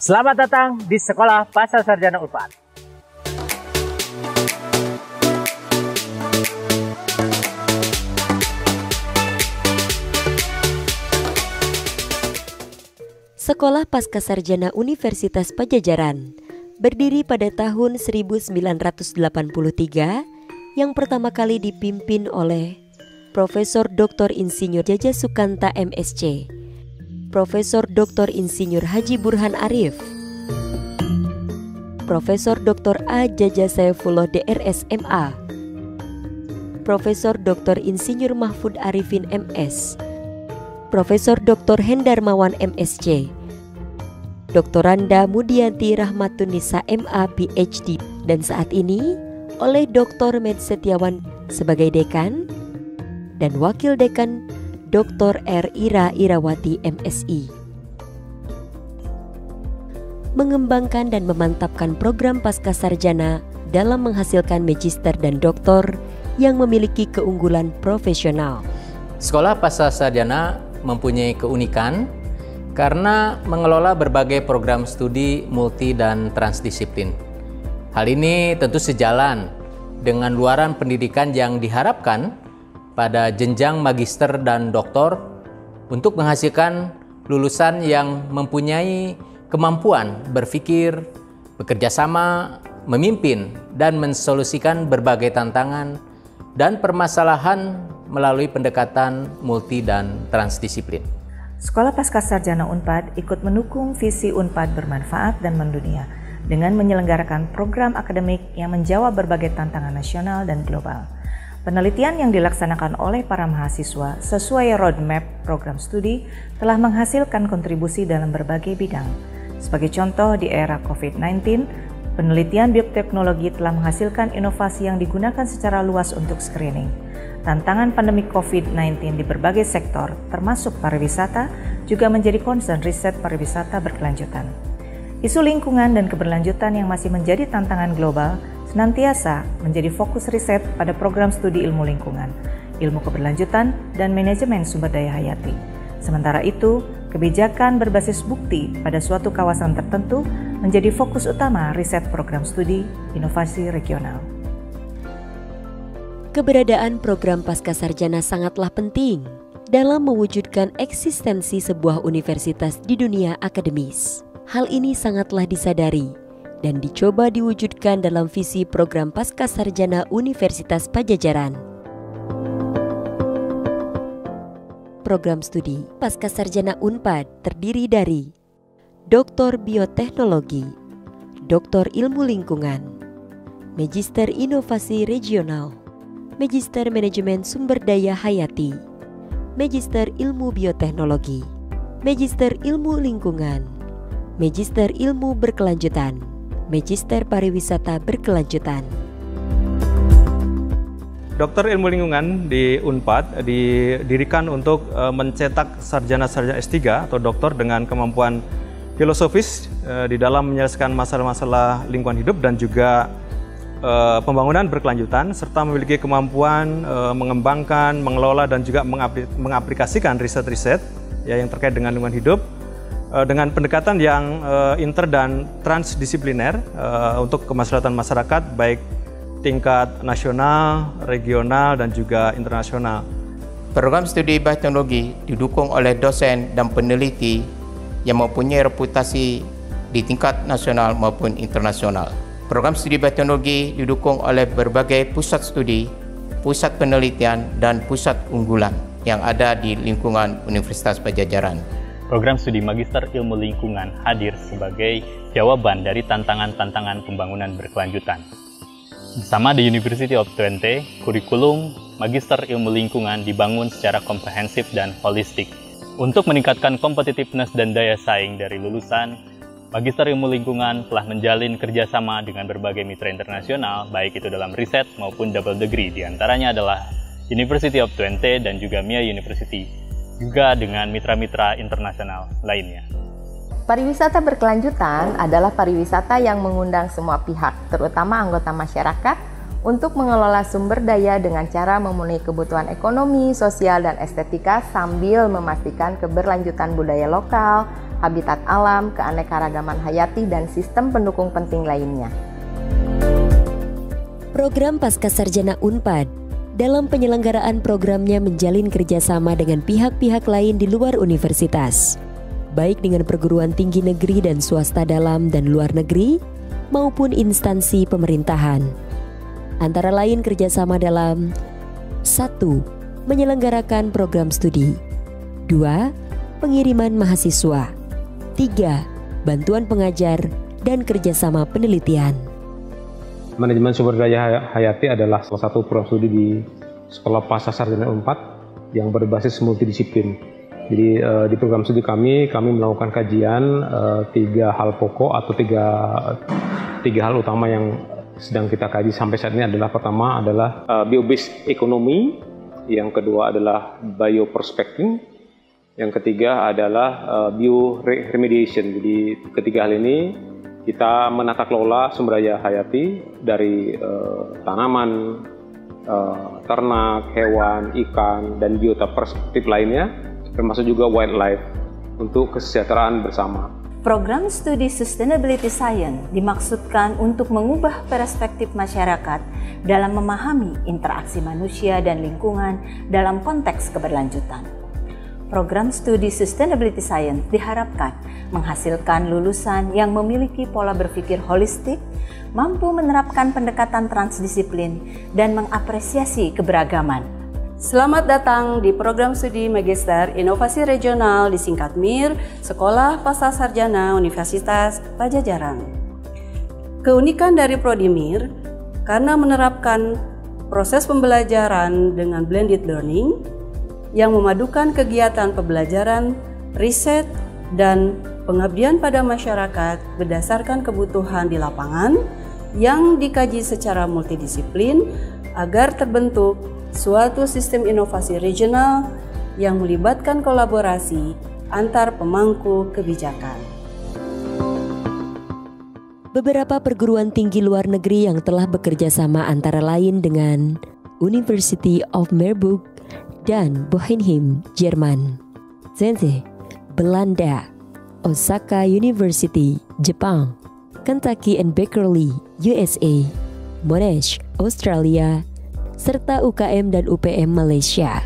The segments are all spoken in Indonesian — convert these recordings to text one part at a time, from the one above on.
Selamat datang di Sekolah Pascasarjana Unpad. Sekolah Pascasarjana Universitas Padjadjaran berdiri pada tahun 1983 yang pertama kali dipimpin oleh Profesor Dr. Insinyur Jaja Sukanta MSc, Profesor Dr. Insinyur Haji Burhan Arif, Profesor Dr. A. Jaja Saifullah DRS MA, Profesor Dr. Insinyur Mahfud Arifin MS, Profesor Dr. Hendarmawan MSc, Doktoranda Mudianti Rahmatunisa MA PhD, dan saat ini oleh Dr. Med Setiawan sebagai dekan dan wakil dekan Dr. R. Ira Irawati MSI. Mengembangkan dan memantapkan program pascasarjana dalam menghasilkan magister dan doktor yang memiliki keunggulan profesional. Sekolah Pascasarjana mempunyai keunikan karena mengelola berbagai program studi multi dan transdisiplin. Hal ini tentu sejalan dengan luaran pendidikan yang diharapkan pada jenjang magister dan doktor untuk menghasilkan lulusan yang mempunyai kemampuan berpikir, bekerja sama, memimpin, dan mensolusikan berbagai tantangan dan permasalahan melalui pendekatan multi dan transdisiplin. Sekolah Pascasarjana Unpad ikut mendukung visi Unpad bermanfaat dan mendunia dengan menyelenggarakan program akademik yang menjawab berbagai tantangan nasional dan global. Penelitian yang dilaksanakan oleh para mahasiswa sesuai roadmap program studi telah menghasilkan kontribusi dalam berbagai bidang. Sebagai contoh, di era COVID-19, penelitian bioteknologi telah menghasilkan inovasi yang digunakan secara luas untuk screening. Tantangan pandemi COVID-19 di berbagai sektor, termasuk pariwisata, juga menjadi concern riset pariwisata berkelanjutan. Isu lingkungan dan keberlanjutan yang masih menjadi tantangan global senantiasa menjadi fokus riset pada program studi ilmu lingkungan, ilmu keberlanjutan, dan manajemen sumber daya hayati. Sementara itu, kebijakan berbasis bukti pada suatu kawasan tertentu menjadi fokus utama riset program studi inovasi regional. Keberadaan program pascasarjana sangatlah penting dalam mewujudkan eksistensi sebuah universitas di dunia akademis. Hal ini sangatlah disadari dan dicoba diwujudkan dalam visi program Pascasarjana Universitas Padjadjaran. Program studi Pascasarjana Unpad terdiri dari Doktor Bioteknologi, Doktor Ilmu Lingkungan, Magister Inovasi Regional, Magister Manajemen Sumber Daya Hayati, Magister Ilmu Bioteknologi, Magister Ilmu Lingkungan, Magister Ilmu Berkelanjutan, Magister Pariwisata Berkelanjutan. Dokter Ilmu Lingkungan di Unpad didirikan untuk mencetak sarjana-sarjana S3 atau doktor dengan kemampuan filosofis di dalam menyelesaikan masalah-masalah lingkungan hidup dan juga pembangunan berkelanjutan, serta memiliki kemampuan mengembangkan, mengelola, dan juga mengaplikasikan riset-riset yang terkait dengan lingkungan hidup dengan pendekatan yang inter dan transdisipliner untuk kemaslahatan masyarakat baik tingkat nasional, regional, dan juga internasional. Program studi bioteknologi didukung oleh dosen dan peneliti yang mempunyai reputasi di tingkat nasional maupun internasional. Program studi bioteknologi didukung oleh berbagai pusat studi, pusat penelitian, dan pusat unggulan yang ada di lingkungan Universitas Padjadjaran. Program studi Magister Ilmu Lingkungan hadir sebagai jawaban dari tantangan-tantangan pembangunan berkelanjutan. Bersama The University of Twente, kurikulum Magister Ilmu Lingkungan dibangun secara komprehensif dan holistik. Untuk meningkatkan competitiveness dan daya saing dari lulusan, Magister Ilmu Lingkungan telah menjalin kerjasama dengan berbagai mitra internasional, baik itu dalam riset maupun double degree, diantaranya adalah University of Twente dan juga MIA University, juga dengan mitra-mitra internasional lainnya. Pariwisata berkelanjutan adalah pariwisata yang mengundang semua pihak, terutama anggota masyarakat, untuk mengelola sumber daya dengan cara memenuhi kebutuhan ekonomi, sosial, dan estetika sambil memastikan keberlanjutan budaya lokal, habitat alam, keanekaragaman hayati, dan sistem pendukung penting lainnya. Program Pascasarjana Unpad dalam penyelenggaraan programnya menjalin kerjasama dengan pihak-pihak lain di luar universitas, baik dengan perguruan tinggi negeri dan swasta dalam dan luar negeri, maupun instansi pemerintahan. Antara lain kerjasama dalam 1. Menyelenggarakan program studi, 2. Pengiriman mahasiswa, 3. Bantuan pengajar, dan kerjasama penelitian. Manajemen sumber daya hayati adalah salah satu program studi di Sekolah Pascasarjana Unpad yang berbasis multidisiplin. Jadi di program studi kami melakukan kajian 3 hal pokok atau tiga hal utama yang sedang kita kaji sampai saat ini adalah pertama adalah bio-based economy, yang kedua adalah bioprospecting, yang ketiga adalah bioremediation. Jadi ketiga hal ini kita menata kelola sumber daya hayati dari tanaman, ternak, hewan, ikan, dan biota perspektif lainnya, termasuk juga wildlife untuk kesejahteraan bersama. Program studi Sustainability Science dimaksudkan untuk mengubah perspektif masyarakat dalam memahami interaksi manusia dan lingkungan dalam konteks keberlanjutan. Program studi Sustainability Science diharapkan menghasilkan lulusan yang memiliki pola berpikir holistik, mampu menerapkan pendekatan transdisiplin, dan mengapresiasi keberagaman. Selamat datang di program studi Magister Inovasi Regional disingkat MIR, Sekolah Pascasarjana Universitas Padjadjaran. Keunikan dari Prodi MIR karena menerapkan proses pembelajaran dengan blended learning yang memadukan kegiatan pembelajaran, riset, dan pengabdian pada masyarakat berdasarkan kebutuhan di lapangan yang dikaji secara multidisiplin agar terbentuk suatu sistem inovasi regional yang melibatkan kolaborasi antar pemangku kebijakan. Beberapa perguruan tinggi luar negeri yang telah bekerja sama antara lain dengan University of Marburg dan Bochum, Jerman, Zensee, Belanda, Osaka University, Jepang, Kentucky and Berkeley, USA, Monash, Australia, serta UKM dan UPM Malaysia.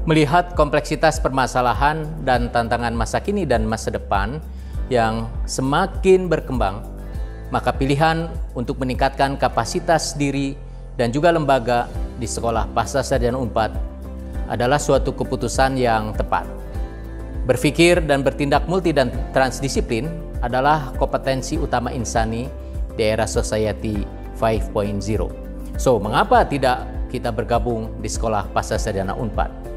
Melihat kompleksitas permasalahan dan tantangan masa kini dan masa depan yang semakin berkembang, maka pilihan untuk meningkatkan kapasitas diri dan juga lembaga di Sekolah Pascasarjana Unpad adalah suatu keputusan yang tepat. Berpikir dan bertindak multi dan transdisiplin adalah kompetensi utama insani di era Society 5.0. So, mengapa tidak kita bergabung di Sekolah Pascasarjana Unpad?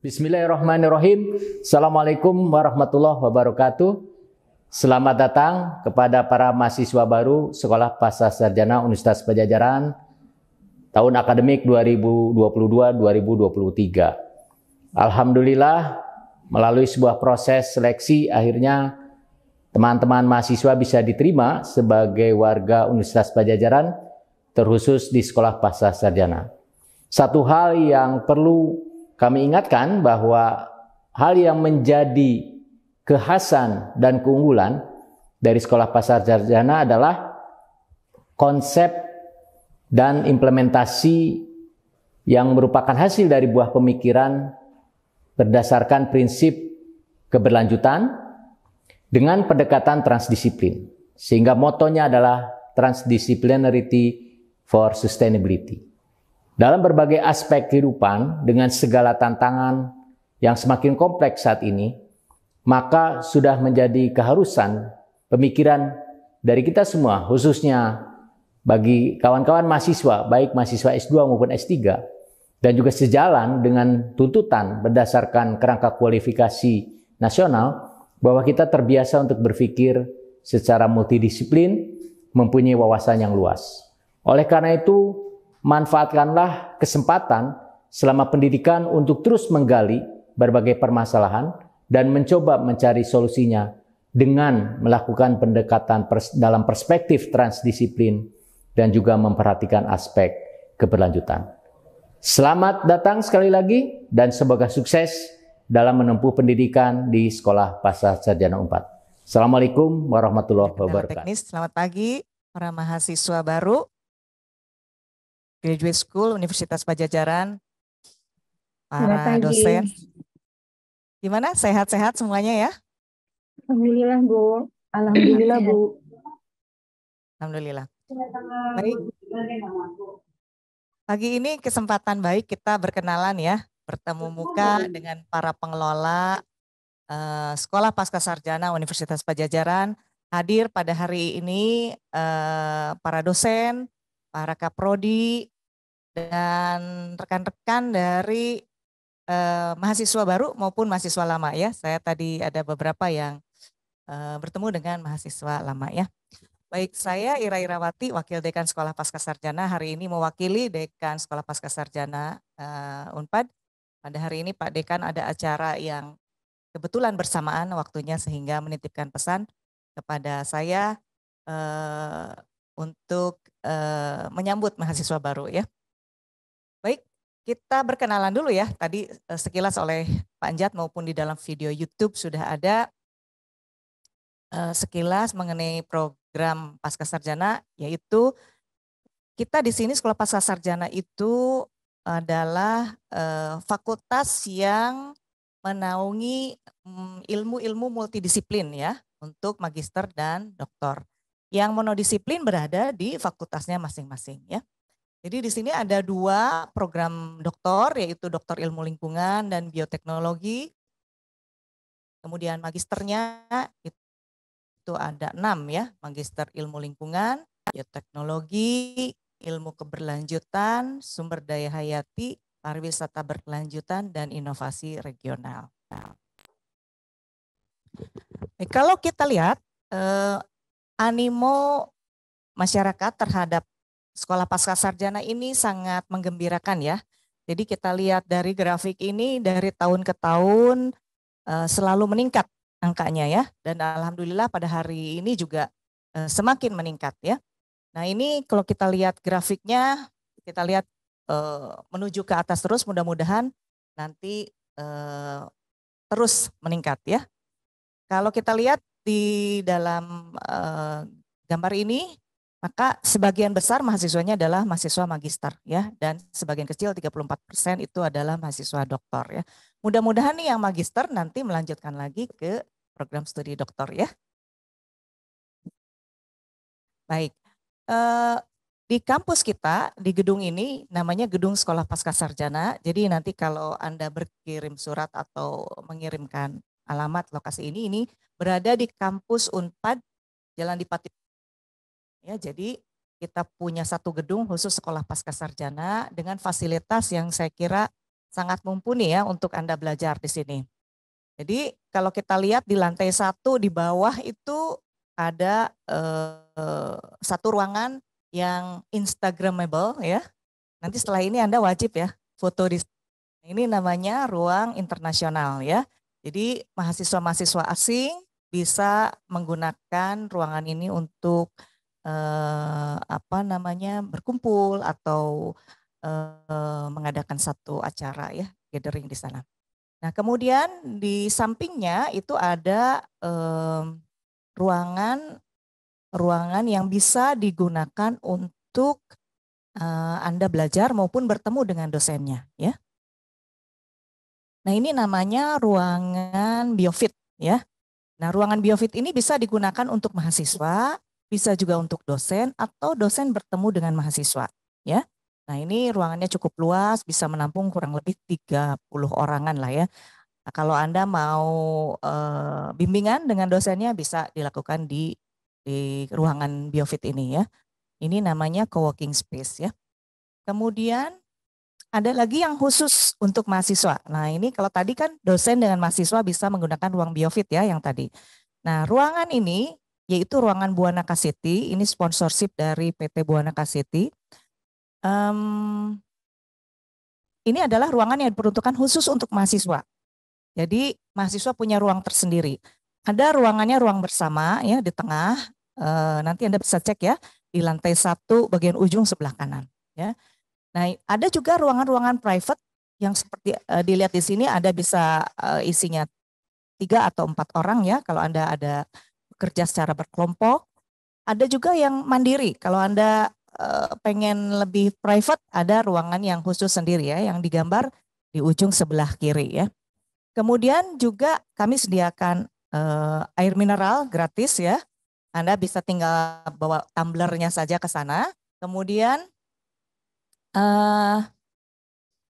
Bismillahirrahmanirrahim. Assalamualaikum warahmatullahi wabarakatuh. Selamat datang kepada para mahasiswa baru Sekolah Pascasarjana Universitas Padjadjaran tahun akademik 2022-2023. Alhamdulillah, melalui sebuah proses seleksi akhirnya teman-teman mahasiswa bisa diterima sebagai warga Universitas Padjadjaran, terkhusus di Sekolah Pascasarjana. Satu hal yang perlu kami ingatkan bahwa hal yang menjadi kekhasan dan keunggulan dari Sekolah Pascasarjana adalah konsep dan implementasi yang merupakan hasil dari buah pemikiran berdasarkan prinsip keberlanjutan dengan pendekatan transdisiplin. Sehingga motonya adalah Transdisciplinarity for Sustainability. Dalam berbagai aspek kehidupan dengan segala tantangan yang semakin kompleks saat ini, maka sudah menjadi keharusan pemikiran dari kita semua, khususnya bagi kawan-kawan mahasiswa, baik mahasiswa S2 maupun S3, dan juga sejalan dengan tuntutan berdasarkan kerangka kualifikasi nasional, bahwa kita terbiasa untuk berpikir secara multidisiplin, mempunyai wawasan yang luas. Oleh karena itu, manfaatkanlah kesempatan selama pendidikan untuk terus menggali berbagai permasalahan dan mencoba mencari solusinya dengan melakukan pendekatan dalam perspektif transdisiplin dan juga memperhatikan aspek keberlanjutan. Selamat datang sekali lagi dan semoga sukses dalam menempuh pendidikan di Sekolah Pasca Sarjana Unpad. Assalamualaikum warahmatullahi wabarakatuh. Teknis, selamat pagi para mahasiswa baru Graduate School Universitas Padjadjaran, para dosen. Gimana? Sehat-sehat semuanya ya? Alhamdulillah Bu. Alhamdulillah Bu. Alhamdulillah. Baik. Pagi ini kesempatan baik kita berkenalan ya, bertemu muka dengan para pengelola Sekolah Pasca Sarjana Universitas Padjadjaran. Hadir pada hari ini para dosen, para kaprodi, dan rekan-rekan dari mahasiswa baru maupun mahasiswa lama ya. Saya tadi ada beberapa yang bertemu dengan mahasiswa lama ya. Baik, saya Ira Irawati, Wakil Dekan Sekolah Pasca Sarjana, hari ini mewakili Dekan Sekolah Pasca Sarjana Unpad. Pada hari ini Pak Dekan ada acara yang kebetulan bersamaan waktunya sehingga menitipkan pesan kepada saya untuk menyambut mahasiswa baru ya. Baik, kita berkenalan dulu ya. Tadi sekilas oleh Pak Anjat maupun di dalam video YouTube sudah ada sekilas mengenai program Pasca Sarjana, yaitu kita di sini Sekolah Pasca Sarjana itu adalah fakultas yang menaungi ilmu-ilmu multidisiplin ya untuk magister dan doktor. Yang monodisiplin berada di fakultasnya masing-masing ya. Jadi di sini ada 2 program doktor, yaitu Doktor Ilmu Lingkungan dan Bioteknologi. Kemudian magisternya itu ada 6 ya, Magister Ilmu Lingkungan, Bioteknologi, Ilmu Keberlanjutan, Sumber Daya Hayati, Pariwisata Berkelanjutan, dan Inovasi Regional. Kalau kita lihat animo masyarakat terhadap Sekolah Pasca Sarjana ini sangat menggembirakan ya. Jadi kita lihat dari grafik ini dari tahun ke tahun selalu meningkat angkanya ya. Dan alhamdulillah pada hari ini juga semakin meningkat ya. Nah ini kalau kita lihat grafiknya, kita lihat menuju ke atas terus, mudah-mudahan nanti terus meningkat ya. Kalau kita lihat di dalam gambar ini, maka sebagian besar mahasiswanya adalah mahasiswa magister ya, dan sebagian kecil 34% itu adalah mahasiswa doktor ya. Mudah-mudahan nih yang magister nanti melanjutkan lagi ke program studi doktor ya. Baik, di kampus kita di gedung ini namanya Gedung Sekolah Pasca Sarjana. Jadi nanti kalau Anda berkirim surat atau mengirimkan alamat lokasi ini berada di kampus Unpad Jalan Dipati. Ya, jadi kita punya satu gedung khusus Sekolah Pasca Sarjana dengan fasilitas yang saya kira sangat mumpuni ya untuk Anda belajar di sini. Jadi kalau kita lihat di lantai 1 di bawah itu ada satu ruangan yang Instagramable ya. Nanti setelah ini Anda wajib ya foto di sini. Ini namanya ruang internasional ya. Jadi mahasiswa-mahasiswa asing bisa menggunakan ruangan ini untuk berkumpul atau mengadakan satu acara ya, gathering di sana. Nah kemudian di sampingnya itu ada ruangan yang bisa digunakan untuk Anda belajar maupun bertemu dengan dosennya ya. Nah ini namanya ruangan biofit ya. Nah ruangan biofit ini bisa digunakan untuk mahasiswa, bisa juga untuk dosen atau dosen bertemu dengan mahasiswa ya. Nah ini ruangannya cukup luas, bisa menampung kurang lebih 30 orangan lah ya. Nah, kalau Anda mau bimbingan dengan dosennya bisa dilakukan di ruangan biofit ini ya. Ini namanya co-working space ya. Kemudian ada lagi yang khusus untuk mahasiswa. Nah ini kalau tadi kan dosen dengan mahasiswa bisa menggunakan ruang biofit ya yang tadi. Nah ruangan ini yaitu ruangan Buana Kaseti. Ini sponsorship dari PT Buana Kaseti. Ini adalah ruangan yang diperuntukkan khusus untuk mahasiswa. Jadi mahasiswa punya ruang tersendiri. Ada ruangannya ruang bersama ya di tengah. Nanti Anda bisa cek ya di lantai 1 bagian ujung sebelah kanan. Ya. Nah, ada juga ruangan-ruangan private yang seperti dilihat di sini, ada bisa isinya 3 atau 4 orang ya kalau Anda ada bekerja secara berkelompok. Ada juga yang mandiri, kalau Anda pengen lebih private, ada ruangan yang khusus sendiri ya, yang digambar di ujung sebelah kiri ya. Kemudian juga kami sediakan air mineral gratis ya. Anda bisa tinggal bawa tumblernya saja ke sana. Kemudian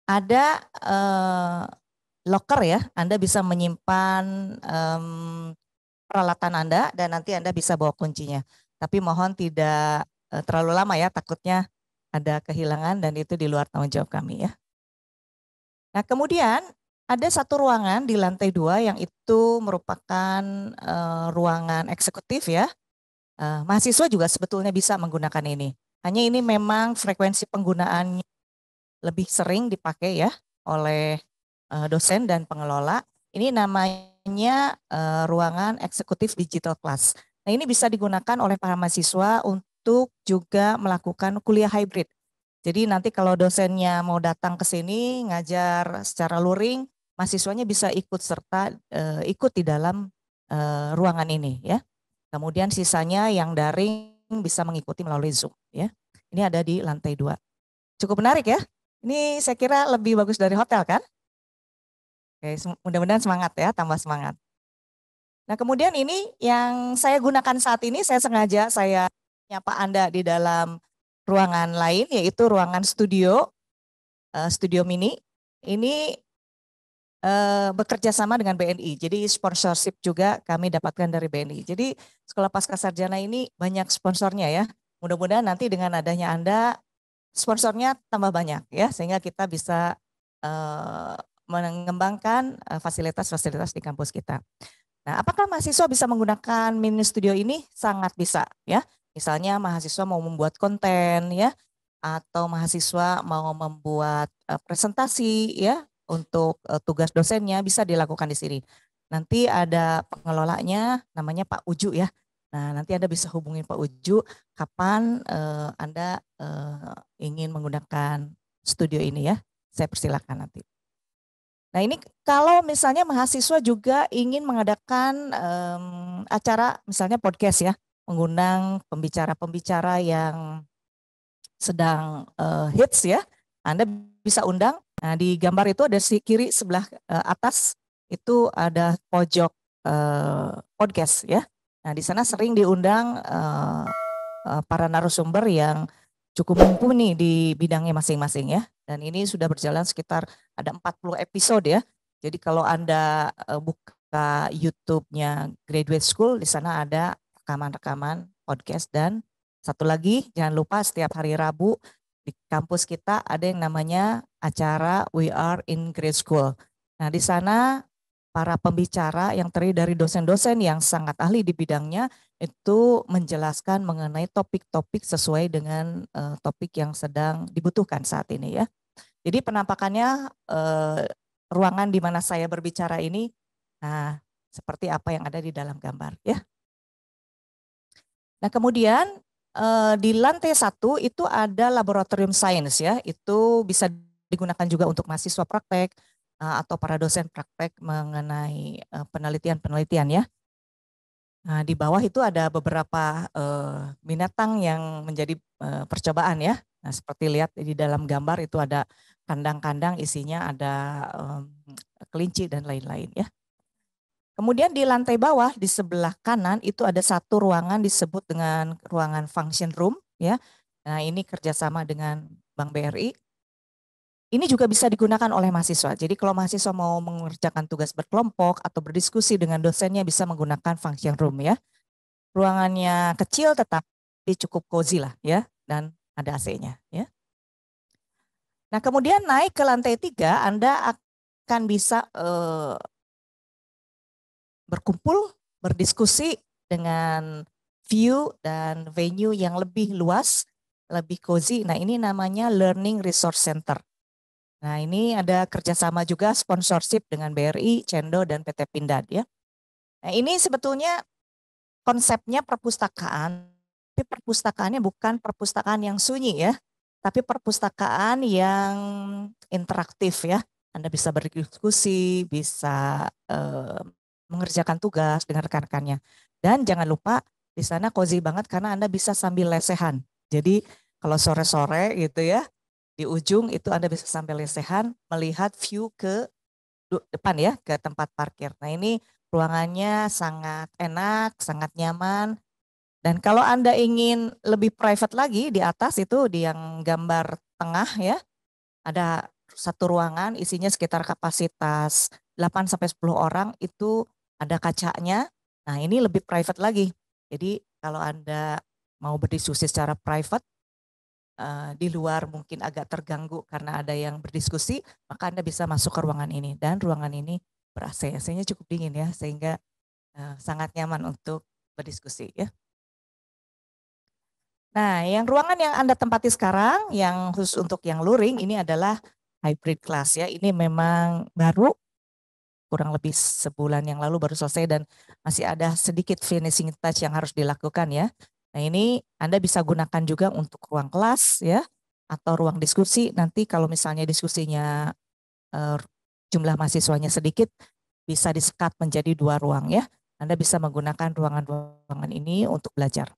ada locker ya, Anda bisa menyimpan peralatan Anda dan nanti Anda bisa bawa kuncinya. Tapi mohon tidak terlalu lama ya, takutnya ada kehilangan dan itu di luar tanggung jawab kami ya. Nah kemudian ada satu ruangan di lantai 2 yang itu merupakan ruangan eksekutif ya. Mahasiswa juga sebetulnya bisa menggunakan ini. Hanya ini memang frekuensi penggunaannya lebih sering dipakai ya oleh dosen dan pengelola. Ini namanya ruangan eksekutif digital class. Nah ini bisa digunakan oleh para mahasiswa untuk juga melakukan kuliah hybrid. Jadi nanti kalau dosennya mau datang ke sini ngajar secara luring, mahasiswanya bisa ikut serta ikut di dalam ruangan ini ya. Kemudian sisanya yang daring bisa mengikuti melalui Zoom ya. Ini ada di lantai 2. Cukup menarik ya. Ini saya kira lebih bagus dari hotel kan? Oke, mudah-mudahan semangat ya, tambah semangat. Nah kemudian ini yang saya gunakan saat ini, saya sengaja saya nyapa Anda di dalam ruangan lain, yaitu ruangan studio, studio mini. Ini bekerja sama dengan BNI, jadi sponsorship juga kami dapatkan dari BNI. Jadi Sekolah Pascasarjana ini banyak sponsornya ya. Mudah-mudahan nanti dengan adanya Anda, sponsornya tambah banyak ya, sehingga kita bisa mengembangkan fasilitas-fasilitas di kampus kita. Nah, apakah mahasiswa bisa menggunakan mini studio ini? Sangat bisa ya. Misalnya mahasiswa mau membuat konten ya, atau mahasiswa mau membuat presentasi ya untuk tugas dosennya, bisa dilakukan di sini. Nanti ada pengelolanya namanya Pak Uju ya. Nah, nanti Anda bisa hubungi Pak Uju kapan Anda ingin menggunakan studio ini ya. Saya persilakan nanti. Nah, ini kalau misalnya mahasiswa juga ingin mengadakan acara misalnya podcast ya, mengundang pembicara-pembicara yang sedang hits ya, Anda bisa undang. Nah, di gambar itu ada di kiri sebelah atas itu ada pojok podcast ya. Nah, di sana sering diundang para narasumber yang cukup mumpuni di bidangnya masing-masing ya. Dan ini sudah berjalan sekitar ada 40 episode ya. Jadi kalau Anda buka YouTube-nya Graduate School, di sana ada rekaman-rekaman podcast. Dan satu lagi, jangan lupa setiap hari Rabu di kampus kita ada yang namanya acara We Are in Grad School. Nah, di sana para pembicara yang terdiri dari dosen-dosen yang sangat ahli di bidangnya itu menjelaskan mengenai topik-topik sesuai dengan topik yang sedang dibutuhkan saat ini ya. Jadi penampakannya ruangan di mana saya berbicara ini, nah seperti apa yang ada di dalam gambar ya. Nah kemudian di lantai 1 itu ada laboratorium sains ya, itu bisa digunakan juga untuk mahasiswa praktek atau para dosen praktek mengenai penelitian-penelitian ya. Nah di bawah itu ada beberapa binatang yang menjadi percobaan ya. Nah seperti lihat di dalam gambar itu ada kandang-kandang isinya ada kelinci dan lain-lain ya. Kemudian di lantai bawah di sebelah kanan itu ada satu ruangan disebut dengan ruangan function room ya. Nah ini kerjasama dengan Bank BRI. Ini juga bisa digunakan oleh mahasiswa. Jadi kalau mahasiswa mau mengerjakan tugas berkelompok atau berdiskusi dengan dosennya bisa menggunakan function room ya. Ruangannya kecil tetapi cukup cozy lah ya dan ada AC-nya ya. Nah kemudian naik ke lantai 3 Anda akan bisa berkumpul, berdiskusi dengan view dan venue yang lebih luas, lebih cozy. Nah ini namanya Learning Resource Center. Nah ini ada kerjasama juga sponsorship dengan BRI, Cendo, dan PT Pindad ya. Nah ini sebetulnya konsepnya perpustakaan, tapi perpustakaannya bukan perpustakaan yang sunyi ya, tapi perpustakaan yang interaktif ya. Anda bisa berdiskusi, bisa mengerjakan tugas dengan rekan-rekannya. Dan jangan lupa di sana cozy banget karena Anda bisa sambil lesehan. Jadi kalau sore-sore gitu ya, di ujung itu Anda bisa sambil lesehan melihat view ke depan ya, ke tempat parkir. Nah ini ruangannya sangat enak, sangat nyaman. Dan kalau Anda ingin lebih private lagi, di atas itu di yang gambar tengah ya, ada satu ruangan isinya sekitar kapasitas 8-10 orang, itu ada kacanya. Nah ini lebih private lagi. Jadi kalau Anda mau berdiskusi secara private, di luar mungkin agak terganggu karena ada yang berdiskusi, maka Anda bisa masuk ke ruangan ini. Dan ruangan ini ber-AC, AC-nya cukup dingin ya, sehingga sangat nyaman untuk berdiskusi ya. Nah, yang ruangan yang Anda tempati sekarang, yang khusus untuk yang luring, ini adalah hybrid class ya. Ini memang baru, kurang lebih sebulan yang lalu baru selesai dan masih ada sedikit finishing touch yang harus dilakukan ya. Nah ini Anda bisa gunakan juga untuk ruang kelas ya, atau ruang diskusi. Nanti kalau misalnya diskusinya jumlah mahasiswanya sedikit, bisa disekat menjadi 2 ruang ya. Anda bisa menggunakan ruangan-ruangan ini untuk belajar.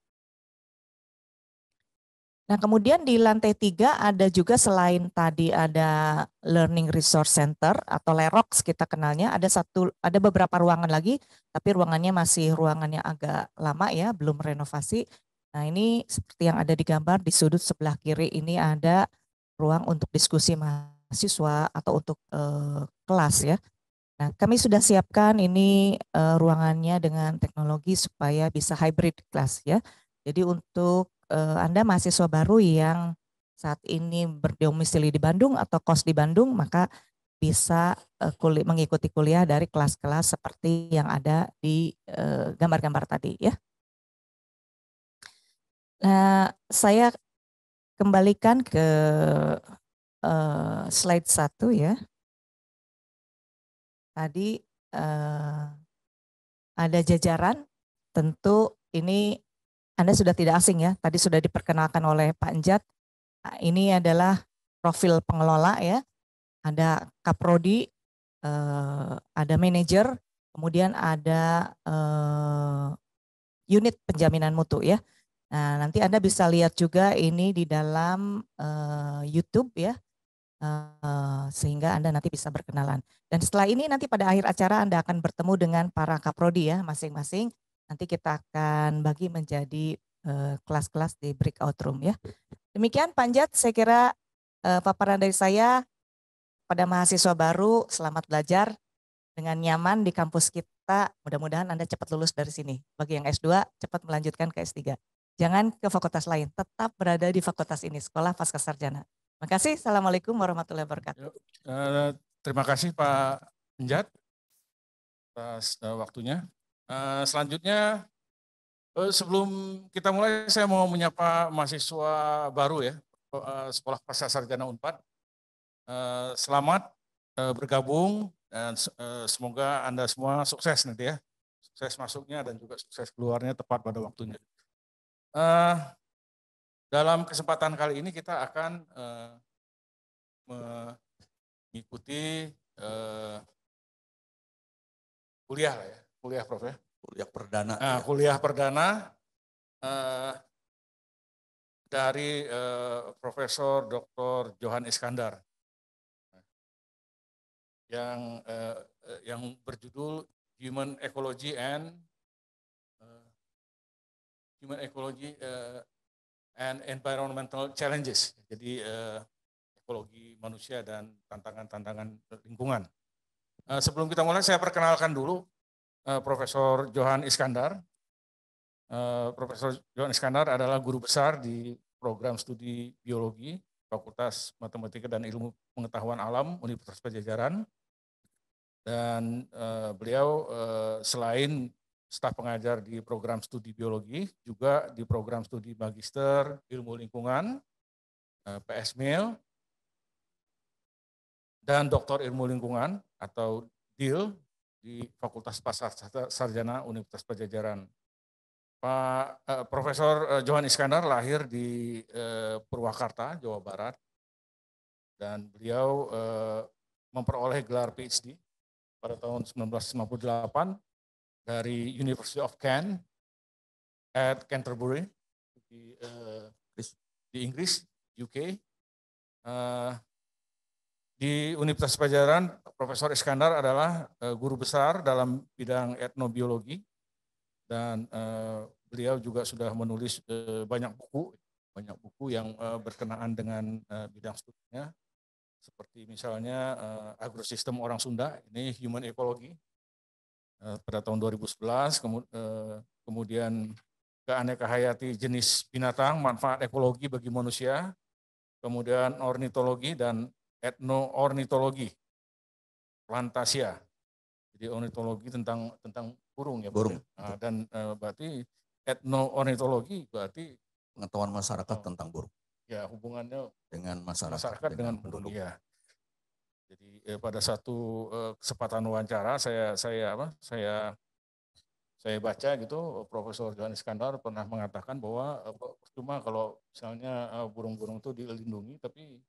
Nah kemudian di lantai 3 ada juga selain tadi ada Learning Resource Center atau LEROX kita kenalnya, ada beberapa ruangan lagi, tapi ruangannya masih ruangannya agak lama ya, belum renovasi. Nah ini seperti yang ada di gambar di sudut sebelah kiri ini ada ruang untuk diskusi mahasiswa atau untuk kelas ya. Nah kami sudah siapkan ini ruangannya dengan teknologi supaya bisa hybrid class ya. Jadi untuk Anda mahasiswa baru yang saat ini berdomisili di Bandung atau kos di Bandung, maka bisa mengikuti kuliah dari kelas-kelas seperti yang ada di gambar-gambar tadi ya. Nah, saya kembalikan ke slide 1 ya. Tadi ada jajaran, tentu ini Anda sudah tidak asing ya, tadi sudah diperkenalkan oleh Pak Enjat. Ini adalah profil pengelola ya, ada kaprodi, ada manajer, kemudian ada unit penjaminan mutu ya. Nah nanti Anda bisa lihat juga ini di dalam YouTube ya, sehingga Anda nanti bisa berkenalan. Dan setelah ini nanti pada akhir acara Anda akan bertemu dengan para kaprodi ya masing-masing. Nanti kita akan bagi menjadi kelas-kelas di breakout room ya. Demikian Pak Enjat, saya kira paparan dari saya pada mahasiswa baru, selamat belajar dengan nyaman di kampus kita. Mudah-mudahan Anda cepat lulus dari sini. Bagi yang S2, cepat melanjutkan ke S3. Jangan ke fakultas lain, tetap berada di fakultas ini, Sekolah Pascasarjana. Terima kasih. Assalamualaikum warahmatullahi wabarakatuh. Terima kasih Pak Enjat atas waktunya. Selanjutnya, sebelum kita mulai, saya mau menyapa mahasiswa baru ya, Sekolah Pascasarjana Unpad. Selamat bergabung dan semoga Anda semua sukses nanti ya. Sukses masuknya dan juga sukses keluarnya tepat pada waktunya. Dalam kesempatan kali ini kita akan mengikuti kuliah lah ya, kuliah Prof ya. Kuliah perdana. Nah, kuliah perdana dari Profesor Dr. Johan Iskandar yang berjudul Human Ecology and Environmental Challenges. Jadi ekologi manusia dan tantangan-tantangan lingkungan. Sebelum kita mulai, saya perkenalkan dulu Profesor Johan Iskandar. Profesor Johan Iskandar adalah guru besar di program studi biologi Fakultas Matematika dan Ilmu Pengetahuan Alam Universitas Pajajaran. Dan beliau selain staf pengajar di program studi biologi, juga di program studi magister ilmu lingkungan, PSMIL, dan doktor ilmu lingkungan atau DIL di Fakultas Pasca Sarjana Universitas Padjadjaran. Pak Profesor Johan Iskandar lahir di Purwakarta, Jawa Barat, dan beliau memperoleh gelar PhD pada tahun 1958 dari University of Kent at Canterbury di Inggris, UK. Di Universitas Padjadjaran, Profesor Iskandar adalah guru besar dalam bidang etnobiologi, dan beliau juga sudah menulis banyak buku yang berkenaan dengan bidang studinya, seperti misalnya agrosistem orang Sunda, ini Human Ecology pada tahun 2011, kemudian keanekaragaman jenis binatang, manfaat ekologi bagi manusia, kemudian ornitologi dan etno-ornitologi, plantasia. Jadi ornitologi tentang burung ya, burung. Nah, dan berarti etno-ornitologi berarti pengetahuan masyarakat tentang burung. Ya, hubungannya dengan masyarakat dengan burung. Ya. Jadi pada satu kesempatan wawancara saya baca gitu, Profesor Johan Iskandar pernah mengatakan bahwa cuma kalau misalnya burung-burung itu dilindungi tapi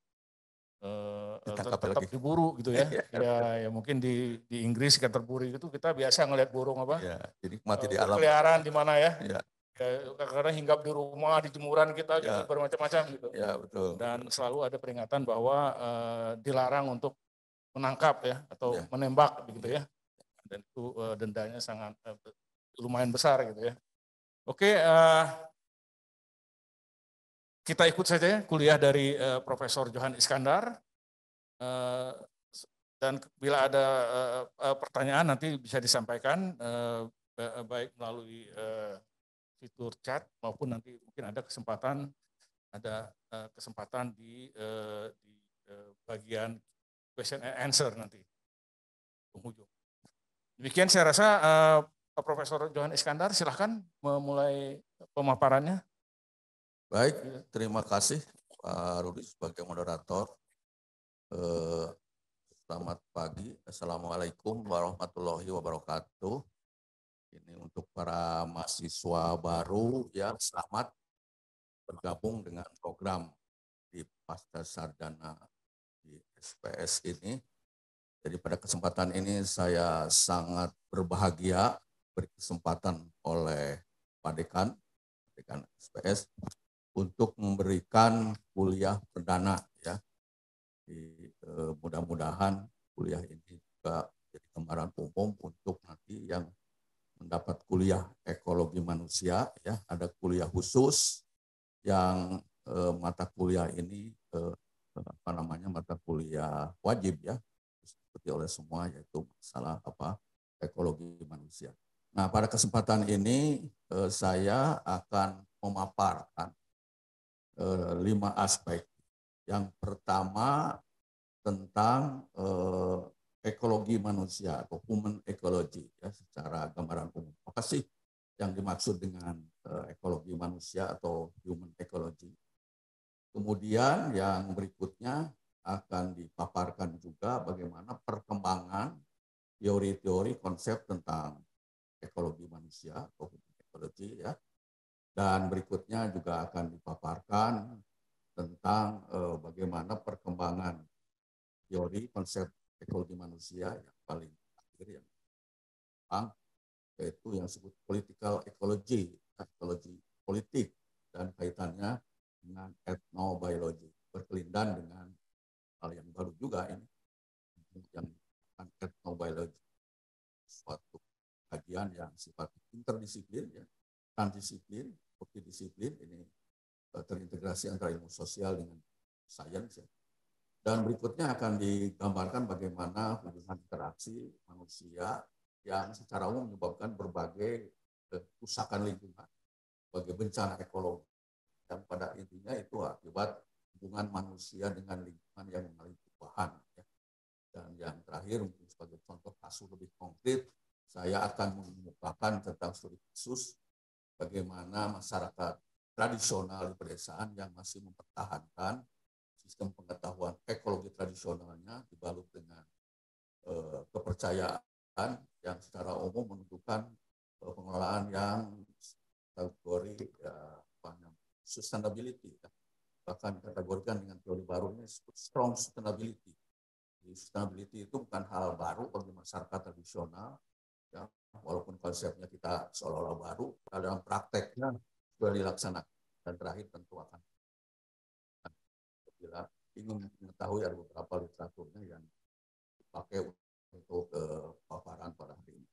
tetap diburu gitu ya. Ya mungkin di Inggris Canterbury itu kita biasa ngelihat burung apa? Ya, jadi mati di alam. Peliharaan di mana ya? Ya. Karena hinggap di rumah, di jemuran kita gitu, bermacam-macam gitu. Ya, betul. Dan selalu ada peringatan bahwa dilarang untuk menangkap ya atau menembak gitu ya. Dan itu dendanya sangat lumayan besar gitu ya. Oke, kita ikut saja kuliah dari Profesor Johan Iskandar. Dan bila ada pertanyaan nanti bisa disampaikan baik melalui fitur chat maupun nanti mungkin ada kesempatan di bagian question and answer nanti penghujung. Demikian saya rasa Pak Profesor Johan Iskandar silahkan memulai pemaparannya. Baik, terima kasih Pak Rudi sebagai moderator. Selamat pagi, Assalamualaikum warahmatullahi wabarakatuh. Ini untuk para mahasiswa baru ya, selamat bergabung dengan program di Pasca Sarjana di SPS ini. Jadi pada kesempatan ini saya sangat berbahagia berkesempatan oleh Pak Dekan SPS untuk memberikan kuliah perdana ya. Mudah-mudahan kuliah ini juga jadi gambaran umum untuk nanti yang mendapat kuliah ekologi manusia ya, ada kuliah khusus yang mata kuliah ini mata kuliah wajib ya, diikuti oleh semua, yaitu masalah ekologi manusia. Nah, pada kesempatan ini saya akan memaparkan 5 aspek. Yang pertama tentang ekologi manusia atau human ecology ya, secara gambaran umum. Apa sih yang dimaksud dengan ekologi manusia atau human ecology? Kemudian yang berikutnya akan dipaparkan juga bagaimana perkembangan teori-teori konsep tentang ekologi manusia atau human ecology ya. Dan berikutnya juga akan dipaparkan tentang bagaimana perkembangan teori konsep ekologi manusia yang paling akhir yang yaitu yang disebut political ecology, ekologi politik, dan kaitannya dengan ethnobiology, berkelindan dengan hal yang baru juga ini, yang ethnobiology, suatu kajian yang sifatnya interdisiplin, ya, transdisiplin, multidisiplin, ini terintegrasi antara ilmu sosial dengan sains. Ya. Dan berikutnya akan digambarkan bagaimana hubungan interaksi manusia yang secara umum menyebabkan berbagai kerusakan lingkungan, sebagai bencana ekologi. Dan pada intinya itu akibat hubungan manusia dengan lingkungan yang mengalami perubahan. Dan yang terakhir, mungkin sebagai contoh kasus lebih konkret, saya akan menemukan bahkan tentang studi khusus bagaimana masyarakat tradisional di pedesaan yang masih mempertahankan sistem pengetahuan ekologi tradisionalnya dibalut dengan kepercayaan yang secara umum menentukan pengelolaan yang kategori sustainability, bahkan dikategorikan dengan teori baru ini strong sustainability. Sustainability itu bukan hal baru bagi masyarakat tradisional, ya, walaupun konsepnya kita seolah-olah baru, dalam prakteknya sudah dilaksanakan. Dan terakhir tentu akan bila ingin mengetahui ada beberapa literaturnya yang dipakai untuk paparan pada hari ini.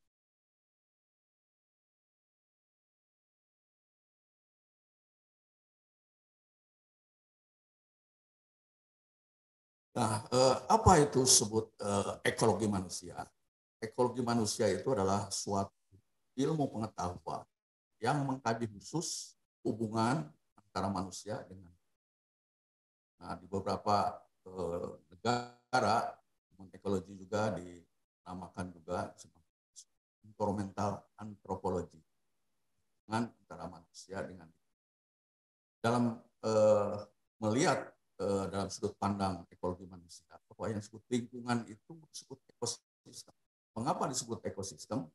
Nah, apa itu disebut ekologi manusia? Ekologi manusia itu adalah suatu ilmu pengetahuan yang mengkaji khusus hubungan antara manusia dengan. Nah, di beberapa negara, ekologi juga dinamakan juga environmental anthropology, dengan antara manusia dengan. Dalam melihat dalam sudut pandang ekologi manusia, bahwa yang disebut lingkungan itu disebut ekosistem. Mengapa disebut ekosistem?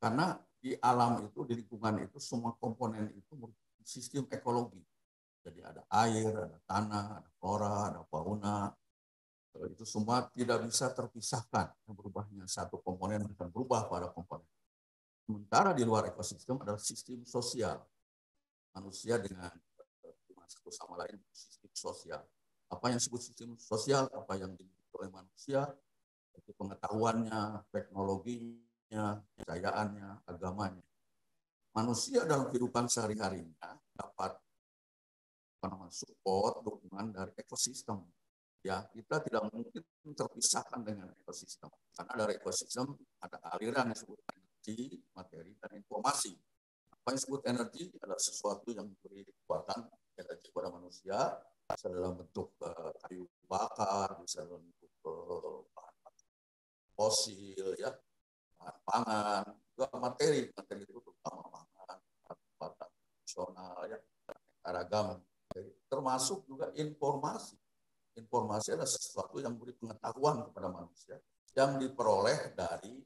Karena di alam itu, di lingkungan itu, semua komponen itu merupakan sistem ekologi. Jadi ada air, ada tanah, ada flora, ada fauna. Itu semua tidak bisa terpisahkan. Yang berubahnya satu komponen akan berubah pada komponen. Sementara di luar ekosistem adalah sistem sosial. Manusia dengan satu sama lain sistem sosial. Apa yang disebut sistem sosial, apa yang dimiliki oleh manusia, itu pengetahuannya, teknologinya, kepercayaannya, agamanya. Manusia dalam kehidupan sehari-harinya dapat support, dukungan dari ekosistem. Ya, kita tidak mungkin terpisahkan dengan ekosistem. Karena dari ekosistem ada aliran yang disebut energi, materi, dan informasi. Apa yang disebut energi adalah sesuatu yang memberi kekuatan energi kepada manusia, bisa dalam bentuk kayu bakar, bisa dalam bentuk bahan fosil, ya, bahan pangan, juga materi itu terutama pangan, bahan tradisional, ya, ragam, termasuk juga informasi. Informasi adalah sesuatu yang memberi pengetahuan kepada manusia yang diperoleh dari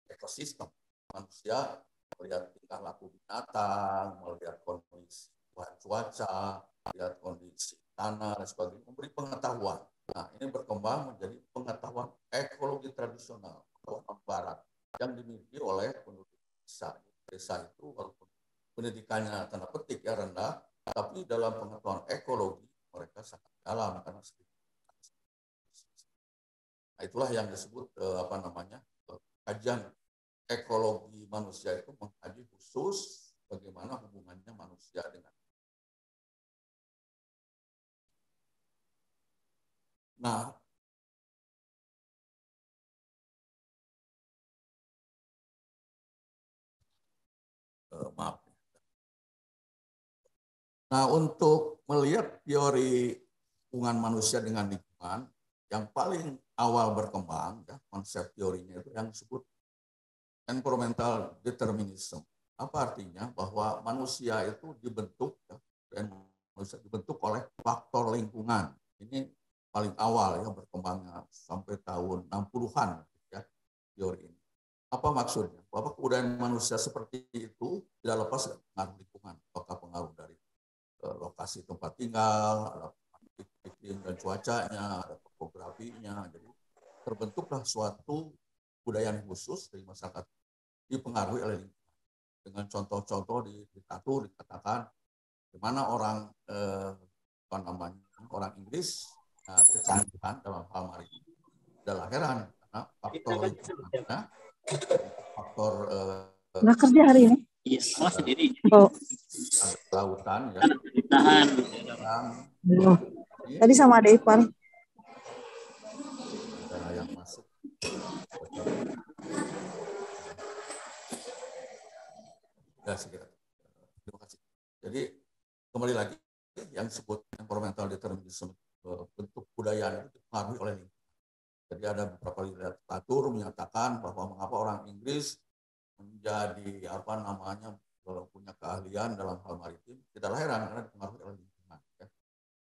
ekosistem. Manusia melihat tingkah laku binatang, melihat kondisi cuaca, melihat kondisi tanah dan sebagainya, memberi pengetahuan. Nah, ini berkembang menjadi pengetahuan ekologi tradisional, pengetahuan barat yang dimiliki oleh penduduk desa. Desa itu walaupun pendidikannya tanda petik ya rendah, tapi dalam pengetahuan ekologi mereka sangat dalam karena sedikit. Nah, itulah yang disebut kajian ekologi manusia itu mengkaji khusus bagaimana hubungannya manusia dengan. Nah, maaf. Nah, untuk melihat teori hubungan manusia dengan lingkungan, yang paling awal berkembang, ya, konsep teorinya itu yang disebut environmental determinism. Apa artinya? Bahwa manusia itu dibentuk, ya, dan manusia dibentuk oleh faktor lingkungan. Ini paling awal ya berkembangnya sampai tahun 60-an ya teori ini. Apa maksudnya? Bahwa kebudayaan manusia seperti itu tidak lepas dari pengaruh lingkungan. Apakah pengaruh dari lokasi tempat tinggal, ada iklim dan cuacanya, ada topografinya. Jadi terbentuklah suatu budaya khusus dari masyarakat dipengaruhi oleh lingkungan. Dengan contoh-contoh dikatakan di mana orang orang Inggris kecanggihan dalam hal maritim. Adalah heran karena faktor lingkungannya, faktor nggak kerja hari ini. Iya, sendiri. Oh. Lautan ya. Ditahan. Tadi sama ada Ipar. Ada yang masuk. Ya, segera. Terima kasih. Jadi kembali lagi yang disebut environmental determinism, bentuk budaya itu dipengaruhi oleh lingkungan. Jadi ada beberapa literatur menyatakan bahwa mengapa orang Inggris menjadi punya keahlian dalam hal maritim, tidaklah heran karena dipengaruhi oleh lingkungan. Ya.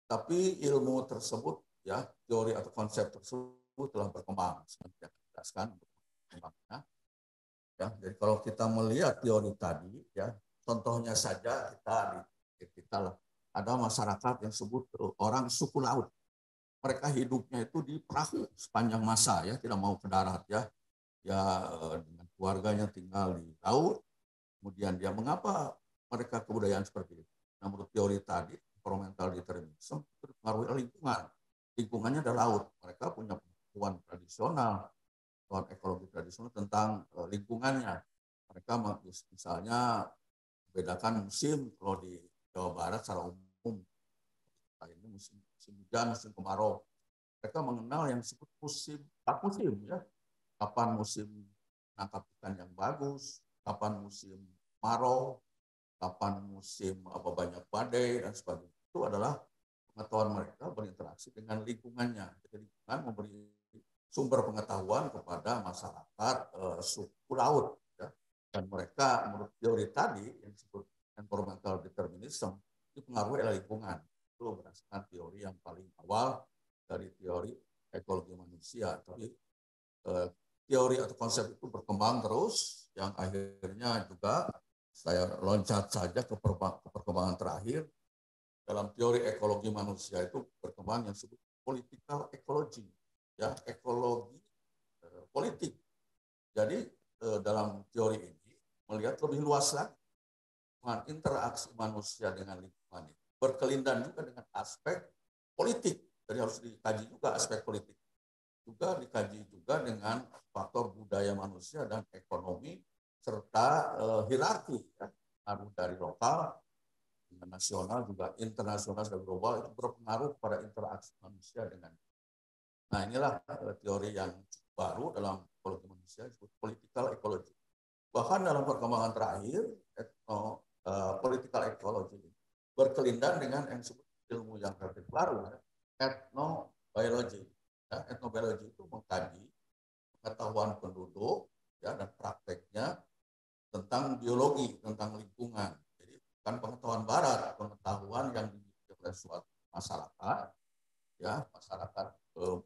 Tapi ilmu tersebut, ya, teori atau konsep tersebut telah berkembang, seperti yang dijelaskan berkembangnya. Ya, jadi kalau kita melihat teori tadi, ya, contohnya saja kita lah, ada masyarakat yang disebut orang suku laut. Mereka hidupnya itu di perahu sepanjang masa, ya, tidak mau ke darat, ya, dengan keluarganya tinggal di laut. Kemudian dia mengapa mereka kebudayaan seperti itu? Nah, menurut teori tadi, environmental determinism itu dipengaruhi oleh lingkungan. Lingkungannya adalah laut. Mereka punya pengetahuan tradisional, pengetahuan ekologi tradisional tentang lingkungannya. Mereka misalnya membedakan musim, kalau di Jawa Barat secara umum, ini musim hujan, musim kemarau. Mereka mengenal yang disebut musim, ya. Kapan musim menangkap ikan yang bagus, kapan musim kemarau, kapan musim banyak badai dan sebagainya. Itu adalah pengetahuan mereka berinteraksi dengan lingkungannya. Jadi lingkungan memberi sumber pengetahuan kepada masyarakat suku laut. Ya. Dan mereka menurut teori tadi yang disebut environmental determinism dipengaruhi oleh lingkungan. Itu berdasarkan teori yang paling awal dari teori ekologi manusia. Tapi teori atau konsep itu berkembang terus, yang akhirnya juga saya loncat saja ke perkembangan terakhir. Dalam teori ekologi manusia itu berkembang yang disebut political ecology, ya, ekologi politik. Jadi dalam teori ini melihat lebih luas lagi interaksi manusia dengan lingkungan itu, berkelindan juga dengan aspek politik. Jadi harus dikaji juga aspek politik. Juga dikaji juga dengan faktor budaya manusia dan ekonomi serta hierarki, ya, pengaruh dari lokal, nasional juga internasional dan global itu berpengaruh pada interaksi manusia dengan. Nah, inilah teori yang baru dalam ekologi manusia disebut political ecology. Bahkan dalam perkembangan terakhir political ecology berkelindan dengan yang disebut ilmu yang relatif baru, ya, ethnobiology. Ya, etnobiologi itu mengkaji pengetahuan penduduk, ya, dan prakteknya tentang biologi, tentang lingkungan. Jadi bukan pengetahuan barat, pengetahuan yang dimiliki oleh suatu masyarakat, ya, masyarakat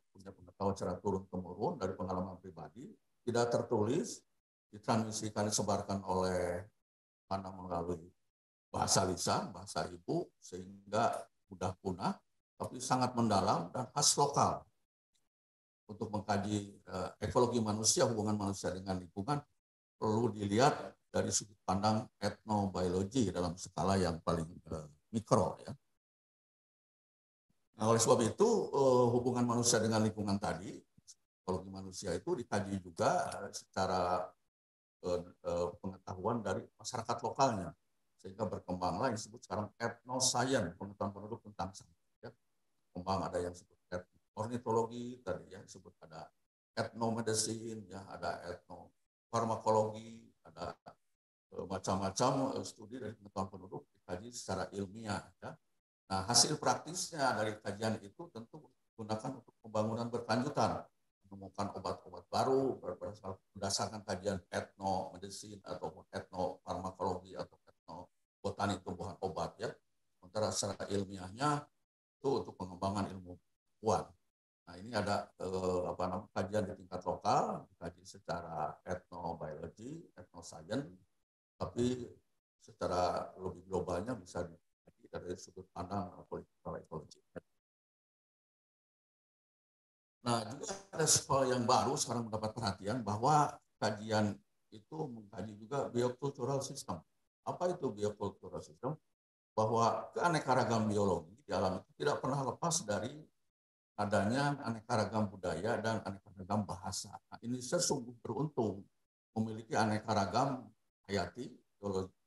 punya pengetahuan secara turun-temurun dari pengalaman pribadi, tidak tertulis, ditransmisikan, disebarkan oleh melalui bahasa lisan, bahasa ibu, sehingga mudah punah, tapi sangat mendalam dan khas lokal. Untuk mengkaji ekologi manusia, hubungan manusia dengan lingkungan, perlu dilihat dari sudut pandang etnobiologi dalam skala yang paling mikro. Ya. Nah, oleh sebab itu, hubungan manusia dengan lingkungan tadi, ekologi manusia itu dikaji juga secara pengetahuan dari masyarakat lokalnya. Sehingga berkembanglah yang disebut sekarang etnoscience, pengetahuan penduduk tentang sampah. Ya. Kembang ada yang disebut ornitologi, tadi yang disebut ada etnomedicine, ya, ada etnofarmakologi, ada macam-macam studi dari pengetahuan penduduk dikaji secara ilmiah. Ya. Nah, hasil praktisnya dari kajian itu tentu digunakan untuk pembangunan berkelanjutan, menemukan obat-obat baru berdasarkan kajian etnomedicine ataupun etnofarmakologi atau etnobotani tumbuhan obat, ya. Sementara secara ilmiahnya itu untuk pengembangan ilmu pengetahuan. Nah, ini ada kajian di tingkat lokal, dikaji secara etnobiologi, etnoscience, tapi secara lebih globalnya bisa dikaji dari sudut pandang political ecology. Nah, juga ada hal yang baru sekarang mendapat perhatian bahwa kajian itu mengkaji juga biocultural system. Apa itu biocultural system? Bahwa keanekaragaman biologi di alam itu tidak pernah lepas dari adanya aneka ragam budaya dan aneka ragam bahasa. Nah, Indonesia sungguh beruntung memiliki aneka ragam hayati,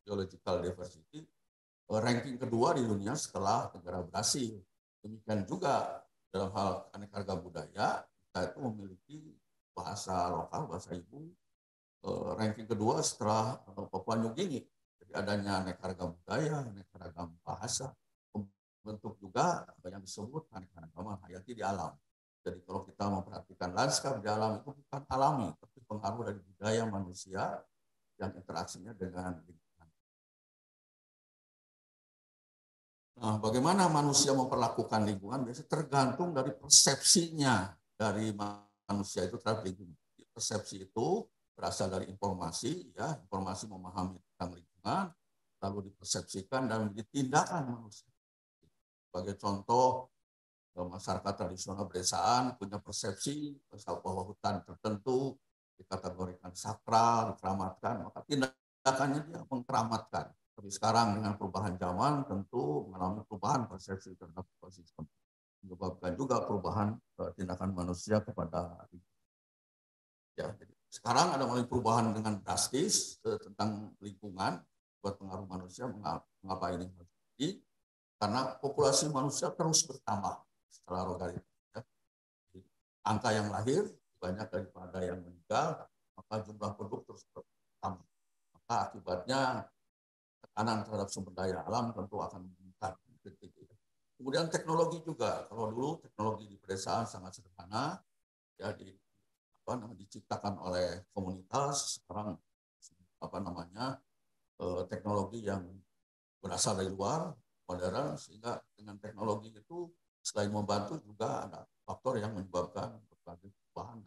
geological diversity, ranking kedua di dunia setelah negara Brasil. Demikian juga dalam hal aneka ragam budaya, kita itu memiliki bahasa lokal, bahasa ibu, ranking kedua setelah Papua New Guinea. Jadi adanya aneka ragam budaya, aneka ragam bahasa, bentuk juga yang disebut keanekaragaman hayati di alam. Jadi kalau kita memperhatikan lanskap di alam itu bukan alami, tapi pengaruh dari budaya manusia yang interaksinya dengan lingkungan. Nah, bagaimana manusia memperlakukan lingkungan biasanya tergantung dari persepsinya dari manusia itu terhadap lingkungan. Persepsi itu berasal dari informasi, ya, informasi memahami tentang lingkungan, lalu dipersepsikan dan menjadi tindakan manusia. Sebagai contoh, masyarakat tradisional pedesaan punya persepsi bahwa hutan tertentu dikategorikan sakral, dikeramatkan, maka tindakannya dia mengkeramatkan. Tapi sekarang dengan perubahan zaman tentu mengalami perubahan persepsi terhadap ekosistem, menyebabkan juga perubahan tindakan manusia kepada ya. Jadi sekarang ada mulai perubahan dengan drastis tentang lingkungan buat pengaruh manusia. Mengapa ini terjadi? Karena populasi manusia terus bertambah secara logaritma. Ya. Angka yang lahir banyak daripada yang meninggal, maka jumlah penduduk terus bertambah. Maka akibatnya tekanan terhadap sumber daya alam tentu akan meningkat. Kemudian teknologi juga. Kalau dulu teknologi di pedesaan sangat sederhana, ya diciptakan oleh komunitas. Sekarang teknologi yang berasal dari luar, modern, sehingga dengan teknologi itu selain membantu juga ada faktor yang menyebabkan berbagai perubahan,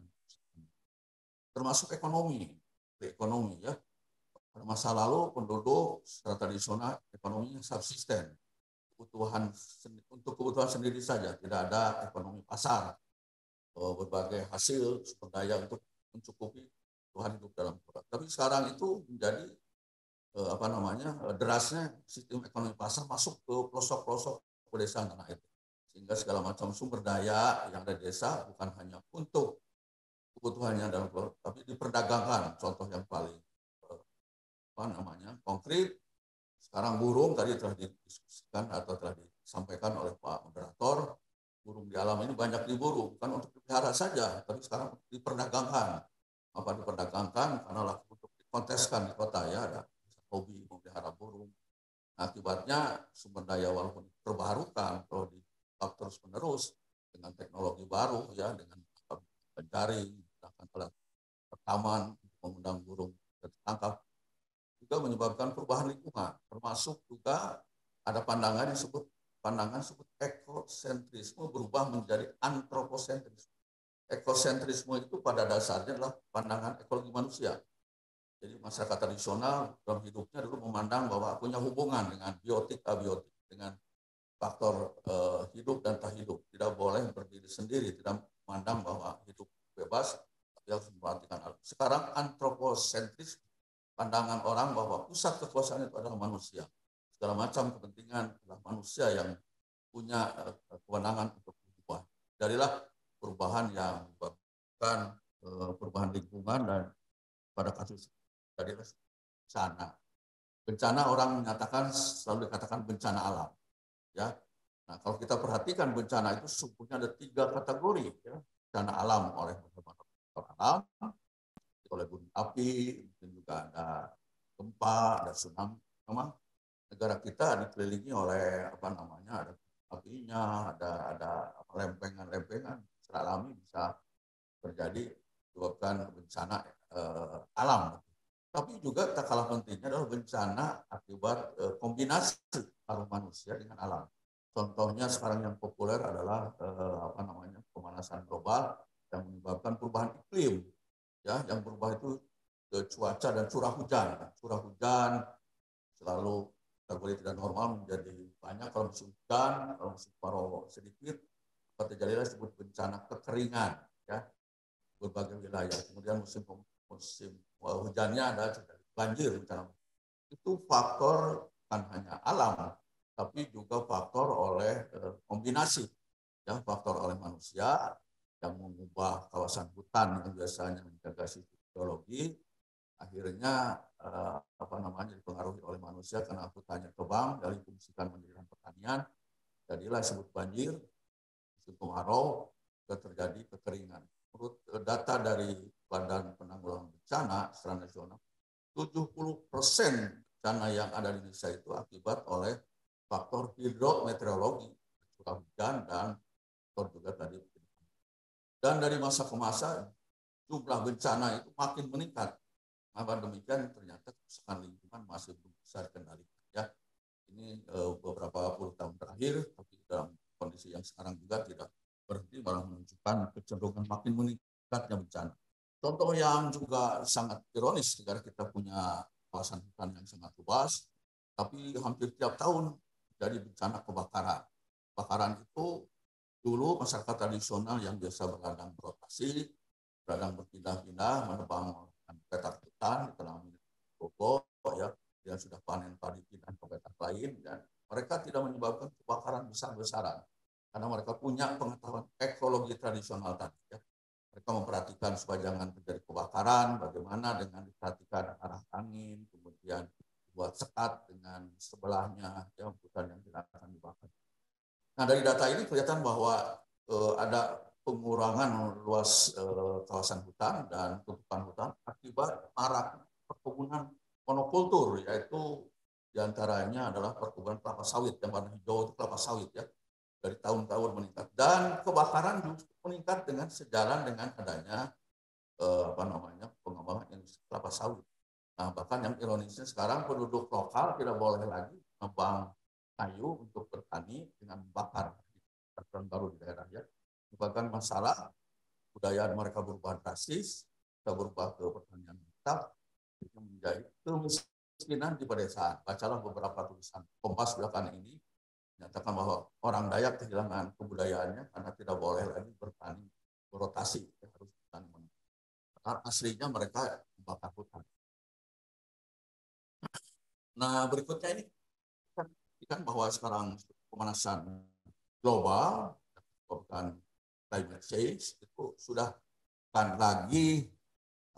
termasuk ekonomi ya. Pada masa lalu penduduk secara tradisional ekonominya subsisten, untuk kebutuhan sendiri saja, tidak ada ekonomi pasar, berbagai hasil sumber daya untuk mencukupi kebutuhan hidup dalam kota. Tapi sekarang itu menjadi derasnya sistem ekonomi pasar masuk ke pelosok-pelosok pedesaan tanah air, sehingga segala macam sumber daya yang ada di desa bukan hanya untuk kebutuhannya dalam kota, tapi diperdagangkan. Contoh yang paling konkret, sekarang burung tadi telah didiskusikan atau telah disampaikan oleh Pak Moderator, burung di alam ini banyak diburu, bukan untuk dipelihara saja, tapi sekarang diperdagangkan. Apa diperdagangkan? Karena laku untuk dikonteskan di kota, ya, ada hobi memelihara burung. Nah, akibatnya sumber daya walaupun terbarukan, kalau ditangkap terus menerus dengan teknologi baru, ya, dengan jaring, alat rekaman untuk mengundang burung tertangkap, juga menyebabkan perubahan lingkungan, termasuk juga ada pandangan disebut ekosentrisme berubah menjadi antroposentrisme. Ekosentrisme itu pada dasarnya adalah pandangan ekologi manusia. Jadi masyarakat tradisional dalam hidupnya dulu memandang bahwa punya hubungan dengan biotik, abiotik, dengan faktor hidup dan tak hidup. Tidak boleh berdiri sendiri, tidak memandang bahwa hidup bebas, tapi harus memperhatikan alam. Sekarang antroposentris, pandangan orang bahwa pusat kekuasaan itu adalah manusia. Segala macam kepentingan adalah manusia yang punya kewenangan untuk berubah. Darilah perubahan yang menyebabkan perubahan lingkungan, dan pada kasus tadi bencana orang menyatakan, selalu dikatakan bencana alam, ya. Nah, kalau kita perhatikan bencana itu sebetulnya ada 3 kategori, ya. Bencana alam oleh alam, oleh gunung api, mungkin juga ada gempa, ada tsunami. Memang negara kita dikelilingi oleh ada apinya, ada lempengan-lempengan secara alami bisa terjadi menyebabkan bencana alam. Tapi juga tak kalah pentingnya adalah bencana akibat kombinasi paruh manusia dengan alam. Contohnya sekarang yang populer adalah pemanasan global yang menyebabkan perubahan iklim, ya, yang berubah itu cuaca dan curah hujan. Curah hujan selalu kategori tidak normal menjadi banyak kalau musim hujan, kalau musim kemarau sedikit, terjadilah disebut bencana kekeringan, ya, berbagai wilayah. Kemudian musim hujannya ada banjir, bencana. Itu faktor bukan hanya alam, tapi juga faktor oleh kombinasi, ya, faktor oleh manusia yang mengubah kawasan hutan yang biasanya menjaga sistem biologi, akhirnya dipengaruhi oleh manusia karena hutannya tebang, dari fungsikan menjadi pertanian, jadilah disebut banjir, musim kemarau, terjadi kekeringan. Menurut data dari Badan Penanggulangan Bencana secara nasional, 70% bencana yang ada di Indonesia itu akibat oleh faktor hidrometeorologi, curah hujan, dan faktor juga tadi. Dan dari masa ke masa jumlah bencana itu makin meningkat. Namun demikian ternyata kerusakan lingkungan masih belum bisa dikendalikan ya. Ini beberapa puluh tahun terakhir, tapi dalam kondisi yang sekarang juga tidak berhenti, malah menunjukkan kecenderungan makin meningkatnya bencana. Contoh yang juga sangat ironis, negara kita punya kawasan hutan yang sangat luas, tapi hampir tiap tahun jadi bencana kebakaran. Kebakaran itu dulu masyarakat tradisional yang biasa berladang berotasi, berladang berpindah-pindah, menebang petak hutan, tanam koko, ya, yang sudah panen padi pindah ke petak lain, dan mereka tidak menyebabkan kebakaran besar-besaran karena mereka punya pengetahuan ekologi tradisional tadi. Ya. Mereka memperhatikan supaya jangan terjadi kebakaran, bagaimana dengan diperhatikan arah angin, kemudian buat sekat dengan sebelahnya, ya, hutan yang tidak akan dibakar. Nah, dari data ini kelihatan bahwa ada pengurangan luas kawasan hutan dan tutupan hutan akibat maraknya perkebunan monokultur, yaitu diantaranya adalah perkebunan kelapa sawit yang warna hijau itu kelapa sawit ya, dari tahun-tahun meningkat, dan kebakaran justru meningkat dengan sejalan dengan adanya pengembangan industri kelapa sawit. Nah, bahkan yang ironisnya sekarang penduduk lokal tidak boleh lagi menebang kayu untuk bertani dengan membakar peraturan baru di daerah ya. Merupakan masalah budaya mereka berubah drastis, kita berubah ke pertanian tetap, menjadi kemiskinan di pedesaan. Bacalah beberapa tulisan Kompas belakangan ini menyatakan bahwa orang Dayak kehilangan kebudayaannya karena tidak boleh lagi bertani berotasi, harus bertani manual. Karena aslinya mereka membakar hutan. Nah, berikutnya ini kan bahwa sekarang pemanasan global, bukan climate change, itu sudah bukan lagi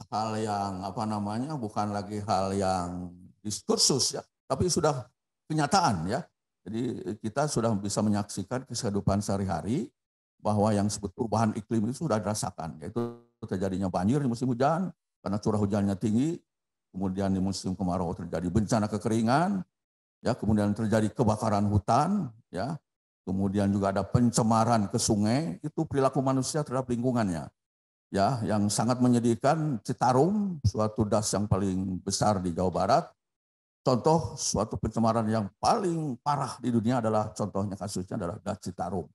hal yang bukan lagi hal yang diskursus ya, tapi sudah kenyataan ya. Jadi kita sudah bisa menyaksikan kehidupan sehari-hari bahwa yang disebut perubahan iklim itu sudah dirasakan, yaitu terjadinya banjir di musim hujan karena curah hujannya tinggi, kemudian di musim kemarau terjadi bencana kekeringan, ya, kemudian terjadi kebakaran hutan, ya, kemudian juga ada pencemaran ke sungai. Itu perilaku manusia terhadap lingkungannya, ya, yang sangat menyedihkan. Citarum, suatu das yang paling besar di Jawa Barat, contoh suatu pencemaran yang paling parah di dunia adalah contohnya kasusnya adalah das Citarum.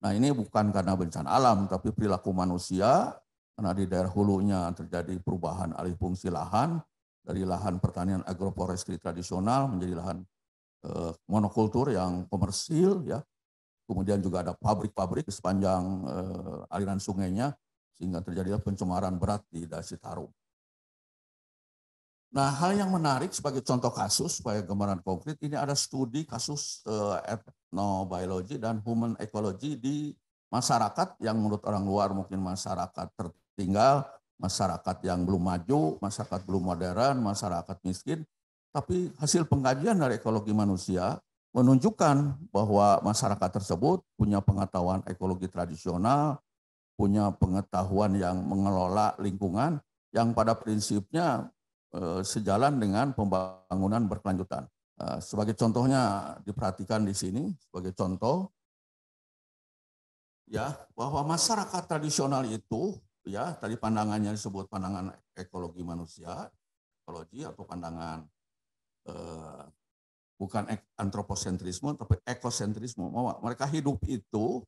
Nah, ini bukan karena bencana alam, tapi perilaku manusia, karena di daerah hulunya terjadi perubahan alih fungsi lahan dari lahan pertanian agroforestry tradisional menjadi lahan monokultur yang komersil ya. Kemudian juga ada pabrik-pabrik di sepanjang aliran sungainya sehingga terjadilah pencemaran berat di Das Citarum. Nah, hal yang menarik sebagai contoh kasus supaya gambaran konkret ini ada studi kasus ethnobiology dan human ecology di masyarakat yang menurut orang luar mungkin masyarakat tertinggal, masyarakat yang belum maju, masyarakat belum modern, masyarakat miskin. Tapi hasil pengkajian dari ekologi manusia menunjukkan bahwa masyarakat tersebut punya pengetahuan ekologi tradisional, punya pengetahuan yang mengelola lingkungan yang pada prinsipnya sejalan dengan pembangunan berkelanjutan. Sebagai contohnya diperhatikan di sini, sebagai contoh, ya, bahwa masyarakat tradisional itu, ya, tadi pandangannya disebut pandangan ekologi manusia, ekologi atau pandangan bukan antroposentrisme tapi ekosentrisme. Mereka hidup itu,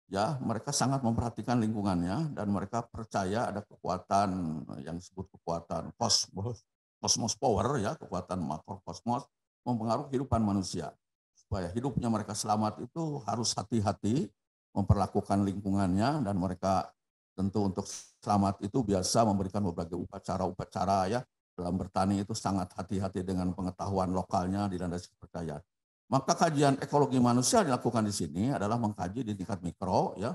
ya, mereka sangat memperhatikan lingkungannya dan mereka percaya ada kekuatan yang disebut kekuatan kosmos power, ya, kekuatan makrokosmos mempengaruhi kehidupan manusia. Supaya hidupnya mereka selamat itu harus hati-hati memperlakukan lingkungannya, dan mereka tentu untuk selamat itu biasa memberikan berbagai upacara-upacara, ya. Dalam bertani itu sangat hati-hati dengan pengetahuan lokalnya dilandasi kepercayaan. Maka kajian ekologi manusia dilakukan di sini adalah mengkaji di tingkat mikro, ya,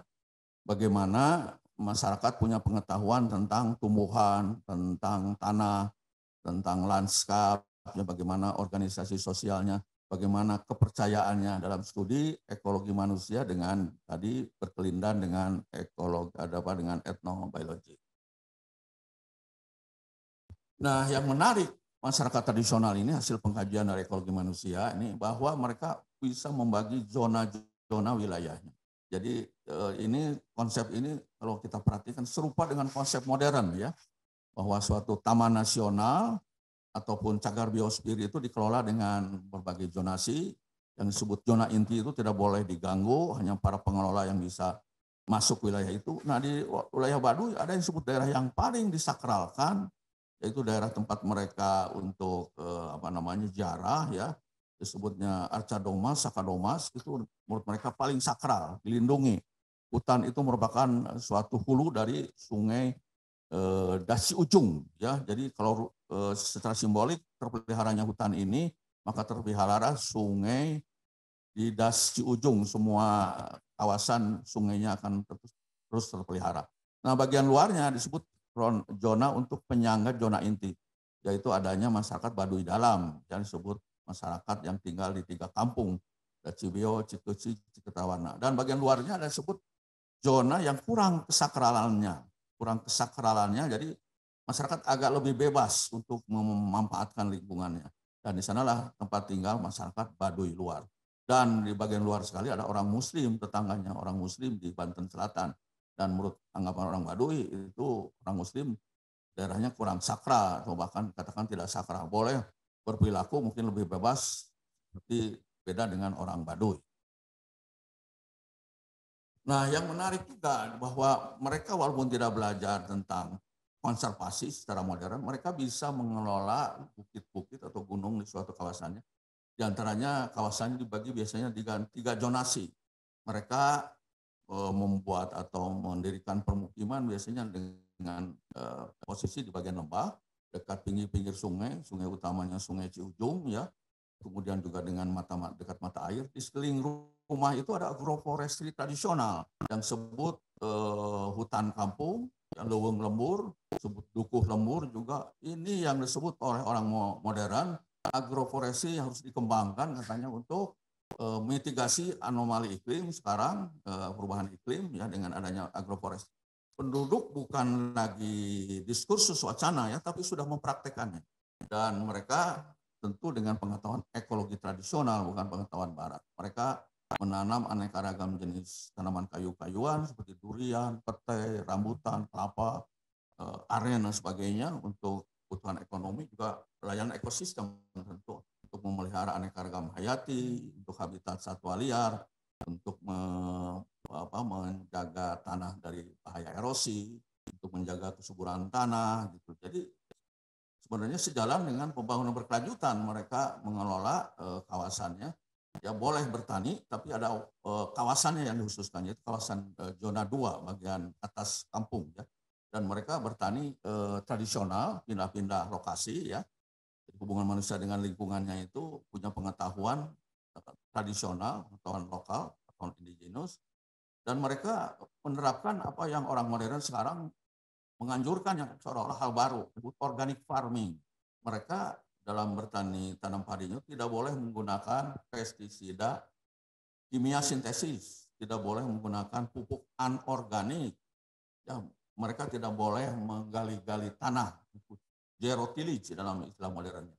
bagaimana masyarakat punya pengetahuan tentang tumbuhan, tentang tanah, tentang lanskap, ya, bagaimana organisasi sosialnya, bagaimana kepercayaannya dalam studi ekologi manusia dengan tadi berkelindan dengan ekologi dengan ethnobiology. Nah, yang menarik masyarakat tradisional ini hasil pengkajian dari ekologi manusia ini bahwa mereka bisa membagi zona-zona wilayahnya. Jadi ini konsep ini kalau kita perhatikan serupa dengan konsep modern, ya. bahwa suatu taman nasional ataupun cagar biosfer itu dikelola dengan berbagai zonasi. Yang disebut zona inti itu tidak boleh diganggu, hanya para pengelola yang bisa masuk wilayah itu. Nah, di wilayah Baduy ada yang disebut daerah yang paling disakralkan, yaitu daerah tempat mereka untuk ziarah, ya, disebutnya Arcadomas, Sakadomas, itu menurut mereka paling sakral, dilindungi. Hutan itu merupakan suatu hulu dari sungai Dasi Ujung, ya. Jadi kalau secara simbolik terpeliharanya hutan ini, maka terpelihara sungai di Dasi Ujung, semua kawasan sungainya akan terus terpelihara. Nah, bagian luarnya disebut zona untuk penyangga zona inti, yaitu adanya masyarakat Baduy Dalam, yang disebut masyarakat yang tinggal di 3 kampung, Dacibio, Cikeci, Ciketawana. Dan bagian luarnya ada disebut zona yang kurang kesakralannya, jadi masyarakat agak lebih bebas untuk memanfaatkan lingkungannya. Dan di sanalah tempat tinggal masyarakat Baduy luar. Dan di bagian luar sekali ada orang Muslim, tetangganya orang Muslim di Banten Selatan. Dan menurut anggapan orang Baduy itu orang Muslim daerahnya kurang sakral, atau bahkan katakan tidak sakral. Boleh berperilaku mungkin lebih bebas, seperti beda dengan orang Baduy. Nah, yang menarik juga bahwa mereka walaupun tidak belajar tentang konservasi secara modern, mereka bisa mengelola bukit-bukit atau gunung di suatu kawasannya. Di antaranya kawasannya dibagi biasanya 3 zonasi. Mereka membuat atau mendirikan permukiman biasanya dengan posisi di bagian lembah, dekat pinggir-pinggir sungai, sungai utamanya Sungai Ciujung, ya. Kemudian juga dengan dekat mata air. Di sekeliling rumah itu ada agroforestry tradisional yang disebut hutan kampung, yang leuweung lembur, disebut dukuh lembur juga. Ini yang disebut oleh orang modern, agroforestry harus dikembangkan katanya untuk mitigasi anomali iklim sekarang, perubahan iklim, ya, dengan adanya agroforestry. Penduduk bukan lagi diskursus wacana, ya, tapi sudah mempraktekannya. Dan mereka tentu dengan pengetahuan ekologi tradisional, bukan pengetahuan barat. Mereka menanam aneka ragam jenis tanaman kayu-kayuan seperti durian, petai, rambutan, kelapa, aren dan sebagainya untuk kebutuhan ekonomi, juga pelayanan ekosistem tentu untuk memelihara aneka ragam hayati, untuk habitat satwa liar, untuk menjaga tanah dari bahaya erosi, untuk menjaga kesuburan tanah gitu. Jadi sebenarnya sejalan dengan pembangunan berkelanjutan, mereka mengelola kawasannya. Ya, boleh bertani, tapi ada kawasannya yang dikhususkan, yaitu kawasan zona 2 bagian atas kampung, ya. Dan mereka bertani tradisional, pindah-pindah lokasi, ya. Jadi hubungan manusia dengan lingkungannya itu punya pengetahuan tradisional, pengetahuan lokal atau indigenous, dan mereka menerapkan apa yang orang modern sekarang menganjurkan, yang seolah-olah hal baru, organic farming. Mereka dalam bertani tanam padinya tidak boleh menggunakan pestisida kimia sintesis, tidak boleh menggunakan pupuk anorganik. Ya, mereka tidak boleh menggali-gali tanah, zero tillage dalam istilah modernnya.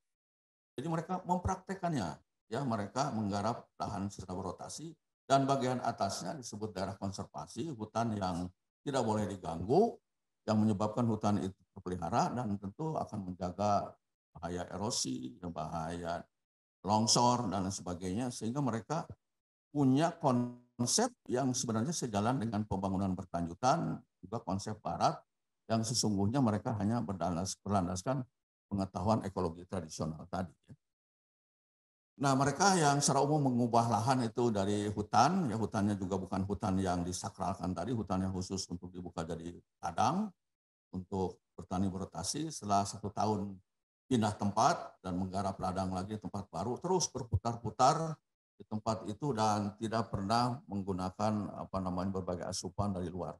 Jadi mereka mempraktekannya, ya, mereka menggarap lahan secara berotasi, dan bagian atasnya disebut daerah konservasi, hutan yang tidak boleh diganggu, yang menyebabkan hutan itu terpelihara dan tentu akan menjaga bahaya erosi, bahaya longsor dan sebagainya, sehingga mereka punya konsep yang sebenarnya sejalan dengan pembangunan berkelanjutan, juga konsep barat yang sesungguhnya mereka hanya berlandaskan pengetahuan ekologi tradisional tadi. Nah, mereka yang secara umum mengubah lahan itu dari hutan, ya, hutannya juga bukan hutan yang disakralkan tadi, hutan yang khusus untuk dibuka jadi ladang untuk bertani berotasi. Setelah 1 tahun pindah tempat dan menggarap ladang lagi tempat baru, terus berputar-putar di tempat itu dan tidak pernah menggunakan berbagai asupan dari luar.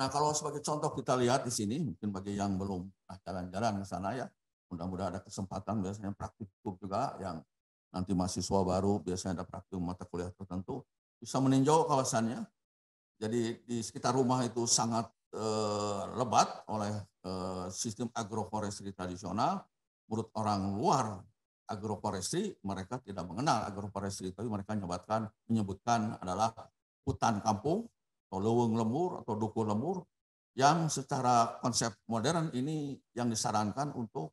Nah, kalau sebagai contoh kita lihat di sini, mungkin bagi yang belum jalan-jalan ke sana, ya, mudah-mudahan ada kesempatan, biasanya praktikum juga, yang nanti mahasiswa baru biasanya ada praktikum mata kuliah tertentu, bisa meninjau kawasannya. Jadi di sekitar rumah itu sangat lebat oleh sistem agroforestry tradisional. Menurut orang luar, agroforestry mereka tidak mengenal agroforestry, tapi mereka menyebutkan adalah hutan kampung atau leuweung lembur atau dukuh lembur yang secara konsep modern ini yang disarankan untuk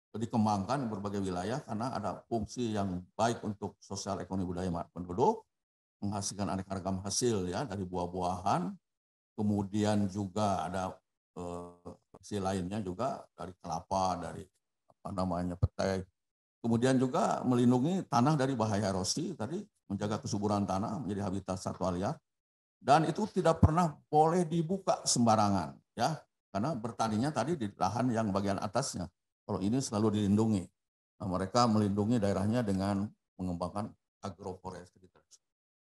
dikembangkan di berbagai wilayah karena ada fungsi yang baik untuk sosial ekonomi budaya penduduk, menghasilkan aneka ragam hasil ya dari buah-buahan, kemudian juga ada hasil lainnya juga dari kelapa, dari apa namanya petai, kemudian juga melindungi tanah dari bahaya erosi tadi, menjaga kesuburan tanah menjadi habitat satwa liar, dan itu tidak pernah boleh dibuka sembarangan ya karena bertaninya tadi di lahan yang bagian atasnya. Kalau ini selalu dilindungi. Nah, mereka melindungi daerahnya dengan mengembangkan agroforestry.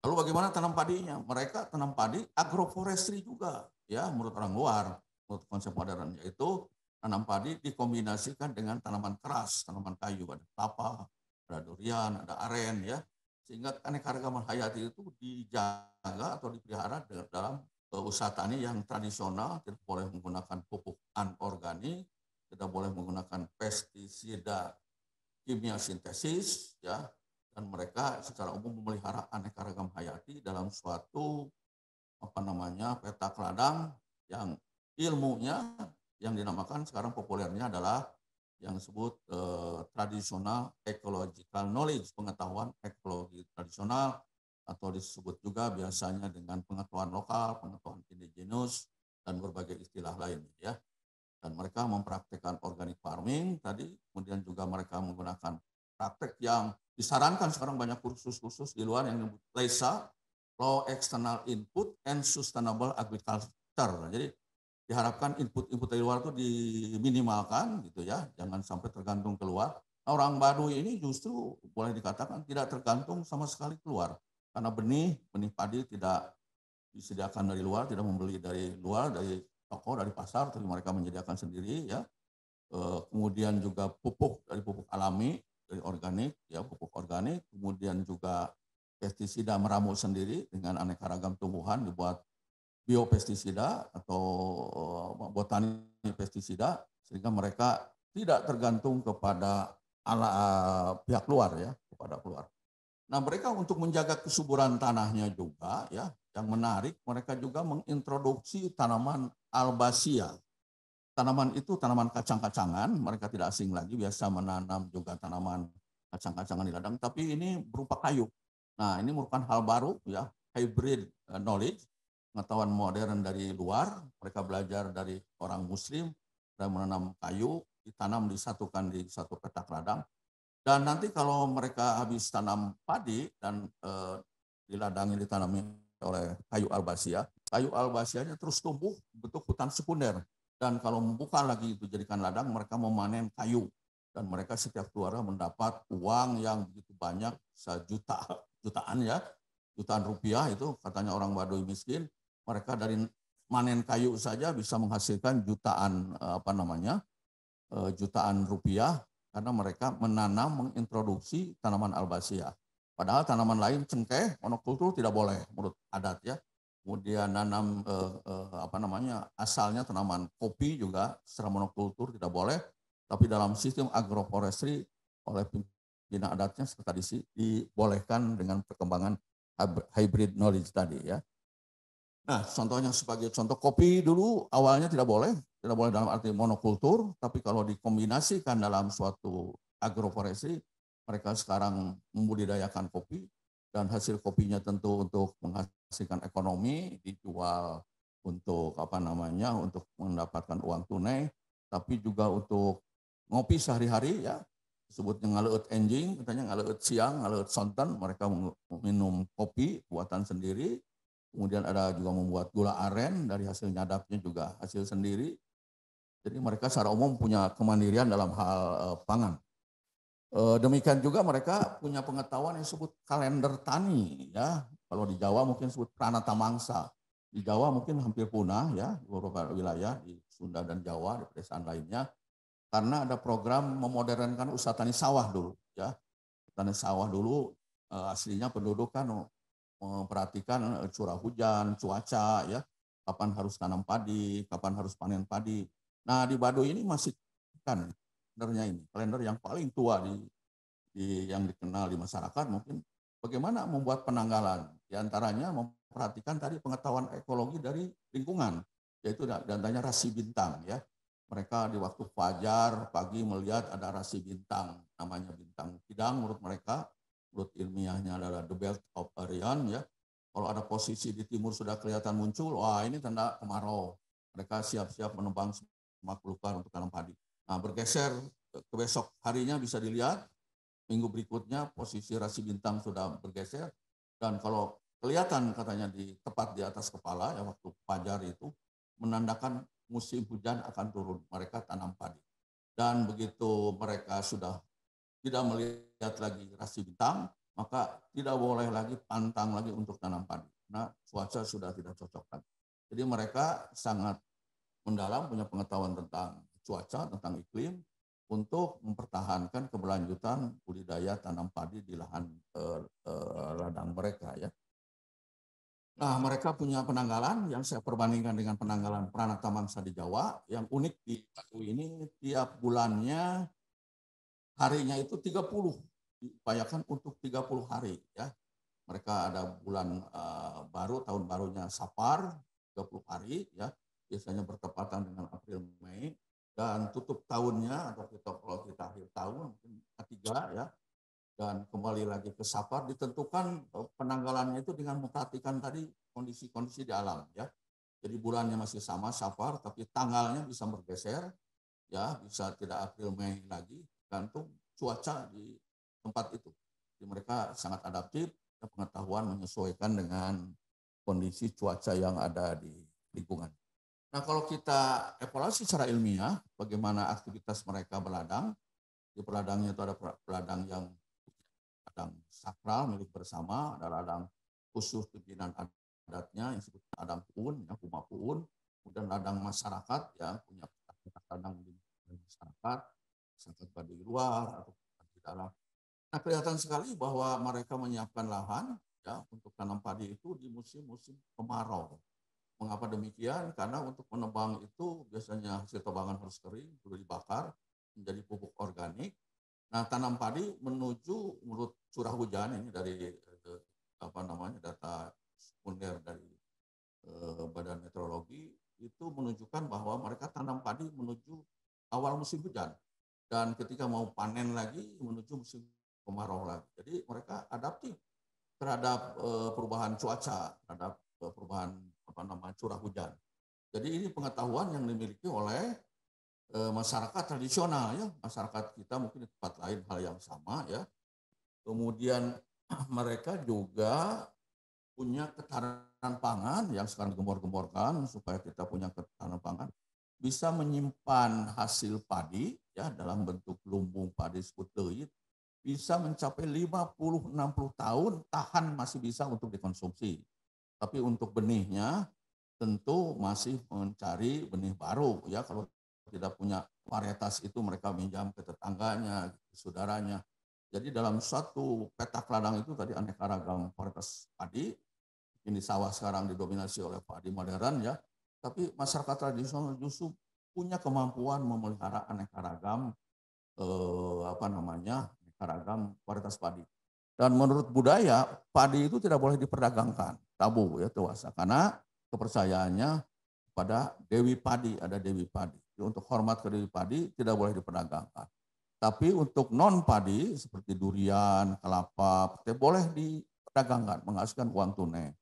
Lalu bagaimana tanam padinya? Mereka tanam padi agroforestry juga, ya menurut orang luar, menurut konsep modern, yaitu tanam padi dikombinasikan dengan tanaman keras, tanaman kayu, ada kelapa, ada durian, ada aren, ya, sehingga keanekaragaman hayati itu dijaga atau dipelihara dalam usaha tani yang tradisional, tidak boleh menggunakan pupuk anorganik, tidak boleh menggunakan pestisida kimia sintesis, ya, dan mereka secara umum memelihara aneka ragam hayati dalam suatu petak ladang yang ilmunya yang dinamakan sekarang populernya adalah yang disebut tradisional ecological knowledge, pengetahuan ekologi tradisional, atau disebut juga biasanya dengan pengetahuan lokal, pengetahuan indigenous, dan berbagai istilah lainnya, ya. Dan mereka mempraktikkan organic farming tadi, kemudian juga mereka menggunakan praktek yang disarankan sekarang banyak kursus-kursus di luar yang disebut LESA, Low External Input and Sustainable Agriculture. Jadi diharapkan input-input dari luar itu diminimalkan gitu ya, jangan sampai tergantung keluar. Nah, orang Baduy ini justru boleh dikatakan tidak tergantung sama sekali keluar, karena benih padi tidak disediakan dari luar, tidak membeli dari luar, dari toko, dari pasar, tapi mereka menyediakan sendiri, ya. Kemudian juga pupuk dari pupuk alami, dari organik, ya, pupuk organik, kemudian juga pestisida meramu sendiri dengan aneka ragam tumbuhan dibuat biopestisida atau botani pestisida, sehingga mereka tidak tergantung kepada pihak luar, ya, kepada keluar. Nah, mereka untuk menjaga kesuburan tanahnya juga, ya, yang menarik, mereka juga mengintroduksi tanaman albasia. Tanaman itu tanaman kacang-kacangan, mereka tidak asing lagi, biasa menanam juga tanaman kacang-kacangan di ladang, tapi ini berupa kayu. Nah, ini merupakan hal baru, ya, hybrid knowledge, pengetahuan modern dari luar, mereka belajar dari orang muslim, dan menanam kayu, ditanam, disatukan di satu petak ladang, dan nanti kalau mereka habis tanam padi, dan di ladang ini ditanami oleh kayu albasianya terus tumbuh bentuk hutan sekunder, dan kalau membuka lagi itu jadikan ladang, mereka memanen kayu, dan mereka setiap keluarga mendapat uang yang begitu banyak, jutaan rupiah, itu katanya orang Baduy miskin, mereka dari manen kayu saja bisa menghasilkan jutaan rupiah, karena mereka menanam, mengintroduksi tanaman albasia. Padahal tanaman lain cengkeh, monokultur tidak boleh menurut adat, ya. Kemudian nanam asalnya tanaman kopi juga secara monokultur tidak boleh, tapi dalam sistem agroforestry oleh pimpinan adatnya seperti dibolehkan dengan perkembangan hybrid knowledge tadi, ya. Nah, contohnya sebagai contoh, kopi dulu awalnya tidak boleh dalam arti monokultur, tapi kalau dikombinasikan dalam suatu agroforestry, mereka sekarang membudidayakan kopi, dan hasil kopinya tentu untuk menghasilkan ekonomi, dijual untuk untuk mendapatkan uang tunai, tapi juga untuk ngopi sehari-hari, ya, disebutnya ngaleut enjing, katanya ngaleut siang, ngaleut sonten, mereka minum kopi buatan sendiri, kemudian ada juga membuat gula aren dari hasil nyadapnya juga hasil sendiri. Jadi mereka secara umum punya kemandirian dalam hal pangan. Demikian juga mereka punya pengetahuan yang disebut kalender tani, ya. Kalau di Jawa mungkin disebut pranata mangsa. Di Jawa mungkin hampir punah, ya, di beberapa wilayah di Sunda dan Jawa, di pedesaan lainnya, karena ada program memodernkan usaha tani sawah dulu, ya. Tani sawah dulu aslinya penduduk kan memperhatikan curah hujan, cuaca, ya, kapan harus tanam padi, kapan harus panen padi. Nah, di Baduy ini masih kan kalender yang paling tua yang dikenal di masyarakat, mungkin bagaimana membuat penanggalan, diantaranya memperhatikan tadi pengetahuan ekologi dari lingkungan. yaitu dananya rasi bintang ya. Mereka di waktu fajar pagi melihat ada rasi bintang, namanya bintang kidang menurut mereka, menurut ilmiahnya adalah the belt of Orion ya. Kalau ada posisi di timur sudah kelihatan muncul, wah ini tanda kemarau. Mereka siap-siap menebang semua belukar untuk tanam padi. Nah, bergeser ke besok harinya bisa dilihat, minggu berikutnya posisi rasi bintang sudah bergeser, dan kalau kelihatan katanya tepat di atas kepala, ya waktu fajar itu, menandakan musim hujan akan turun, mereka tanam padi. Dan begitu mereka sudah tidak melihat lagi rasi bintang, maka tidak boleh lagi pantang lagi untuk tanam padi. Nah, cuaca sudah tidak cocok lagi. Jadi mereka sangat mendalam, punya pengetahuan tentang cuaca, tentang iklim, untuk mempertahankan keberlanjutan budidaya tanam padi di lahan ladang mereka ya. Nah, mereka punya penanggalan yang saya perbandingkan dengan penanggalan Pranata Mangsa di Jawa. Yang unik di Batu ini, tiap bulannya harinya itu 30, diupayakan untuk 30 hari ya. Mereka ada bulan baru, tahun barunya Safar, 30 hari ya, biasanya bertepatan dengan April Mei, dan tutup tahunnya atau kalau kita akhir tahun mungkin ketiga ya, dan kembali lagi ke Safar, ditentukan penanggalannya itu dengan memperhatikan tadi kondisi-kondisi di alam ya. Jadi bulannya masih sama Safar, tapi tanggalnya bisa bergeser ya, bisa tidak April Mei lagi, gantung cuaca di tempat itu. Jadi mereka sangat adaptif, pengetahuan menyesuaikan dengan kondisi cuaca yang ada di lingkungan. Nah, kalau kita evaluasi secara ilmiah, bagaimana aktivitas mereka berladang, di peladangnya itu ada peladang yang ladang sakral milik bersama, ada ladang khusus pimpinan adatnya yang disebut ladang puun, ya, Kuma Puun, kemudian ladang masyarakat yang punya ladang di masyarakat, masyarakat Baduy luar atau di dalam. Nah, kelihatan sekali bahwa mereka menyiapkan lahan ya untuk tanam padi itu di musim-musim kemarau. Mengapa demikian? Karena untuk menebang itu biasanya hasil tebangan harus kering, perlu dibakar menjadi pupuk organik. Nah, tanam padi menuju menurut curah hujan ini dari data sekunder dari Badan Meteorologi itu menunjukkan bahwa mereka tanam padi menuju awal musim hujan, dan ketika mau panen lagi menuju musim kemarau lagi. Jadi mereka adaptif terhadap perubahan cuaca, terhadap perubahan curah hujan. Jadi ini pengetahuan yang dimiliki oleh masyarakat tradisional ya, masyarakat kita mungkin di tempat lain hal yang sama ya. Kemudian mereka juga punya ketahanan pangan yang sekarang digembor-gemborkan supaya kita punya ketahanan pangan, bisa menyimpan hasil padi ya dalam bentuk lumbung padi disebut leuit, bisa mencapai 50-60 tahun tahan, masih bisa untuk dikonsumsi. Tapi untuk benihnya tentu masih mencari benih baru ya, kalau tidak punya varietas itu mereka minjam ke tetangganya, ke saudaranya. Jadi dalam suatu petak ladang itu tadi aneka ragam varietas padi. Ini sawah sekarang didominasi oleh padi modern ya, tapi masyarakat tradisional justru punya kemampuan memelihara aneka ragam aneka ragam varietas padi. Dan menurut budaya padi itu tidak boleh diperdagangkan, tabu ya, dewasa, karena kepercayaannya pada Dewi Padi, ada Dewi Padi. Jadi untuk hormat ke Dewi Padi tidak boleh diperdagangkan. Tapi untuk non padi seperti durian, kelapa, boleh diperdagangkan, menghasilkan uang tunai.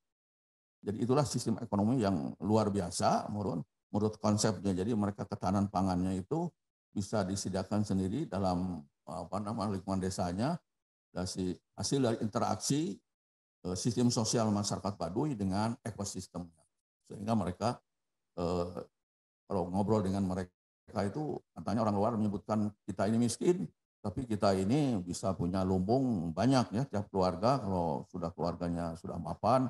Jadi itulah sistem ekonomi yang luar biasa menurut konsepnya. Jadi mereka ketahanan pangannya itu bisa disediakan sendiri dalam lingkungan desanya, hasil dari interaksi sistem sosial masyarakat Baduy dengan ekosistemnya. Sehingga mereka kalau ngobrol dengan mereka itu katanya orang luar menyebutkan kita ini miskin, tapi kita ini bisa punya lumbung banyak ya, tiap keluarga kalau sudah keluarganya sudah mapan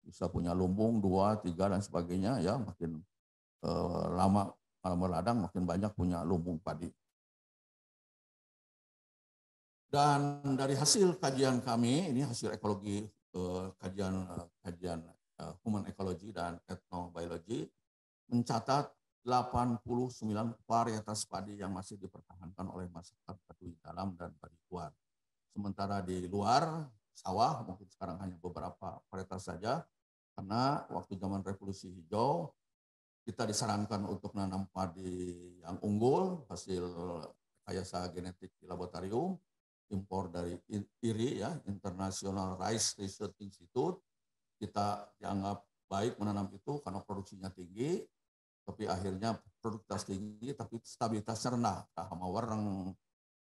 bisa punya lumbung 2, 3 dan sebagainya ya, makin lama meladang makin banyak punya lumbung padi. Dan dari hasil kajian kami, ini hasil ekologi, kajian human ecology dan ethnobiology, mencatat 89 varietas padi yang masih dipertahankan oleh masyarakat Baduy dalam dan Baduy luar. Sementara di luar sawah mungkin sekarang hanya beberapa varietas saja, karena waktu zaman revolusi hijau kita disarankan untuk menanam padi yang unggul, hasil rekayasa genetik di laboratorium, impor dari IRI ya, International Rice Research Institute. Kita dianggap baik menanam itu karena produksinya tinggi, tapi akhirnya produktivitas tinggi, tapi stabilitasnya rendah, hama wareng,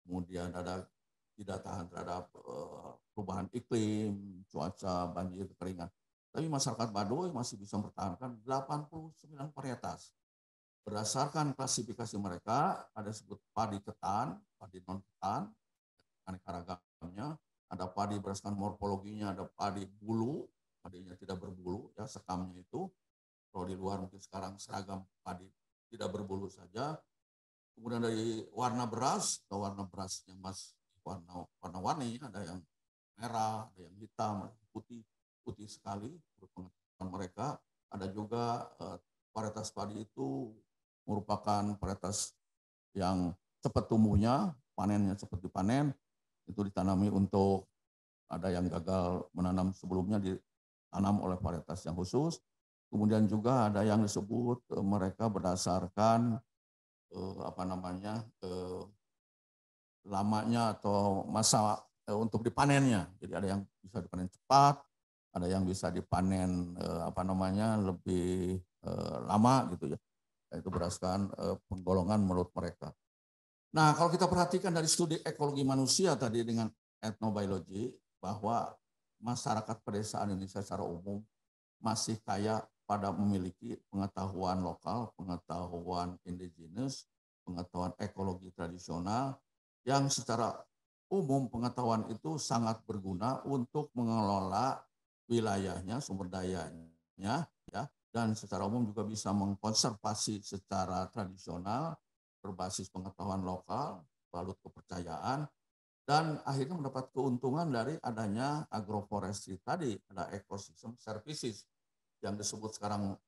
kemudian ada tidak tahan terhadap perubahan iklim, cuaca, banjir, kekeringan. Tapi masyarakat Baduy masih bisa mempertahankan 89 varietas. Berdasarkan klasifikasi mereka, ada sebut padi ketan, padi non-ketan, aneka ragamnya, ada padi berdasarkan morfologinya, ada padi bulu, padinya tidak berbulu, ya sekamnya itu. Kalau di luar mungkin sekarang seragam padi tidak berbulu saja. Kemudian dari warna beras, atau warna berasnya warna-warni, ada yang merah, ada yang hitam, ada yang putih sekali. Pengetahuan mereka ada juga varietas padi itu merupakan varietas yang cepat tumbuhnya, panennya cepat dipanen, itu ditanami untuk ada yang gagal menanam sebelumnya ditanam oleh varietas yang khusus. Kemudian juga ada yang disebut mereka berdasarkan lamanya atau masa untuk dipanennya. Jadi ada yang bisa dipanen cepat, ada yang bisa dipanen lebih lama gitu ya. Itu berdasarkan penggolongan menurut mereka. Nah, kalau kita perhatikan dari studi ekologi manusia tadi dengan etnobiologi, bahwa masyarakat pedesaan Indonesia secara umum masih kaya pada memiliki pengetahuan lokal, pengetahuan indigenous, pengetahuan ekologi tradisional, yang secara umum pengetahuan itu sangat berguna untuk mengelola wilayahnya, sumber dayanya, ya, dan secara umum juga bisa mengkonservasi secara tradisional berbasis pengetahuan lokal, balut kepercayaan, dan akhirnya mendapat keuntungan dari adanya agroforestry tadi, ada ecosystem services yang disebut sekarang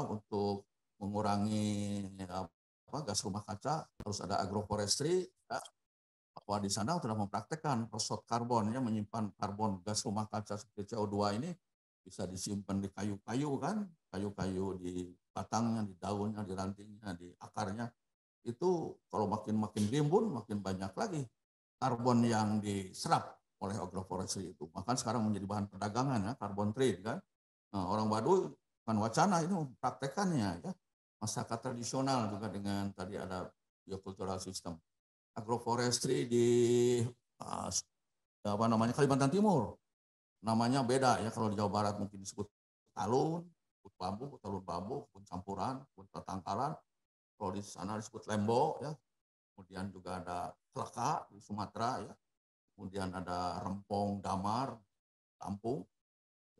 untuk mengurangi gas rumah kaca, harus ada agroforestry, ya, bahwa di sana sudah mempraktekkan rosot karbon, ya, menyimpan karbon gas rumah kaca seperti CO2 ini bisa disimpan di kayu-kayu kan, kayu-kayu di batangnya, di daunnya, di rantingnya, di akarnya. Itu kalau makin rimbun, makin banyak lagi karbon yang diserap oleh agroforestry itu. Bahkan sekarang menjadi bahan perdagangan, ya, carbon trade kan. Nah, orang Baduy kan wacana ini mempraktekannya, ya. Masyarakat tradisional juga dengan tadi ada biocultural system. Agroforestry di Kalimantan Timur namanya beda, ya. Kalau di Jawa Barat mungkin disebut talun bambu, kebun campuran, kebun tetangkalan. Kalau di sana disebut lembo, ya. Kemudian juga ada kelaka di Sumatera, ya. Kemudian ada rempong, damar, Lampung,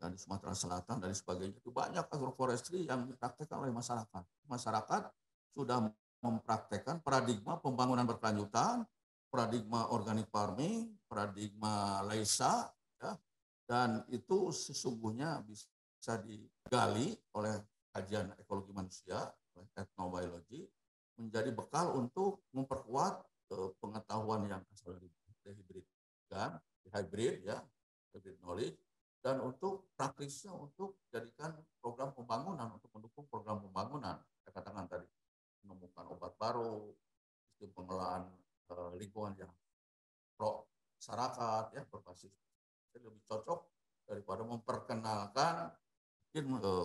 dan di Sumatera Selatan dan sebagainya. Itu banyak agroforestry yang dipraktekkan oleh masyarakat. Masyarakat sudah mempraktekkan paradigma pembangunan berkelanjutan, paradigma organic farming, paradigma LEISA, ya, dan itu sesungguhnya bisa digali oleh kajian ekologi manusia, oleh etnobiologi, menjadi bekal untuk memperkuat pengetahuan yang dihibridkan, hybrid, ya, hybrid knowledge, dan untuk praktisnya untuk jadikan program pembangunan, untuk mendukung program pembangunan. Saya katakan tadi, menemukan obat baru, sistem pengelolaan lingkungan yang pro masyarakat, ya, berbasis lebih cocok daripada memperkenalkan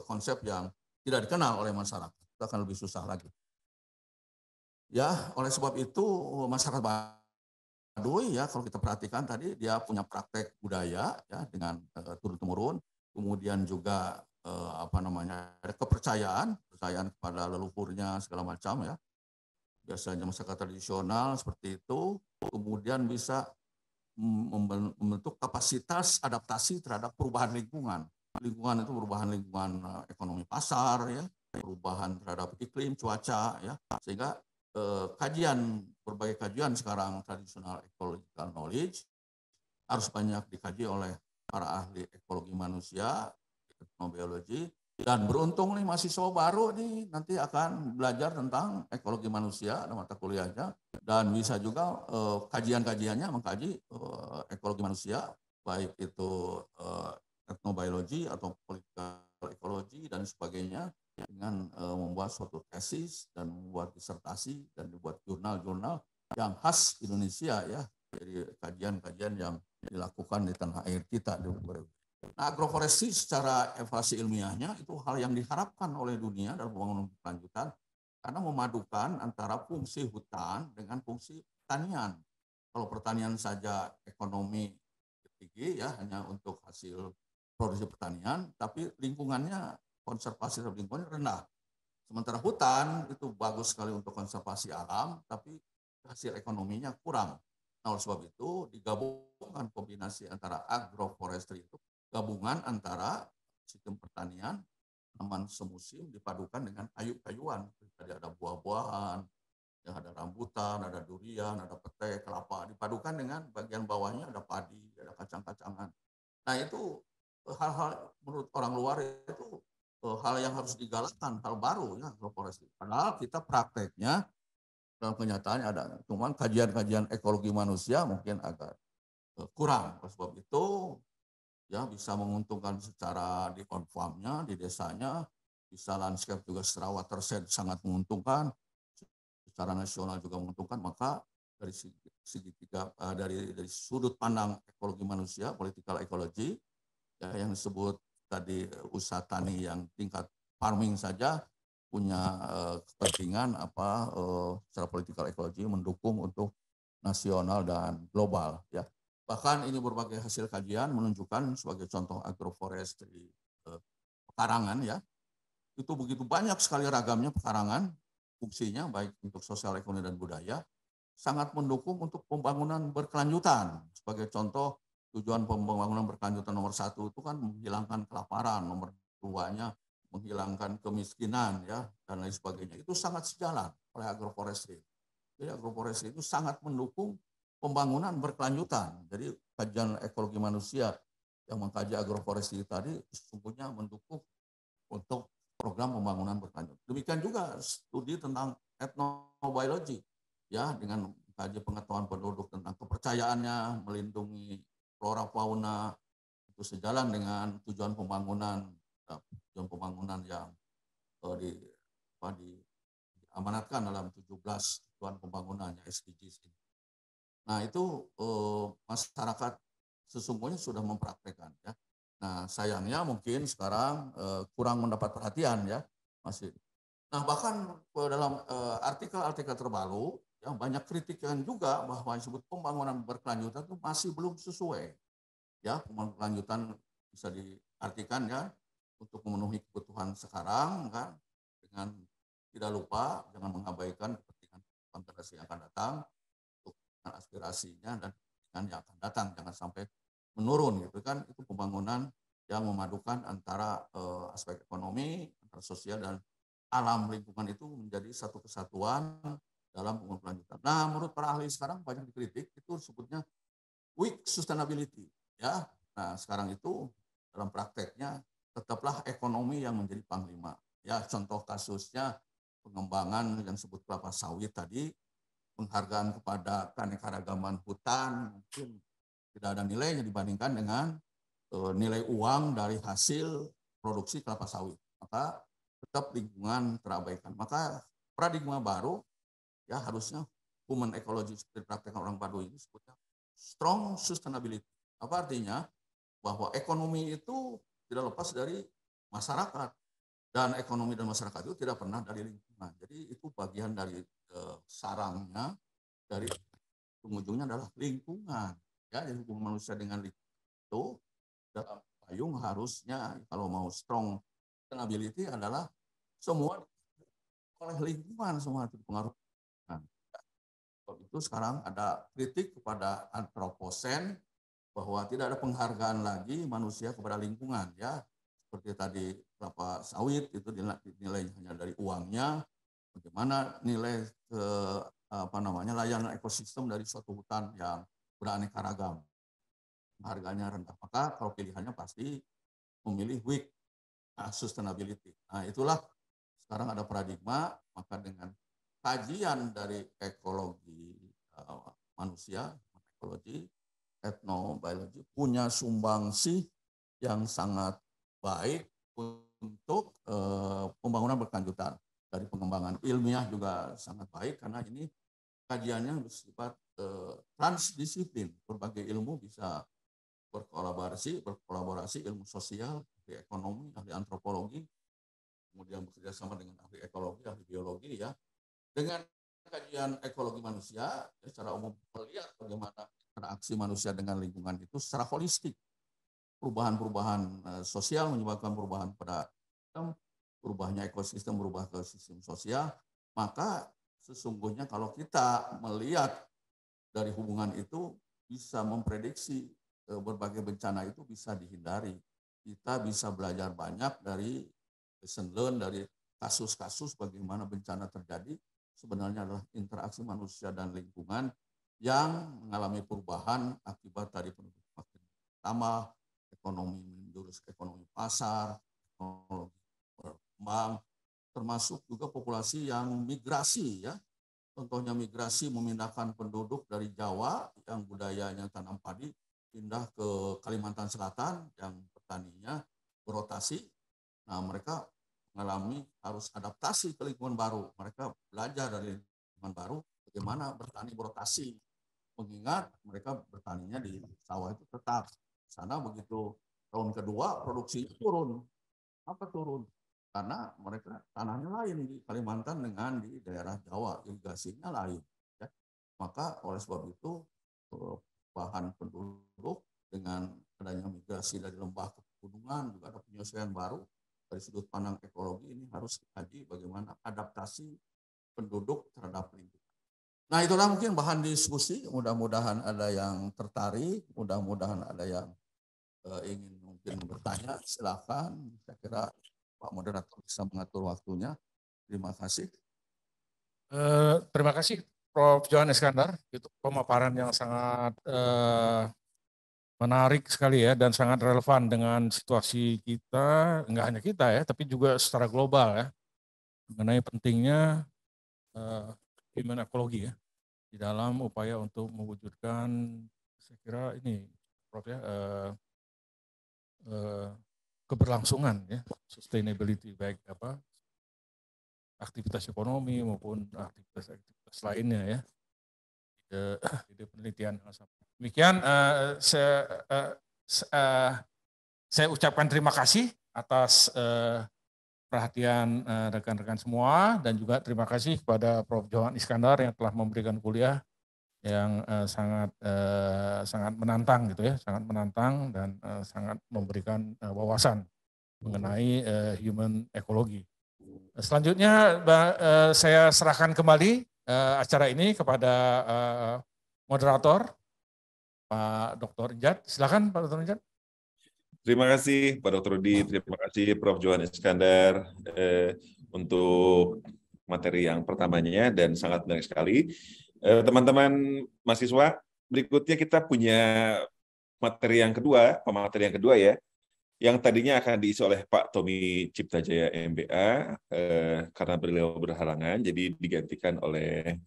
konsep yang tidak dikenal oleh masyarakat. Itu akan lebih susah lagi. Ya, oleh sebab itu masyarakat Baduy, ya, kalau kita perhatikan tadi dia punya praktek budaya, ya, dengan turun-temurun, kemudian juga ada kepercayaan kepada leluhurnya segala macam, ya. Biasanya masyarakat tradisional seperti itu, kemudian bisa membentuk kapasitas adaptasi terhadap perubahan lingkungan. Lingkungan itu perubahan lingkungan ekonomi pasar, ya, perubahan terhadap iklim, cuaca, ya, sehingga berbagai kajian sekarang tradisional ecological knowledge harus banyak dikaji oleh para ahli ekologi manusia, etnobiologi, dan beruntung nih mahasiswa baru nih nanti akan belajar tentang ekologi manusia ada mata kuliahnya, dan bisa juga kajian-kajiannya mengkaji ekologi manusia, baik itu etnobiologi atau political ekologi dan sebagainya, dengan membuat suatu tesis dan membuat disertasi dan dibuat jurnal-jurnal yang khas Indonesia ya, dari kajian-kajian yang dilakukan di tanah air kita. Nah, agroforestry secara evaluasi ilmiahnya itu hal yang diharapkan oleh dunia dalam pembangunan berkelanjutan karena memadukan antara fungsi hutan dengan fungsi pertanian. Kalau pertanian saja ekonomi tinggi ya hanya untuk hasil produksi pertanian, tapi lingkungannya konservasi lingkungan rendah. Sementara hutan itu bagus sekali untuk konservasi alam, tapi hasil ekonominya kurang. Nah, oleh sebab itu digabungkan kombinasi antara agroforestry itu gabungan antara sistem pertanian, tanaman semusim dipadukan dengan kayu-kayuan. Jadi ada buah-buahan, ya ada rambutan, ada durian, ada petai, kelapa, dipadukan dengan bagian bawahnya ada padi, ada kacang-kacangan. Nah itu hal-hal menurut orang luar itu hal yang harus digalakkan, hal baru ya agroforestry. Padahal kita prakteknya dalam kenyataannya ada, cuman kajian-kajian ekologi manusia mungkin agak kurang. Oleh sebab itu ya bisa menguntungkan secara di on-farmnya, di desanya, bisa landscape juga secara watershed sangat menguntungkan, secara nasional juga menguntungkan. Maka dari dari sudut pandang ekologi manusia, political ecology, ya, yang disebut tadi usaha tani yang tingkat farming saja punya kepentingan secara political ecology mendukung untuk nasional dan global ya. Bahkan ini berbagai hasil kajian menunjukkan sebagai contoh agroforestry pekarangan ya. Itu begitu banyak sekali ragamnya pekarangan, fungsinya baik untuk sosial, ekonomi dan budaya, sangat mendukung untuk pembangunan berkelanjutan. Sebagai contoh, tujuan pembangunan berkelanjutan nomor 1 itu kan menghilangkan kelaparan, nomor 2-nya menghilangkan kemiskinan ya dan lain sebagainya. Itu sangat sejalan oleh agroforestry. Jadi agroforestry itu sangat mendukung pembangunan berkelanjutan. Jadi kajian ekologi manusia yang mengkaji agroforestry tadi sesungguhnya mendukung untuk program pembangunan berkelanjutan. Demikian juga studi tentang ethnobiology ya, dengan mengkaji pengetahuan penduduk tentang kepercayaannya, melindungi flora fauna, itu sejalan dengan tujuan pembangunan yang diamanatkan dalam 17 tujuan pembangunannya SDGs ini. Nah itu masyarakat sesungguhnya sudah mempraktekkan ya. Nah sayangnya mungkin sekarang kurang mendapat perhatian ya masih. Nah bahkan dalam artikel-artikel terbaru yang banyak kritikan juga bahwa yang disebut pembangunan berkelanjutan itu masih belum sesuai. Ya, pembangunan berkelanjutan bisa diartikan ya untuk memenuhi kebutuhan sekarang kan, dengan tidak lupa jangan mengabaikan kepentingan generasi yang akan datang, untuk aspirasinya dan kepentingan yang akan datang, jangan sampai menurun gitu kan. Itu pembangunan yang memadukan antara aspek ekonomi, antara sosial dan alam lingkungan itu menjadi satu kesatuan dalam pembangunan berkelanjutan. Nah, menurut para ahli sekarang banyak dikritik itu disebutnya weak sustainability ya. Nah, sekarang itu dalam prakteknya tetaplah ekonomi yang menjadi panglima. Ya, contoh kasusnya pengembangan yang disebut kelapa sawit tadi, penghargaan kepada keanekaragaman hutan mungkin tidak ada nilainya dibandingkan dengan nilai uang dari hasil produksi kelapa sawit. Maka tetap lingkungan terabaikan. Maka paradigma baru ya harusnya human ecology seperti praktekkan orang Baduy ini sebutnya strong sustainability. Apa artinya? Bahwa ekonomi itu tidak lepas dari masyarakat dan ekonomi dan masyarakat itu tidak pernah dari lingkungan. Jadi itu bagian dari sarangnya, dari ujungnya adalah lingkungan. Ya, jadi hubungan manusia dengan lingkungan itu dalam payung harusnya kalau mau strong sustainability adalah semua oleh lingkungan, semua itu dipengaruhi. Itu sekarang ada kritik kepada antroposen bahwa tidak ada penghargaan lagi manusia kepada lingkungan ya, seperti tadi kelapa sawit itu dinilai hanya dari uangnya, bagaimana nilai layanan ekosistem dari suatu hutan yang beraneka ragam, harganya rendah. Maka kalau pilihannya pasti memilih weak sustainability. Nah itulah sekarang ada paradigma, maka dengan kajian dari ekologi manusia, ekologi, ethnobiology punya sumbangsi yang sangat baik untuk pembangunan ilmiah juga sangat baik karena ini kajiannya bersifat transdisiplin, berbagai ilmu bisa berkolaborasi ilmu sosial, ahli ekonomi, ahli antropologi, kemudian bekerja sama dengan ahli ekologi, ahli biologi ya. Dengan kajian ekologi manusia, secara umum melihat bagaimana interaksi manusia dengan lingkungan itu secara holistik. Perubahan-perubahan sosial menyebabkan perubahan pada berubahnya ekosistem, berubah ke sistem sosial, maka sesungguhnya kalau kita melihat dari hubungan itu bisa memprediksi berbagai bencana itu bisa dihindari. Kita bisa belajar banyak dari lesson learn, dari kasus-kasus bagaimana bencana terjadi sebenarnya adalah interaksi manusia dan lingkungan yang mengalami perubahan akibat dari penduduk makin bertambah, ekonomi menjurus ekonomi pasar, ekonomi berkembang, termasuk juga populasi yang migrasi ya. Contohnya migrasi memindahkan penduduk dari Jawa yang budayanya tanam padi pindah ke Kalimantan Selatan yang petaninya berotasi. Nah, mereka mengalami harus adaptasi ke lingkungan baru. Mereka belajar dari lingkungan baru bagaimana bertani berotasi. Mengingat mereka bertaninya di sawah itu tetap. Sana begitu tahun kedua produksinya turun. Apa turun? Karena mereka tanahnya lain di Kalimantan dengan di daerah Jawa, irigasinya lain. Ya. Maka oleh sebab itu bahan penduduk dengan adanya migrasi dari lembah ke pegunungan juga ada penyesuaian baru dari sudut pandang ekologi ini harus dikaji bagaimana adaptasi penduduk terhadap lingkungan. Nah itulah mungkin bahan diskusi. Mudah-mudahan ada yang tertarik, mudah-mudahan ada yang ingin mungkin bertanya. Silakan. Saya kira Pak Moderator bisa mengatur waktunya. Terima kasih. Terima kasih Prof. Johan Iskandar. Itu pemaparan yang sangat menarik sekali ya dan sangat relevan dengan situasi kita, enggak hanya kita ya, tapi juga secara global ya, mengenai pentingnya human ekologi ya di dalam upaya untuk mewujudkan, saya kira ini Prof ya, keberlangsungan ya, sustainability baik apa aktivitas ekonomi maupun aktivitas lainnya ya. Di penelitian. Demikian saya ucapkan terima kasih atas perhatian rekan-rekan semua dan juga terima kasih kepada Prof. Johan Iskandar yang telah memberikan kuliah yang sangat menantang gitu ya, sangat menantang dan sangat memberikan wawasan mengenai human ekologi. Selanjutnya saya serahkan kembali acara ini kepada moderator Pak Dr. Injat. Silakan Pak Dr. Injat. Terima kasih Pak Dr. Rudi, terima kasih Prof. Johan Iskandar untuk materi yang pertamanya dan sangat menarik sekali. Teman-teman mahasiswa, berikutnya kita punya materi yang kedua, pemateri yang kedua ya, yang tadinya akan diisi oleh Pak Tommy Ciptajaya MBA, karena beliau berhalangan, jadi digantikan oleh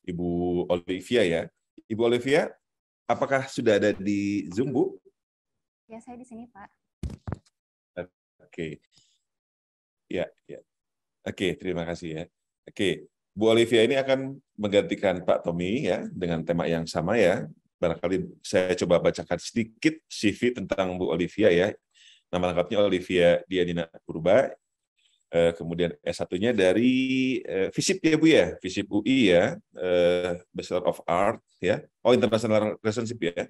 Ibu Olivia ya. Ibu Olivia, apakah sudah ada di Zoom, Bu? Ya, saya di sini, Pak. Oke. Ya. Oke, terima kasih ya. Oke. Bu Olivia ini akan menggantikan Pak Tommy ya dengan tema yang sama ya. Barangkali saya coba bacakan sedikit CV tentang Bu Olivia ya. Nama lengkapnya Olivia Dianina Purba. Kemudian S1-nya dari FISIP ya Bu ya, FISIP UI ya, Bachelor of Art ya. Oh, International Relationship ya.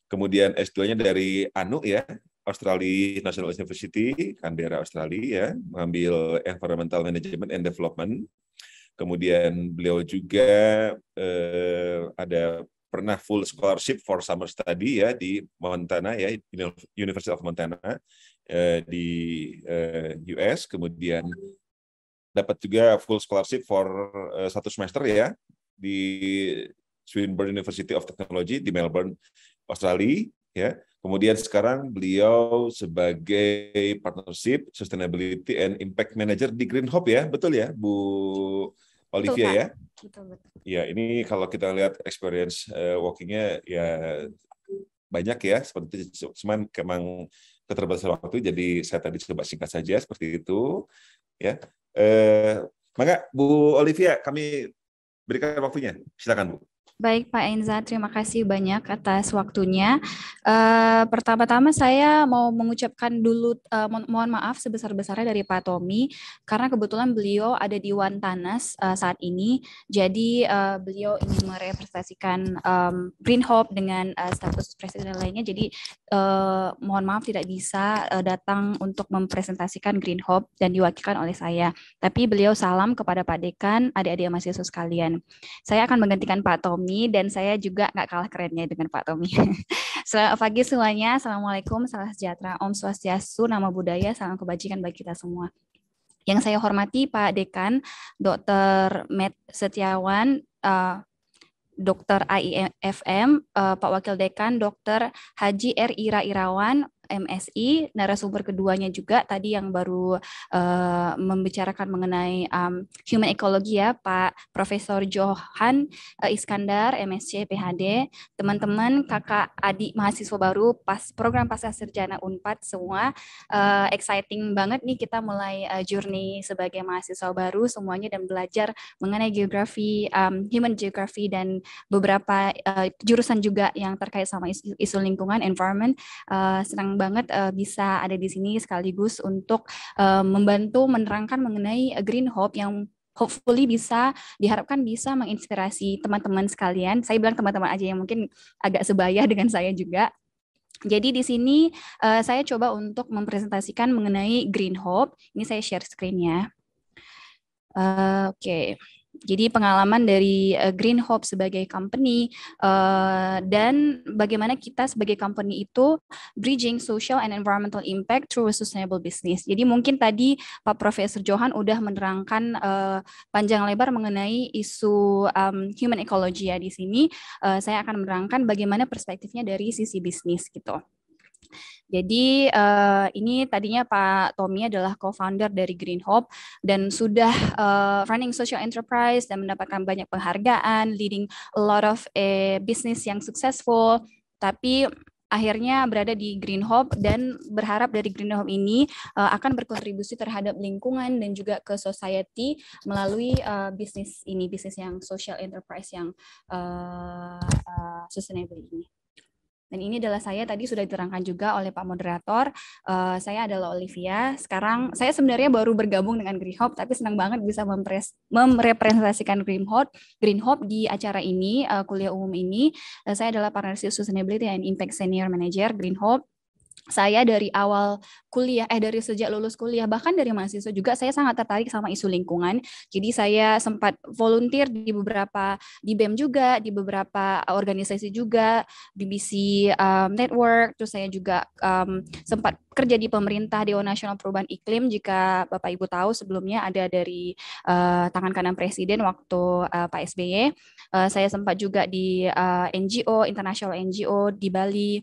Kemudian S2-nya dari ANU ya, Australia National University, Canberra, Australia ya, mengambil Environmental Management and Development. Kemudian beliau juga ada pernah full scholarship for summer study ya di Montana ya, University of Montana di US. Kemudian dapat juga full scholarship for 1 semester ya di Swinburne University of Technology di Melbourne, Australia ya. Kemudian sekarang beliau sebagai Partnership, Sustainability and Impact Manager di Green Hope ya, betul ya Bu Olivia ya? Betul. Ya, ini kalau kita lihat experience working-nya ya banyak ya, seperti cuman memang keterbatasan waktu, jadi saya tadi coba singkat saja seperti itu ya. Maka Bu Olivia, kami berikan waktunya. Silakan, Bu. Baik Pak Enza, terima kasih banyak atas waktunya. Pertama-tama saya mau mengucapkan dulu mohon maaf sebesar-besarnya dari Pak Tommy, karena kebetulan beliau ada di Wantanas saat ini, jadi beliau ingin merepresentasikan Green Hope dengan staf khusus presiden lainnya, jadi mohon maaf tidak bisa datang untuk mempresentasikan Green Hope dan diwakilkan oleh saya. Tapi beliau salam kepada Pak Dekan, adik-adik mahasiswa sekalian. Saya akan menggantikan Pak Tommy dan saya juga nggak kalah kerennya dengan Pak Tommy. Selamat pagi semuanya, Assalamualaikum, salam sejahtera, Om Swastiastu, nama budaya, salam kebajikan bagi kita semua. Yang saya hormati Pak Dekan, Dr. Met Setiawan, Dr. AIFM, Pak Wakil Dekan, Dr. Haji R. Irawan, MSI, narasumber keduanya juga tadi yang baru membicarakan mengenai human ecology ya, Pak Profesor Johan Iskandar, MSc PhD, teman-teman, kakak, adik mahasiswa baru pas program Pascasarjana Unpad semua, exciting banget nih kita mulai journey sebagai mahasiswa baru semuanya dan belajar mengenai geografi, human geography dan beberapa jurusan juga yang terkait sama isu lingkungan, environment. Senang banget bisa ada di sini sekaligus untuk membantu menerangkan mengenai Green Hope yang hopefully bisa diharapkan bisa menginspirasi teman-teman sekalian. Saya bilang teman-teman aja yang mungkin agak sebaya dengan saya juga. Jadi di sini saya coba untuk mempresentasikan mengenai Green Hope. Ini saya share screen-nya. Oke. Jadi pengalaman dari Green Hope sebagai company dan bagaimana kita sebagai company itu bridging social and environmental impact through a sustainable business. Jadi mungkin tadi Pak Profesor Johan udah menerangkan panjang lebar mengenai isu human ecology ya di sini. Saya akan menerangkan bagaimana perspektifnya dari sisi bisnis gitu. Jadi ini tadinya Pak Tommy adalah co-founder dari Green Hope dan sudah running social enterprise dan mendapatkan banyak penghargaan, leading a lot of business yang successful. Tapi akhirnya berada di Green Hope dan berharap dari Green Hope ini akan berkontribusi terhadap lingkungan dan juga ke society melalui bisnis ini, bisnis yang social enterprise yang sustainable ini. Dan ini adalah saya, tadi sudah diterangkan juga oleh Pak Moderator, saya adalah Olivia. Sekarang saya sebenarnya baru bergabung dengan Green Hope, tapi senang banget bisa merepresentasikan Green Hope di acara ini, kuliah umum ini. Saya adalah Partnership Sustainability and Impact Senior Manager Green Hope. Saya dari awal kuliah, dari sejak lulus kuliah, bahkan dari mahasiswa juga, saya sangat tertarik sama isu lingkungan. Jadi saya sempat volunteer di BEM juga, di beberapa organisasi juga, BBC Network, terus saya juga sempat kerja di pemerintah, Dewan Nasional Perubahan Iklim, jika Bapak Ibu tahu sebelumnya ada dari tangan kanan Presiden waktu Pak SBY. Saya sempat juga di NGO, international NGO di Bali,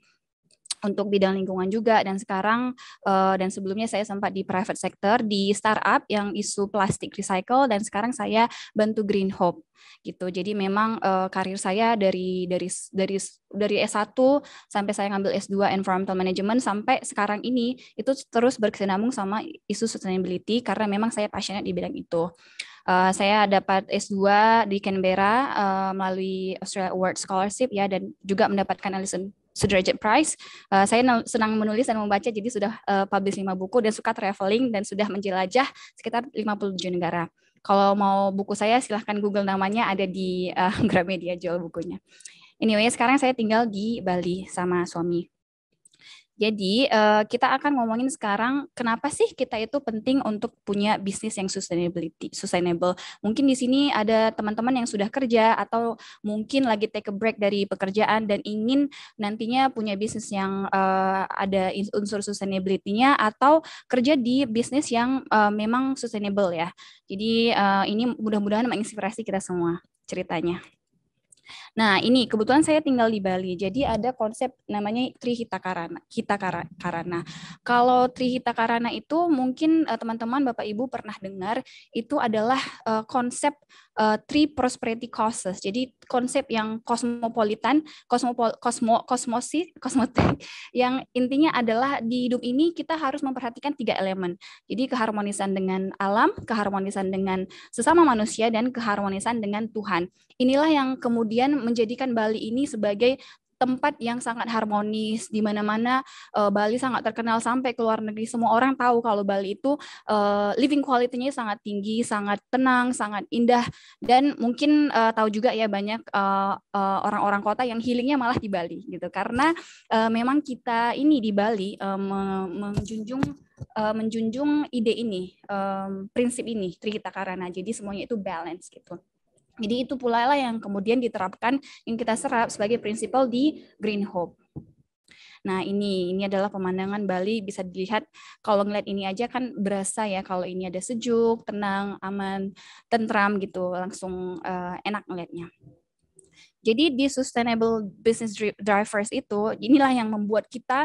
untuk bidang lingkungan juga, dan sekarang dan sebelumnya saya sempat di private sector di startup yang isu plastik recycle, dan sekarang saya bantu Green Hope gitu. Jadi memang karir saya dari S1 sampai saya ngambil S2 Environmental Management sampai sekarang ini itu terus berkesinambung sama isu sustainability karena memang saya passionate di bidang itu. Saya dapat S2 di Canberra melalui Australia Award Scholarship ya, dan juga mendapatkan Alison Sudrajat Prize. Saya senang menulis dan membaca, jadi sudah publish 5 buku dan suka traveling dan sudah menjelajah sekitar 57 negara. Kalau mau buku saya silahkan Google namanya, ada di Gramedia jual bukunya. Anyway, sekarang saya tinggal di Bali sama suami. Jadi kita akan ngomongin sekarang kenapa sih kita itu penting untuk punya bisnis yang sustainable. Mungkin di sini ada teman-teman yang sudah kerja atau mungkin lagi take a break dari pekerjaan dan ingin nantinya punya bisnis yang ada unsur sustainability-nya atau kerja di bisnis yang memang sustainable ya. Jadi ini mudah-mudahan menginspirasi kita semua ceritanya. Nah, ini kebetulan saya tinggal di Bali. Jadi ada konsep namanya Trihita Karana. Karana. Kalau Trihita Karana itu mungkin teman-teman Bapak Ibu pernah dengar, itu adalah konsep three prosperity causes. Jadi konsep yang kosmopolitan, kosmotik, yang intinya adalah di hidup ini kita harus memperhatikan 3 elemen. Jadi keharmonisan dengan alam, keharmonisan dengan sesama manusia, dan keharmonisan dengan Tuhan. Inilah yang kemudian menjadikan Bali ini sebagai tempat yang sangat harmonis, di mana-mana Bali sangat terkenal sampai ke luar negeri. Semua orang tahu kalau Bali itu living quality-nya sangat tinggi, sangat tenang, sangat indah, dan mungkin tahu juga ya banyak orang-orang kota yang healingnya malah di Bali gitu. Karena memang kita ini di Bali menjunjung ide ini, prinsip ini, Trihita Karana. Jadi semuanya itu balance gitu. Jadi itu pula lah yang kemudian diterapkan, yang kita serap sebagai prinsipal di Green Hope. Nah, ini adalah pemandangan Bali, bisa dilihat kalau ngeliat ini aja kan berasa ya kalau ini ada sejuk, tenang, aman, tentram gitu, langsung enak ngeliatnya. Jadi di sustainable business drivers itu, inilah yang membuat kita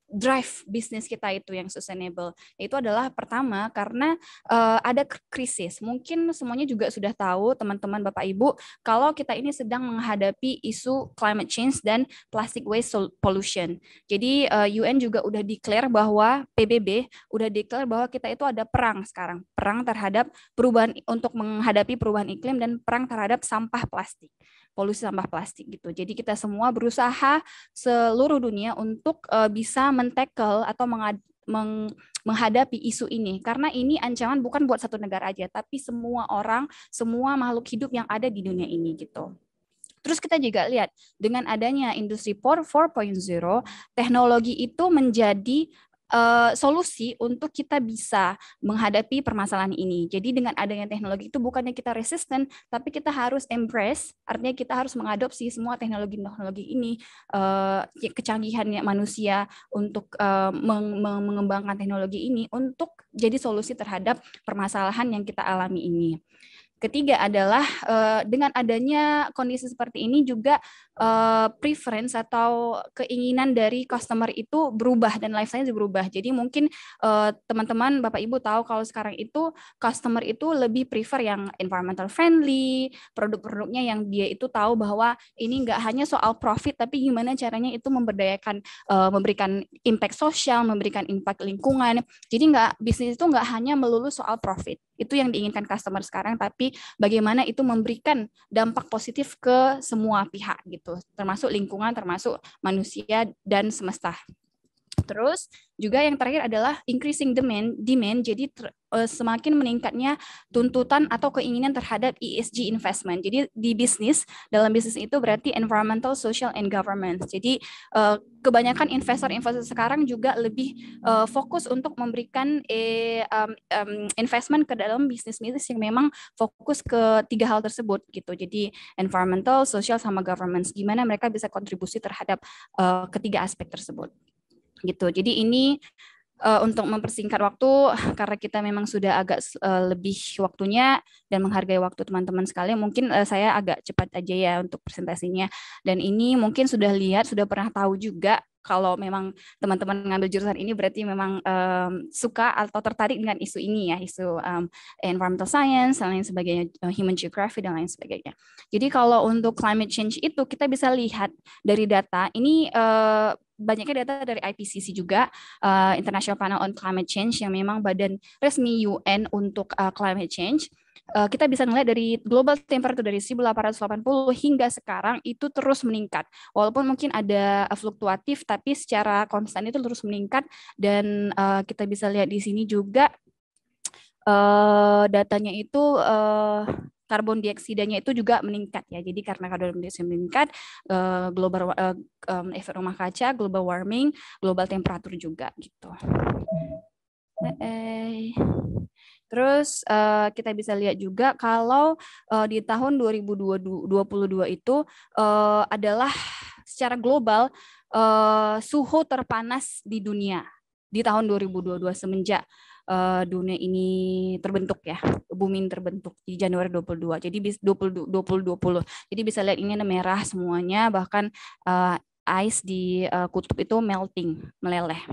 drive bisnis kita itu yang sustainable. Itu adalah pertama karena ada krisis. Mungkin semuanya juga sudah tahu, teman-teman Bapak Ibu, kalau kita ini sedang menghadapi isu climate change dan plastic waste pollution. Jadi UN juga udah declare bahwa PBB udah declare bahwa kita itu ada perang sekarang. Perang terhadap perubahan, untuk menghadapi perubahan iklim, dan perang terhadap sampah plastik. Polusi sampah plastik gitu. Jadi kita semua berusaha seluruh dunia untuk bisa men-tackle atau menghadapi isu ini, karena ini ancaman bukan buat satu negara aja, tapi semua orang, semua makhluk hidup yang ada di dunia ini gitu. Terus kita juga lihat dengan adanya industri 4.0, teknologi itu menjadi solusi untuk kita bisa menghadapi permasalahan ini. Jadi dengan adanya teknologi itu bukannya kita resisten, tapi kita harus embrace, artinya kita harus mengadopsi semua teknologi-teknologi ini, kecanggihannya manusia untuk mengembangkan teknologi ini untuk jadi solusi terhadap permasalahan yang kita alami ini. Ketiga adalah dengan adanya kondisi seperti ini juga preference atau keinginan dari customer itu berubah dan lifestyle berubah. Jadi mungkin teman-teman Bapak Ibu tahu kalau sekarang itu customer itu lebih prefer yang environmental friendly, produk-produknya yang dia itu tahu bahwa ini nggak hanya soal profit, tapi gimana caranya itu memberdayakan, memberikan impact sosial, memberikan impact lingkungan. Jadi bisnis itu nggak hanya melulu soal profit. Itu yang diinginkan customer sekarang, tapi bagaimana itu memberikan dampak positif ke semua pihak gitu, termasuk lingkungan, termasuk manusia dan semesta. Terus juga yang terakhir adalah increasing demand, jadi semakin meningkatnya tuntutan atau keinginan terhadap ESG investment. Jadi di bisnis, dalam bisnis itu berarti environmental, social, and governance. Jadi kebanyakan investor-investor sekarang juga lebih fokus untuk memberikan investment ke dalam bisnis-bisnis yang memang fokus ke 3 hal tersebut gitu. Jadi environmental, social, sama governance. Gimana mereka bisa kontribusi terhadap ketiga aspek tersebut. Gitu. Jadi ini untuk mempersingkat waktu, karena kita memang sudah agak lebih waktunya dan menghargai waktu teman-teman sekalian, mungkin saya agak cepat aja ya untuk presentasinya. Dan ini mungkin sudah lihat, sudah pernah tahu juga kalau memang teman-teman ngambil jurusan ini berarti memang suka atau tertarik dengan isu ini ya, isu environmental science dan lain sebagainya, human geography dan lain sebagainya. Jadi kalau untuk climate change itu kita bisa lihat dari data ini, banyaknya data dari IPCC juga, International Panel on Climate Change, yang memang badan resmi UN untuk climate change. Kita bisa melihat dari global temperature dari 1880 hingga sekarang itu terus meningkat. Walaupun mungkin ada fluktuatif, tapi secara konstan itu terus meningkat. Dan kita bisa lihat di sini juga datanya itu karbon dioksidanya itu juga meningkat ya. Jadi karena karbon dioksida meningkat, global efek rumah kaca, global warming, global temperatur juga gitu. Terus kita bisa lihat juga kalau di tahun 2022 itu adalah secara global suhu terpanas di dunia. di tahun 2022 semenjak dunia ini terbentuk ya, bumi ini terbentuk di Januari 22. Jadi 2020. Jadi bisa lihat ini merah semuanya, bahkan ice di kutub itu melting, meleleh.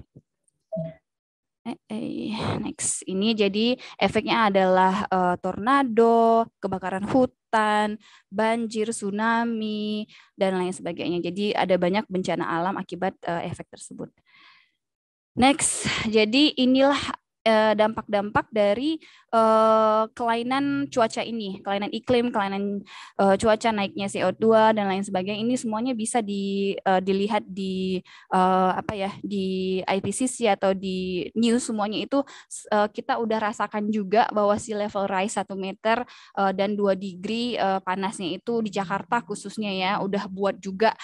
Next, ini jadi efeknya adalah tornado, kebakaran hutan, banjir, tsunami, dan lain sebagainya. Jadi ada banyak bencana alam akibat efek tersebut. Next, jadi inilah dampak-dampak dari kelainan cuaca ini, kelainan iklim, kelainan cuaca, naiknya CO2 dan lain sebagainya. Ini semuanya bisa dilihat di di IPCC atau di news, semuanya itu kita udah rasakan juga bahwa sea level rise 1 meter dan 2 degree panasnya itu di Jakarta khususnya ya, udah buat juga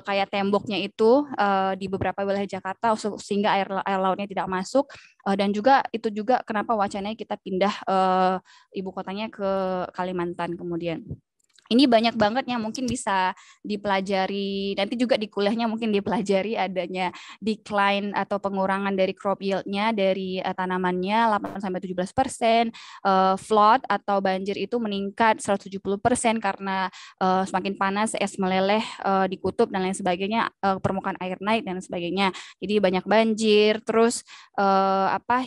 kayak temboknya itu di beberapa wilayah Jakarta sehingga air lautnya tidak masuk. Dan juga itu juga kenapa wacananya kita pindah ibu kotanya ke Kalimantan kemudian. Ini banyak banget yang mungkin bisa dipelajari, nanti juga di kuliahnya mungkin dipelajari adanya decline atau pengurangan dari crop yield-nya dari tanamannya 8-17%, flood atau banjir itu meningkat 170% karena semakin panas, es meleleh di kutub dan lain sebagainya, permukaan air naik dan sebagainya. Jadi banyak banjir, terus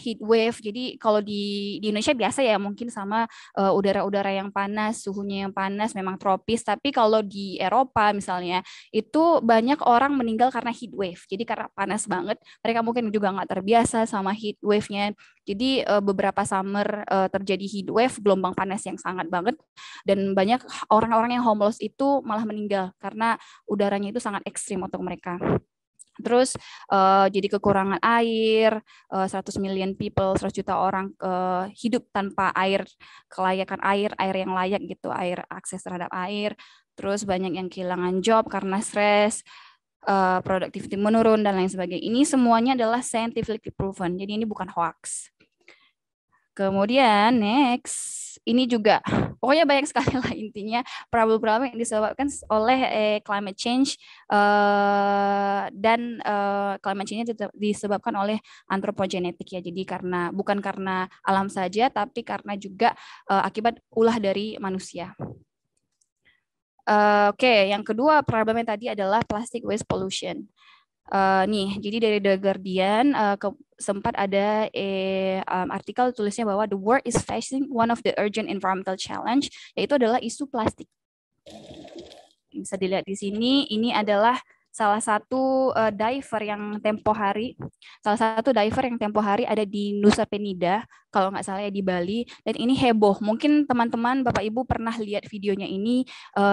heat wave. Jadi kalau di Indonesia biasa ya mungkin sama udara-udara yang panas, suhunya yang panas memang tropis, tapi kalau di Eropa misalnya itu banyak orang meninggal karena heat wave. Jadi karena panas banget, mereka mungkin juga nggak terbiasa sama heat wave-nya. Jadi beberapa summer terjadi heat wave, gelombang panas yang sangat banget, dan banyak orang-orang yang homeless itu malah meninggal karena udaranya itu sangat ekstrim untuk mereka. Terus jadi kekurangan air, 100 million people, 100 juta orang hidup tanpa air, kelayakan air yang layak gitu, air, akses terhadap air. Terus banyak yang kehilangan job karena stres, productivity menurun dan lain sebagainya. Ini semuanya adalah scientifically proven, jadi ini bukan hoax. Kemudian next, ini juga pokoknya banyak sekali lah intinya problem-problem yang disebabkan oleh climate change dan climate change disebabkan oleh antropogenetik ya. Jadi bukan karena alam saja, tapi karena juga akibat ulah dari manusia. Oke, yang kedua problemnya tadi adalah plastic waste pollution. Jadi dari The Guardian sempat ada artikel tulisnya bahwa the world is facing one of the urgent environmental challenge, yaitu adalah isu plastik. Bisa dilihat di sini, ini adalah salah satu diver yang tempo hari ada di Nusa Penida, kalau nggak salah ya, di Bali, dan ini heboh. Mungkin teman-teman Bapak Ibu pernah lihat videonya ini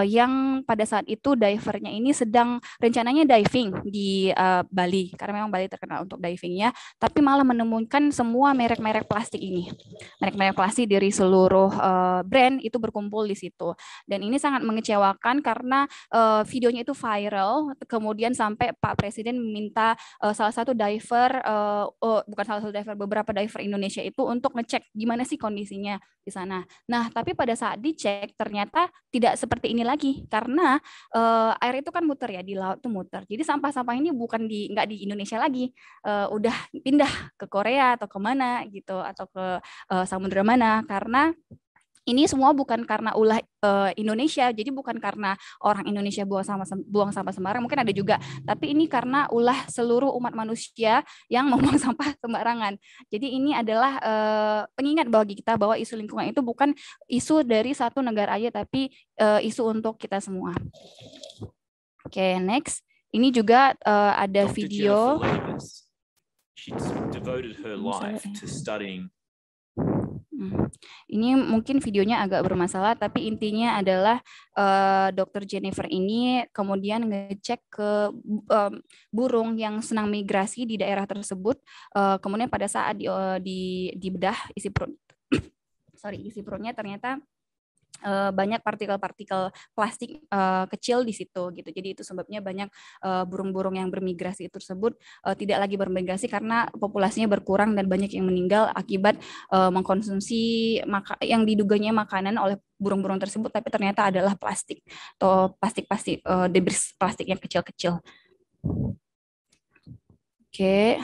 yang pada saat itu divernya ini sedang rencananya diving di Bali, karena memang Bali terkenal untuk divingnya, tapi malah menemukan semua merek-merek plastik ini. Merek-merek plastik dari seluruh brand itu berkumpul di situ. Dan ini sangat mengecewakan karena videonya itu viral, kemudian sampai Pak Presiden meminta salah satu diver, beberapa diver Indonesia itu untuk ngecek gimana sih kondisinya di sana. Nah, tapi pada saat dicek ternyata tidak seperti ini lagi karena air itu kan muter ya, di laut tuh muter. Jadi sampah-sampah ini nggak di Indonesia lagi, udah pindah ke Korea atau kemana gitu, atau ke samudera mana, karena ini semua bukan karena ulah Indonesia, jadi bukan karena orang Indonesia buang sampah sembarangan, mungkin ada juga, tapi ini karena ulah seluruh umat manusia yang membuang sampah sembarangan. Jadi ini adalah pengingat bagi kita bahwa isu lingkungan itu bukan isu dari satu negara aja, tapi isu untuk kita semua. Oke, next. Ini juga ada video. She's devoted her life to studying. Ini mungkin videonya agak bermasalah, tapi intinya adalah Dr. Jennifer ini kemudian ngecek ke burung yang senang migrasi di daerah tersebut. Kemudian pada saat dibedah isi perutnya ternyata banyak partikel-partikel plastik kecil di situ gitu. Jadi itu sebabnya banyak burung-burung yang bermigrasi tersebut tidak lagi bermigrasi karena populasinya berkurang dan banyak yang meninggal akibat mengkonsumsi yang diduganya makanan oleh burung-burung tersebut, tapi ternyata adalah plastik atau plastik debris plastik yang kecil-kecil. Oke.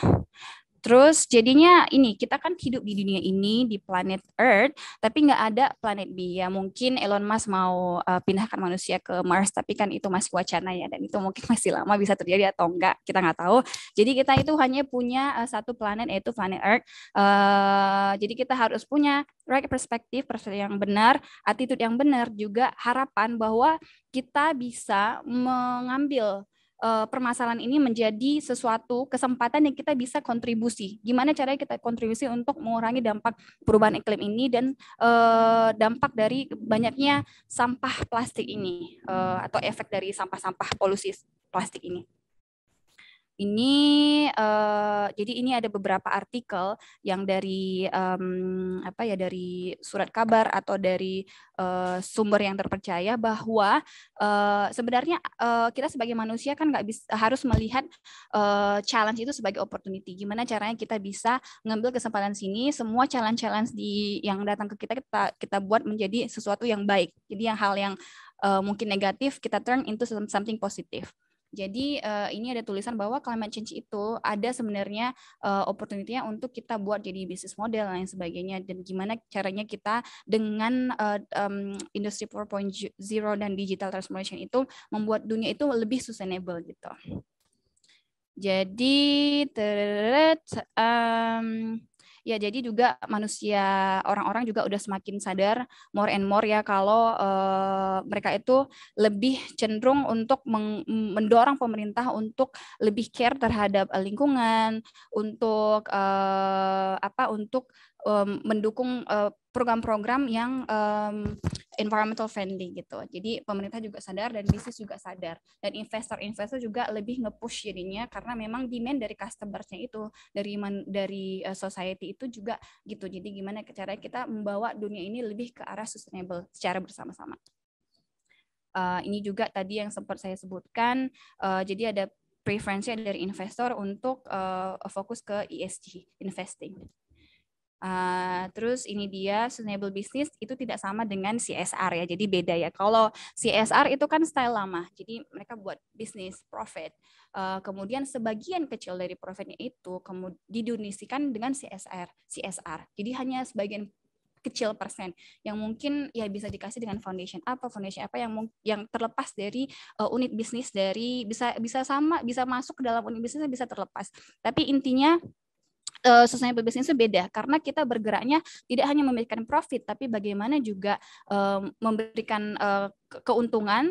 Terus jadinya ini, kita kan hidup di dunia ini, di planet Earth, tapi nggak ada planet B. Ya mungkin Elon Musk mau pindahkan manusia ke Mars, tapi kan itu masih wacana ya, dan itu mungkin masih lama bisa terjadi atau enggak, kita nggak tahu. Jadi kita itu hanya punya satu planet, yaitu planet Earth. Jadi kita harus punya right perspektif yang benar, attitude yang benar, juga harapan bahwa kita bisa mengambil permasalahan ini menjadi sesuatu kesempatan yang kita bisa kontribusi. Gimana caranya kita kontribusi untuk mengurangi dampak perubahan iklim ini dan dampak dari banyaknya sampah plastik ini atau efek dari sampah-sampah polusi plastik ini. Ini jadi ini ada beberapa artikel yang dari dari surat kabar atau dari sumber yang terpercaya bahwa sebenarnya kita sebagai manusia kan nggak bisa, harus melihat challenge itu sebagai opportunity. Gimana caranya kita bisa ngambil kesempatan sini, semua challenge yang datang ke kita buat menjadi sesuatu yang baik. Jadi hal yang mungkin negatif kita turn into something positif. Jadi ini ada tulisan bahwa climate change itu ada sebenarnya opportunity-nya untuk kita buat jadi bisnis model dan lain sebagainya, dan gimana caranya kita dengan industri 4.0 dan digital transformation itu membuat dunia itu lebih sustainable gitu. Jadi ya jadi juga orang-orang juga udah semakin sadar more and more ya kalau mereka itu lebih cenderung untuk mendorong pemerintah untuk lebih care terhadap lingkungan, untuk untuk mendukung program-program yang environmental friendly gitu. Jadi pemerintah juga sadar dan bisnis juga sadar, dan investor juga lebih nge-push jadinya karena memang demand dari customer-nya itu dari society itu juga gitu. Jadi gimana caranya kita membawa dunia ini lebih ke arah sustainable secara bersama-sama. Ini juga tadi yang sempat saya sebutkan. Jadi ada preferensi dari investor untuk fokus ke ESG investing. Terus ini dia sustainable business itu tidak sama dengan CSR ya, jadi beda ya. Kalau CSR itu kan style lama, jadi mereka buat bisnis profit, kemudian sebagian kecil dari profitnya itu kemudian didonasikan dengan CSR, jadi hanya sebagian kecil persen yang mungkin ya bisa dikasih dengan foundation apa yang terlepas dari unit bisnis, dari bisa masuk ke dalam unit bisnisnya, bisa terlepas, tapi intinya sustainable business itu beda karena kita bergeraknya tidak hanya memberikan profit, tapi bagaimana juga memberikan keuntungan,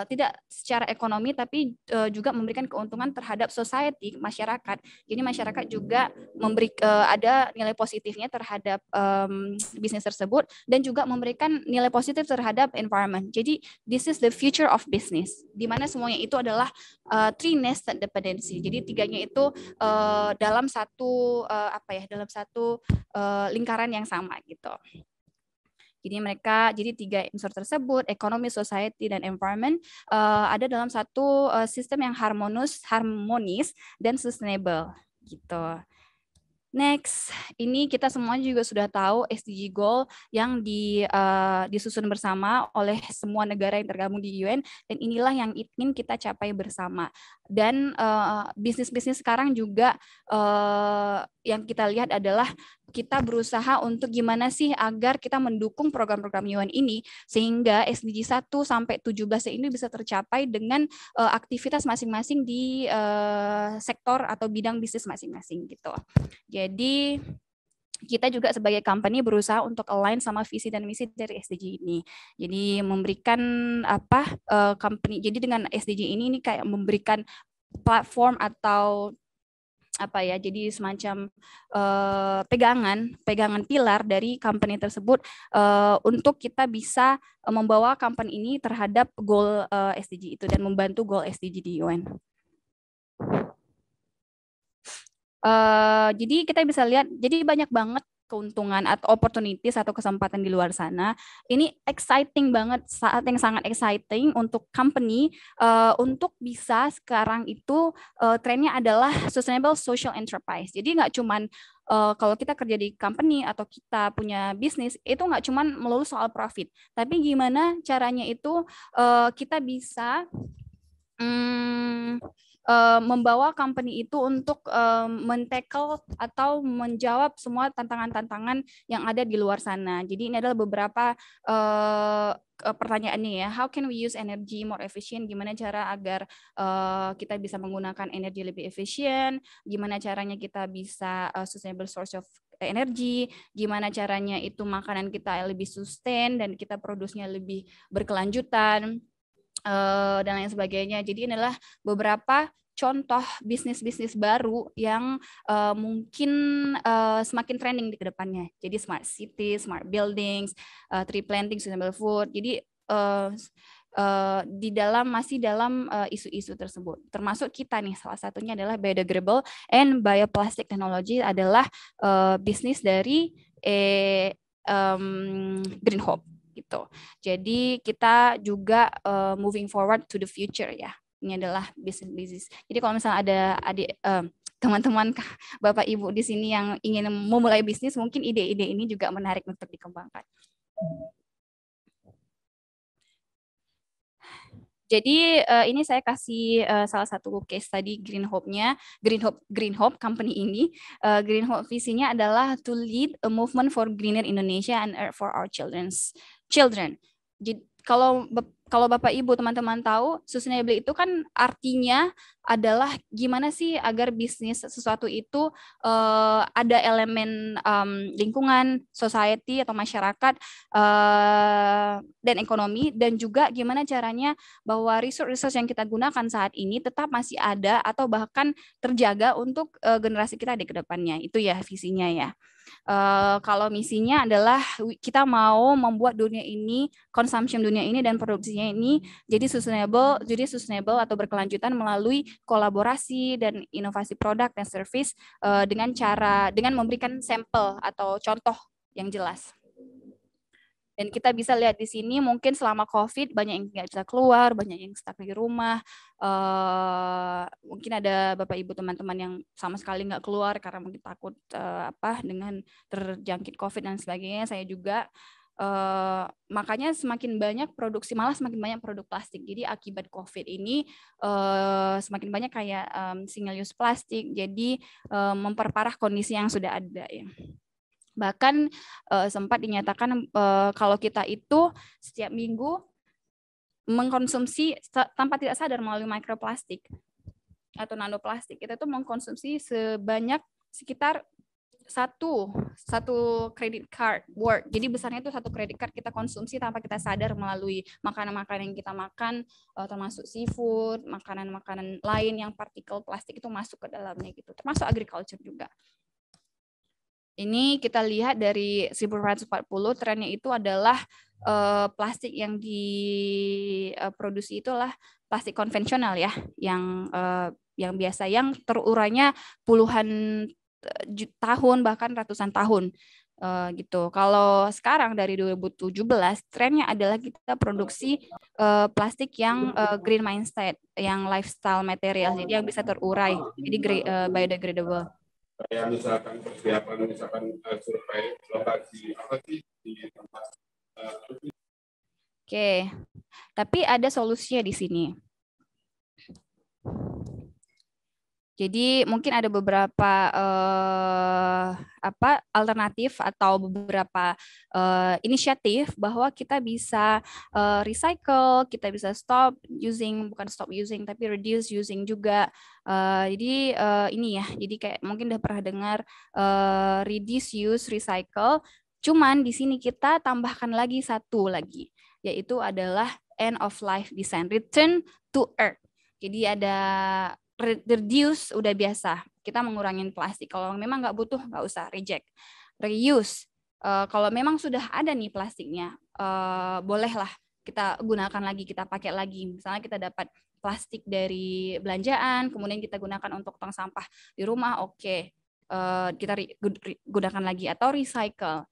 tidak secara ekonomi tapi juga memberikan keuntungan terhadap society, masyarakat. Jadi masyarakat juga ada nilai positifnya terhadap bisnis tersebut dan juga memberikan nilai positif terhadap environment. Jadi this is the future of business, di mana semuanya itu adalah three nested dependency. Jadi tiganya itu dalam satu lingkaran yang sama gitu. Jadi tiga unsur tersebut, ekonomi, society, dan environment, ada dalam satu sistem yang harmonis dan sustainable gitu. Next, ini kita semua juga sudah tahu SDG goal yang disusun bersama oleh semua negara yang tergabung di UN, dan inilah yang ingin kita capai bersama. Dan bisnis-bisnis sekarang juga yang kita lihat adalah kita berusaha untuk gimana sih agar kita mendukung program-program UN ini sehingga SDG 1 sampai 17 ini bisa tercapai dengan aktivitas masing-masing di sektor atau bidang bisnis masing-masing gitu. Jadi kita juga sebagai company berusaha untuk align sama visi dan misi dari SDG ini. Jadi memberikan company. Jadi dengan SDG ini kayak memberikan platform atau jadi semacam pegangan pilar dari company tersebut untuk kita bisa membawa company ini terhadap goal SDG itu dan membantu goal SDG di UN. Jadi kita bisa lihat, jadi banyak banget keuntungan atau opportunities atau kesempatan di luar sana. Ini exciting banget, saat yang sangat exciting untuk company untuk bisa sekarang itu trennya adalah sustainable social enterprise. Jadi nggak cuman kalau kita kerja di company atau kita punya bisnis itu nggak cuman melulu soal profit, tapi gimana caranya itu kita bisa membawa company itu untuk men-tackle atau menjawab semua tantangan-tantangan yang ada di luar sana. Jadi ini adalah beberapa pertanyaannya ya, how can we use energy more efficient? Gimana cara agar kita bisa menggunakan energi lebih efisien? Gimana caranya kita bisa sustainable source of energy? Gimana caranya itu makanan kita lebih sustain dan kita produksinya lebih berkelanjutan dan lain sebagainya. Jadi ini adalah beberapa contoh bisnis-bisnis baru yang mungkin semakin trending di kedepannya. Jadi smart cities, smart buildings, tree planting, sustainable food. Jadi masih dalam isu-isu tersebut. Termasuk kita nih, salah satunya adalah biodegradable and bioplastic technology adalah bisnis dari Green Hope gitu. Jadi kita juga moving forward to the future ya. Ini adalah bisnis. Jadi kalau misalnya ada adik teman-teman Bapak Ibu di sini yang ingin memulai bisnis, mungkin ide-ide ini juga menarik untuk dikembangkan. Jadi ini saya kasih salah satu case tadi Green Hope-nya, Green Hope company ini. Green Hope visinya adalah to lead a movement for greener Indonesia and Earth for our children. Jadi kalau Bapak Ibu teman-teman tahu, sustainable itu kan artinya adalah gimana sih agar bisnis sesuatu itu ada elemen lingkungan, society atau masyarakat dan ekonomi, dan juga gimana caranya bahwa resource yang kita gunakan saat ini tetap masih ada atau bahkan terjaga untuk generasi kita di kedepannya. Itu ya visinya ya. Kalau misinya adalah kita mau membuat dunia ini, consumption dunia ini dan produksinya ini jadi sustainable atau berkelanjutan melalui kolaborasi dan inovasi produk dan service dengan memberikan sampel atau contoh yang jelas. Dan kita bisa lihat di sini mungkin selama COVID banyak yang nggak bisa keluar, banyak yang stuck di rumah. Mungkin ada Bapak Ibu teman-teman yang sama sekali nggak keluar karena mungkin takut dengan terjangkit COVID dan sebagainya. Saya juga makanya semakin banyak produk plastik. Jadi akibat COVID ini semakin banyak kayak single use plastik. Jadi memperparah kondisi yang sudah ada ya. Bahkan sempat dinyatakan kalau kita itu setiap minggu mengkonsumsi tanpa tidak sadar melalui mikroplastik atau nanoplastik, kita tuh mengkonsumsi sebanyak sekitar satu credit card worth. Jadi besarnya itu satu credit card kita konsumsi tanpa kita sadar melalui makanan-makanan yang kita makan, termasuk seafood, makanan-makanan lain yang partikel plastik itu masuk ke dalamnya gitu. Termasuk agriculture juga. Ini kita lihat dari 1940 trennya itu adalah plastik yang diproduksi itulah plastik konvensional ya, yang biasa, yang terurainya puluhan tahun bahkan ratusan tahun gitu. Kalau sekarang dari 2017 trennya adalah kita produksi plastik yang green mindset, yang lifestyle material, jadi yang bisa terurai, jadi biodegradable. Kayak misalkan persiapan survei lokasi apa sih di tempat. Oke, tapi ada solusinya di sini. Jadi mungkin ada beberapa alternatif atau beberapa inisiatif bahwa kita bisa recycle, kita bisa bukan stop using tapi reduce using juga. Jadi ini ya, jadi kayak mungkin udah pernah dengar reduce, use, recycle. Cuman di sini kita tambahkan lagi satu lagi, yaitu adalah end of life design, return to earth. Jadi ada reduce udah biasa, kita mengurangin plastik. Kalau memang nggak butuh, nggak usah, reject. Reuse, kalau memang sudah ada nih plastiknya, bolehlah kita gunakan lagi, kita pakai lagi. Misalnya kita dapat plastik dari belanjaan, kemudian kita gunakan untuk tong sampah di rumah, oke. Kita gunakan lagi, atau recycle.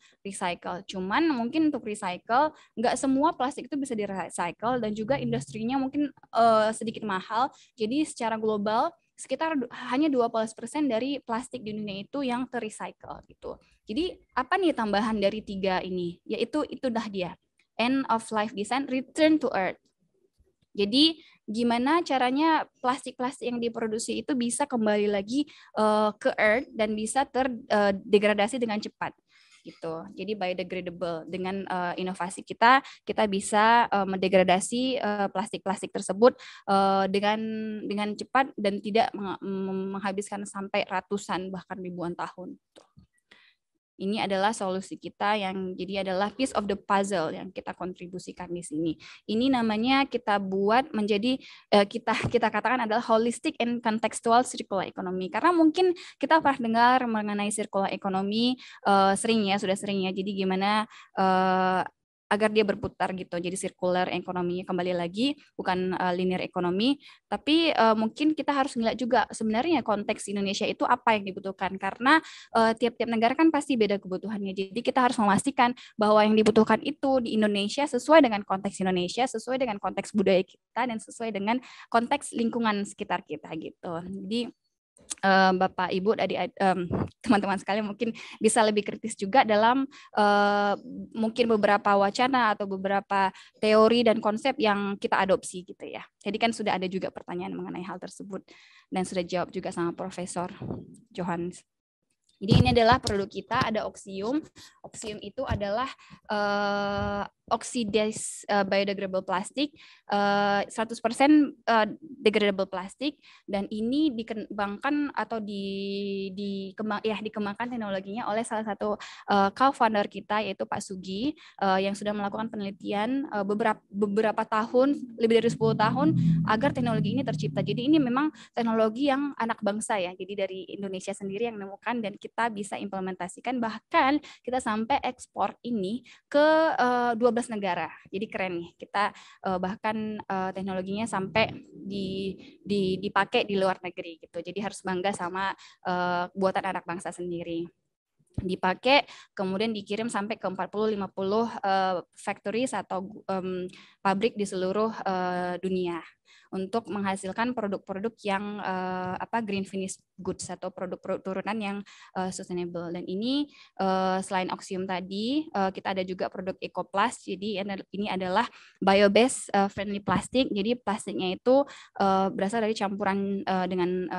Cuman mungkin untuk recycle nggak semua plastik itu bisa di recycle, dan juga industrinya mungkin sedikit mahal. Jadi secara global sekitar hanya 12% dari plastik di dunia itu yang terrecycle gitu. Jadi apa nih tambahan dari 3 ini? Yaitu itu dah dia, end of life design, return to earth. Jadi gimana caranya plastik-plastik yang diproduksi itu bisa kembali lagi ke earth dan bisa terdegradasi dengan cepat gitu. Jadi biodegradable. Dengan inovasi kita bisa mendegradasi plastik-plastik tersebut dengan cepat dan tidak menghabiskan sampai ratusan bahkan ribuan tahun. Ini adalah solusi kita yang jadi adalah piece of the puzzle yang kita kontribusikan di sini. Ini namanya kita buat menjadi kita katakan adalah holistic and contextual circular economy. Karena mungkin kita pernah dengar mengenai circular economy sudah sering ya. Jadi gimana agar dia berputar gitu. Jadi circular ekonominya kembali lagi, bukan linear ekonomi. Tapi mungkin kita harus ngeliat juga sebenarnya konteks Indonesia itu apa yang dibutuhkan. Karena tiap-tiap negara kan pasti beda kebutuhannya. Jadi kita harus memastikan bahwa yang dibutuhkan itu di Indonesia sesuai dengan konteks Indonesia, sesuai dengan konteks budaya kita, dan sesuai dengan konteks lingkungan sekitar kita gitu. Jadi Bapak, Ibu, teman-teman sekalian mungkin bisa lebih kritis juga dalam mungkin beberapa wacana atau beberapa teori dan konsep yang kita adopsi gitu ya. Jadi kan sudah ada juga pertanyaan mengenai hal tersebut dan sudah jawab juga sama Profesor Johannes. Jadi ini adalah produk kita, ada Oxium. Oxium itu adalah oxidized biodegradable plastik, 100% degradable plastik, dan ini dikembangkan atau dikembangkan teknologinya oleh salah satu co-founder kita yaitu Pak Sugi yang sudah melakukan penelitian beberapa tahun, lebih dari 10 tahun agar teknologi ini tercipta. Jadi ini memang teknologi yang anak bangsa ya. Jadi dari Indonesia sendiri yang menemukan dan kita bisa implementasikan, bahkan kita sampai ekspor ini ke 12 negara. Jadi keren nih. Kita bahkan teknologinya sampai dipakai di luar negeri gitu. Jadi harus bangga sama buatan anak bangsa sendiri. Dipakai, kemudian dikirim sampai ke 40-50 factories atau pabrik di seluruh dunia untuk menghasilkan produk-produk yang green finished goods atau produk-produk turunan yang sustainable. Dan ini selain Oxium tadi, kita ada juga produk EcoPlast. Jadi ini adalah bio-based friendly plastik. Jadi plastiknya itu berasal dari campuran dengan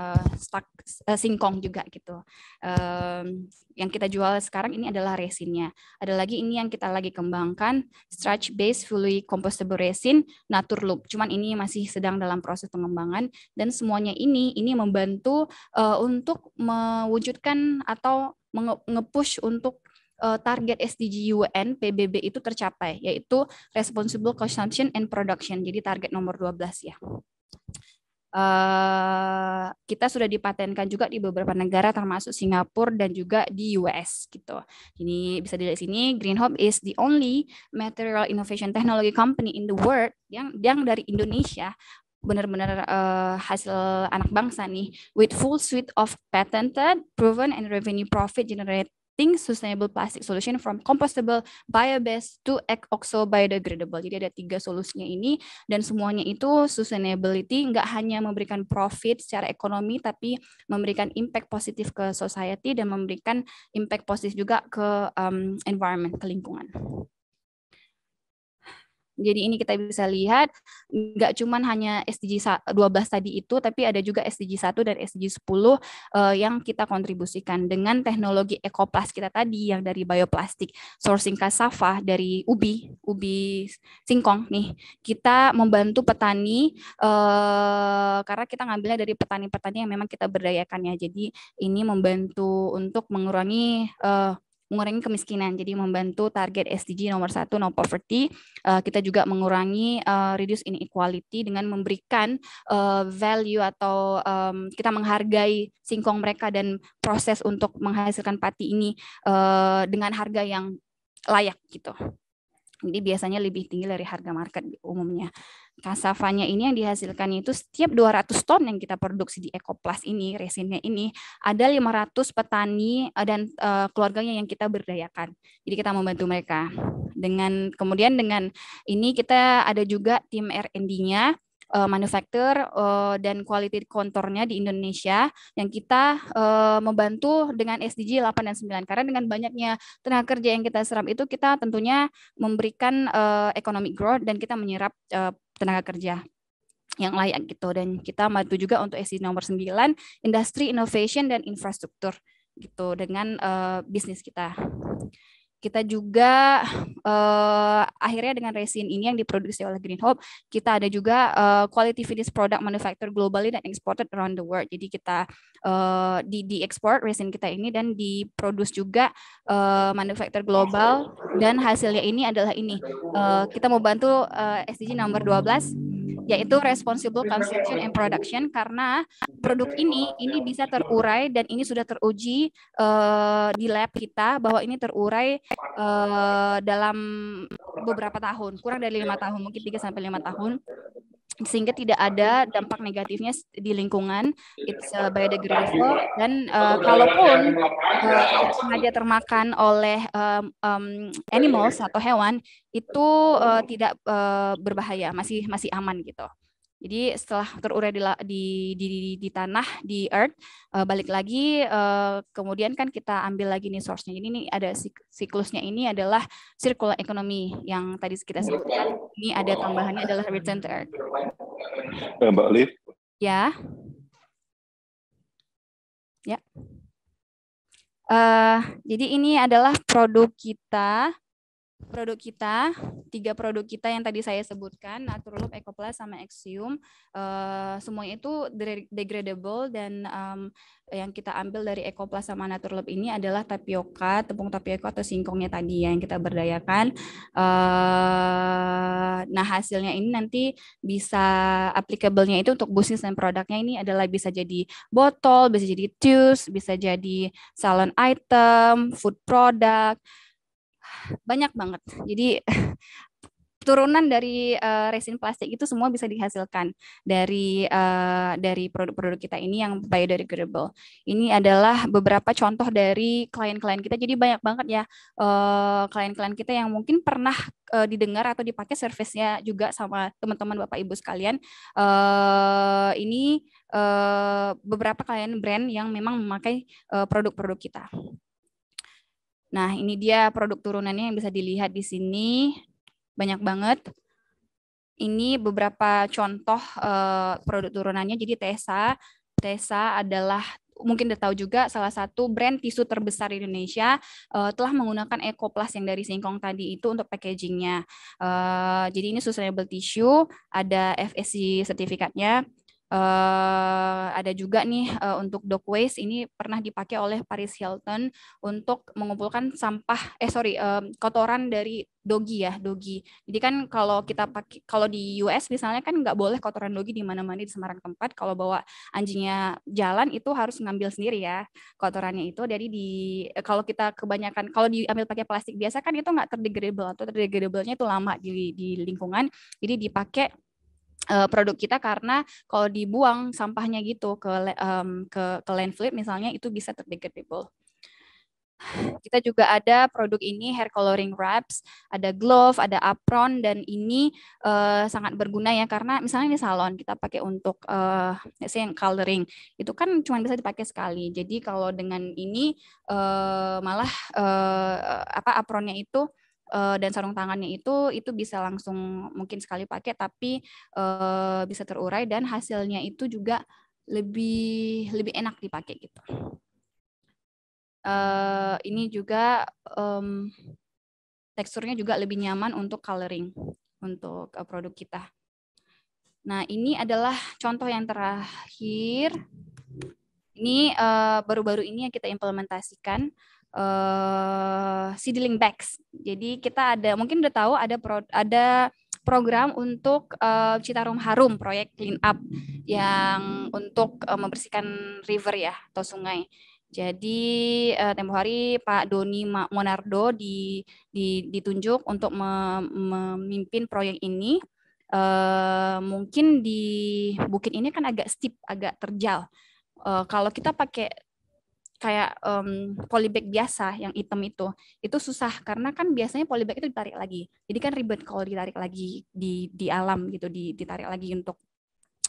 singkong juga gitu. Yang kita jual sekarang ini adalah resinnya. Ada lagi ini yang kita lagi kembangkan, starch based fully compostable resin Naturloop. Cuman ini masih sedang dalam proses pengembangan, dan semuanya ini membantu untuk mewujudkan atau nge-push untuk target SDG UN PBB itu tercapai, yaitu Responsible Consumption and Production. Jadi target nomor 12 ya. Kita sudah dipatenkan juga di beberapa negara termasuk Singapura dan juga di US gitu. Ini bisa dilihat sini, Greenhope is the only material innovation technology company in the world yang dari Indonesia, benar-benar hasil anak bangsa nih, with full suite of patented, proven and revenue profit generating sustainable plastic solution from compostable, bio-based to oxo biodegradable. Jadi ada 3 solusinya ini, dan semuanya itu sustainability, nggak hanya memberikan profit secara ekonomi, tapi memberikan impact positif ke society dan memberikan impact positif juga ke environment, ke lingkungan. Jadi ini kita bisa lihat nggak cuman hanya SDG 12 tadi itu, tapi ada juga SDG 1 dan SDG 10 yang kita kontribusikan dengan teknologi EcoPlast kita tadi yang dari bioplastik, sourcing cassava dari ubi singkong nih. Kita membantu petani karena kita ngambilnya dari petani-petani yang memang kita berdayakan ya. Jadi ini membantu untuk mengurangi kemiskinan, jadi membantu target SDG nomor 1 no poverty. Kita juga mengurangi reduce inequality dengan memberikan value atau kita menghargai singkong mereka dan proses untuk menghasilkan pati ini dengan harga yang layak gitu. Jadi biasanya lebih tinggi dari harga market umumnya. Kasavanya ini yang dihasilkan itu setiap 200 ton yang kita produksi di EcoPlast ini, resinnya ini, ada 500 petani dan keluarganya yang kita berdayakan. Jadi kita membantu mereka. Kemudian dengan ini kita ada juga tim R&D-nya, manufacture dan quality control-nya di Indonesia yang kita membantu dengan SDG 8 dan 9. Karena dengan banyaknya tenaga kerja yang kita serap itu, kita tentunya memberikan economic growth dan kita menyerap tenaga kerja. yang layak gitu. Dan kita bantu juga untuk SDG nomor 9, Industry Innovation dan Infrastruktur gitu dengan bisnis kita. Kita juga akhirnya dengan resin ini yang diproduksi oleh Green Hope, kita ada juga quality finished product manufactured globally dan exported around the world. Jadi kita di ekspor resin kita ini dan diproduksi juga manufactured global, dan hasilnya ini adalah ini. Kita mau bantu SDG nomor 12, yaitu responsible consumption and production, karena produk ini bisa terurai dan ini sudah teruji di lab kita bahwa ini terurai dalam beberapa tahun, kurang dari 5 tahun, mungkin 3-5 tahun, sehingga tidak ada dampak negatifnya di lingkungan. It's biodegradable, dan kalaupun sengaja termakan oleh animals atau hewan, itu tidak berbahaya, masih aman gitu. Jadi setelah terurai di tanah, di earth, balik lagi, kemudian kan kita ambil lagi nih source-nya. Jadi ini ada siklusnya, ini adalah circular economy yang tadi kita sebutkan. Ini ada tambahannya adalah return to earth. Mbak Olive. Ya. Ya. Jadi ini adalah produk kita. 3 produk kita yang tadi saya sebutkan, Naturaloop, Ecoplus, sama Axiom, semuanya itu degradable, dan yang kita ambil dari Ecoplus sama Naturaloop ini adalah tapioka, tepung tapioka atau singkongnya tadi yang kita berdayakan. Nah, hasilnya ini nanti bisa applicable-nya itu untuk bisnis dan produknya ini adalah bisa jadi botol, bisa jadi tubes, bisa jadi salon item, food product, banyak banget. Jadi turunan dari resin plastik itu semua bisa dihasilkan dari produk-produk kita ini yang biodegradable. Ini adalah beberapa contoh dari klien-klien kita. Jadi banyak banget ya klien-klien kita yang mungkin pernah didengar atau dipakai service-nya juga sama teman-teman Bapak Ibu sekalian. Ini beberapa klien brand yang memang memakai produk-produk kita. Nah, ini dia produk turunannya yang bisa dilihat di sini. Banyak banget. Ini beberapa contoh produk turunannya. Jadi Tesa adalah, mungkin udah tahu juga, salah satu brand tisu terbesar di Indonesia, telah menggunakan Ecoplus yang dari singkong tadi itu untuk packagingnya. Jadi ini sustainable tissue, ada FSC sertifikatnya. Ada juga nih untuk dog waste, ini pernah dipakai oleh Paris Hilton untuk mengumpulkan kotoran dari dogi ya, dogi. Jadi kan kalau kita pakai, kalau di US misalnya kan nggak boleh kotoran dogi di mana-mana di sembarang tempat. Kalau bawa anjingnya jalan itu harus ngambil sendiri ya kotorannya itu. Jadi kalau kita kebanyakan, kalau diambil pakai plastik biasa kan itu nggak terdegradable, atau terdegradable-nya itu lama di lingkungan. Jadi dipakai produk kita, karena kalau dibuang sampahnya gitu ke landfill misalnya, itu bisa terdegradable. Kita juga ada produk ini, hair coloring wraps, ada glove, ada apron, dan ini sangat berguna ya, karena misalnya di salon kita pakai untuk yang coloring, itu kan cuma bisa dipakai sekali. Jadi kalau dengan ini malah apronnya itu dan sarung tangannya itu bisa langsung mungkin sekali pakai, tapi bisa terurai dan hasilnya itu juga lebih enak dipakai gitu. Ini juga teksturnya juga lebih nyaman untuk coloring untuk produk kita. Nah, ini adalah contoh yang terakhir. Ini baru-baru ini yang kita implementasikan. Seedling bags. Jadi kita ada, mungkin udah tahu ada program untuk Citarum Harum, proyek clean up yang untuk membersihkan river ya atau sungai. Jadi tempo hari Pak Doni Monardo ditunjuk untuk memimpin proyek ini. Mungkin di bukit ini kan agak steep, agak terjal. Kalau kita pakai kayak polybag biasa yang hitam itu susah, karena kan biasanya polybag itu ditarik lagi, jadi kan ribet kalau ditarik lagi di alam gitu, ditarik lagi untuk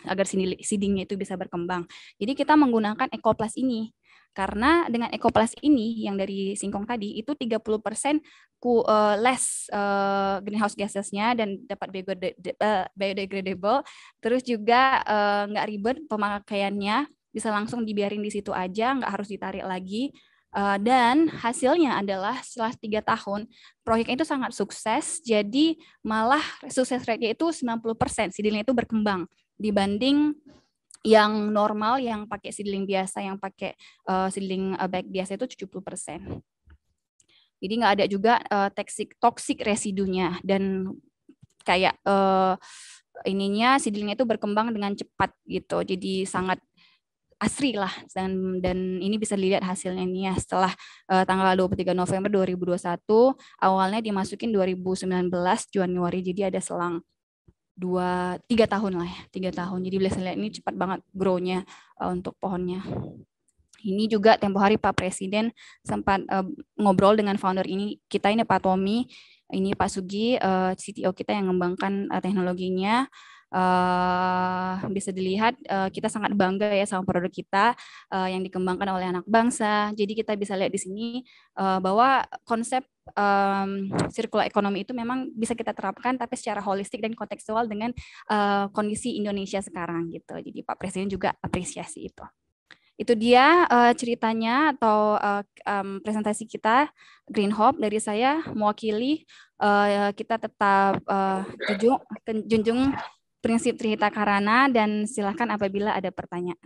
agar seedingnya itu bisa berkembang. Jadi kita menggunakan Ecoplus ini. Karena dengan EcoPlus ini yang dari singkong tadi itu 30% less greenhouse gases-nya dan dapat biodegradable. Terus juga nggak ribet pemakaiannya, bisa langsung dibiarin di situ aja, nggak harus ditarik lagi. Dan hasilnya adalah setelah 3 tahun proyek itu sangat sukses, jadi malah sukses rate-nya itu 90%, seedling itu berkembang dibanding yang normal, yang pakai seedling biasa, yang pakai seedling bag biasa itu 70%. Jadi nggak ada juga toxic residunya, dan kayak ininya seedlingnya itu berkembang dengan cepat gitu. Jadi sangat asri lah, dan ini bisa dilihat hasilnya ini ya setelah tanggal 23 November 2021, awalnya dimasukin 2019 Januari, jadi ada selang 3 tahun lah ya, 3 tahun. Jadi bisa lihat ini cepat banget grow-nya untuk pohonnya. Ini juga tempo hari Pak Presiden sempat ngobrol dengan founder kita ini Pak Tommy, ini Pak Sugi, CTO kita yang mengembangkan teknologinya. Bisa dilihat kita sangat bangga ya sama produk kita yang dikembangkan oleh anak bangsa. Jadi kita bisa lihat di sini bahwa konsep circular economy itu memang bisa kita terapkan tapi secara holistik dan kontekstual dengan kondisi Indonesia sekarang gitu. Jadi Pak Presiden juga apresiasi itu. Itu dia ceritanya atau presentasi kita Green Hope dari saya mewakili. Kita tetap junjung prinsip Trihita Karana, dan silakan apabila ada pertanyaan.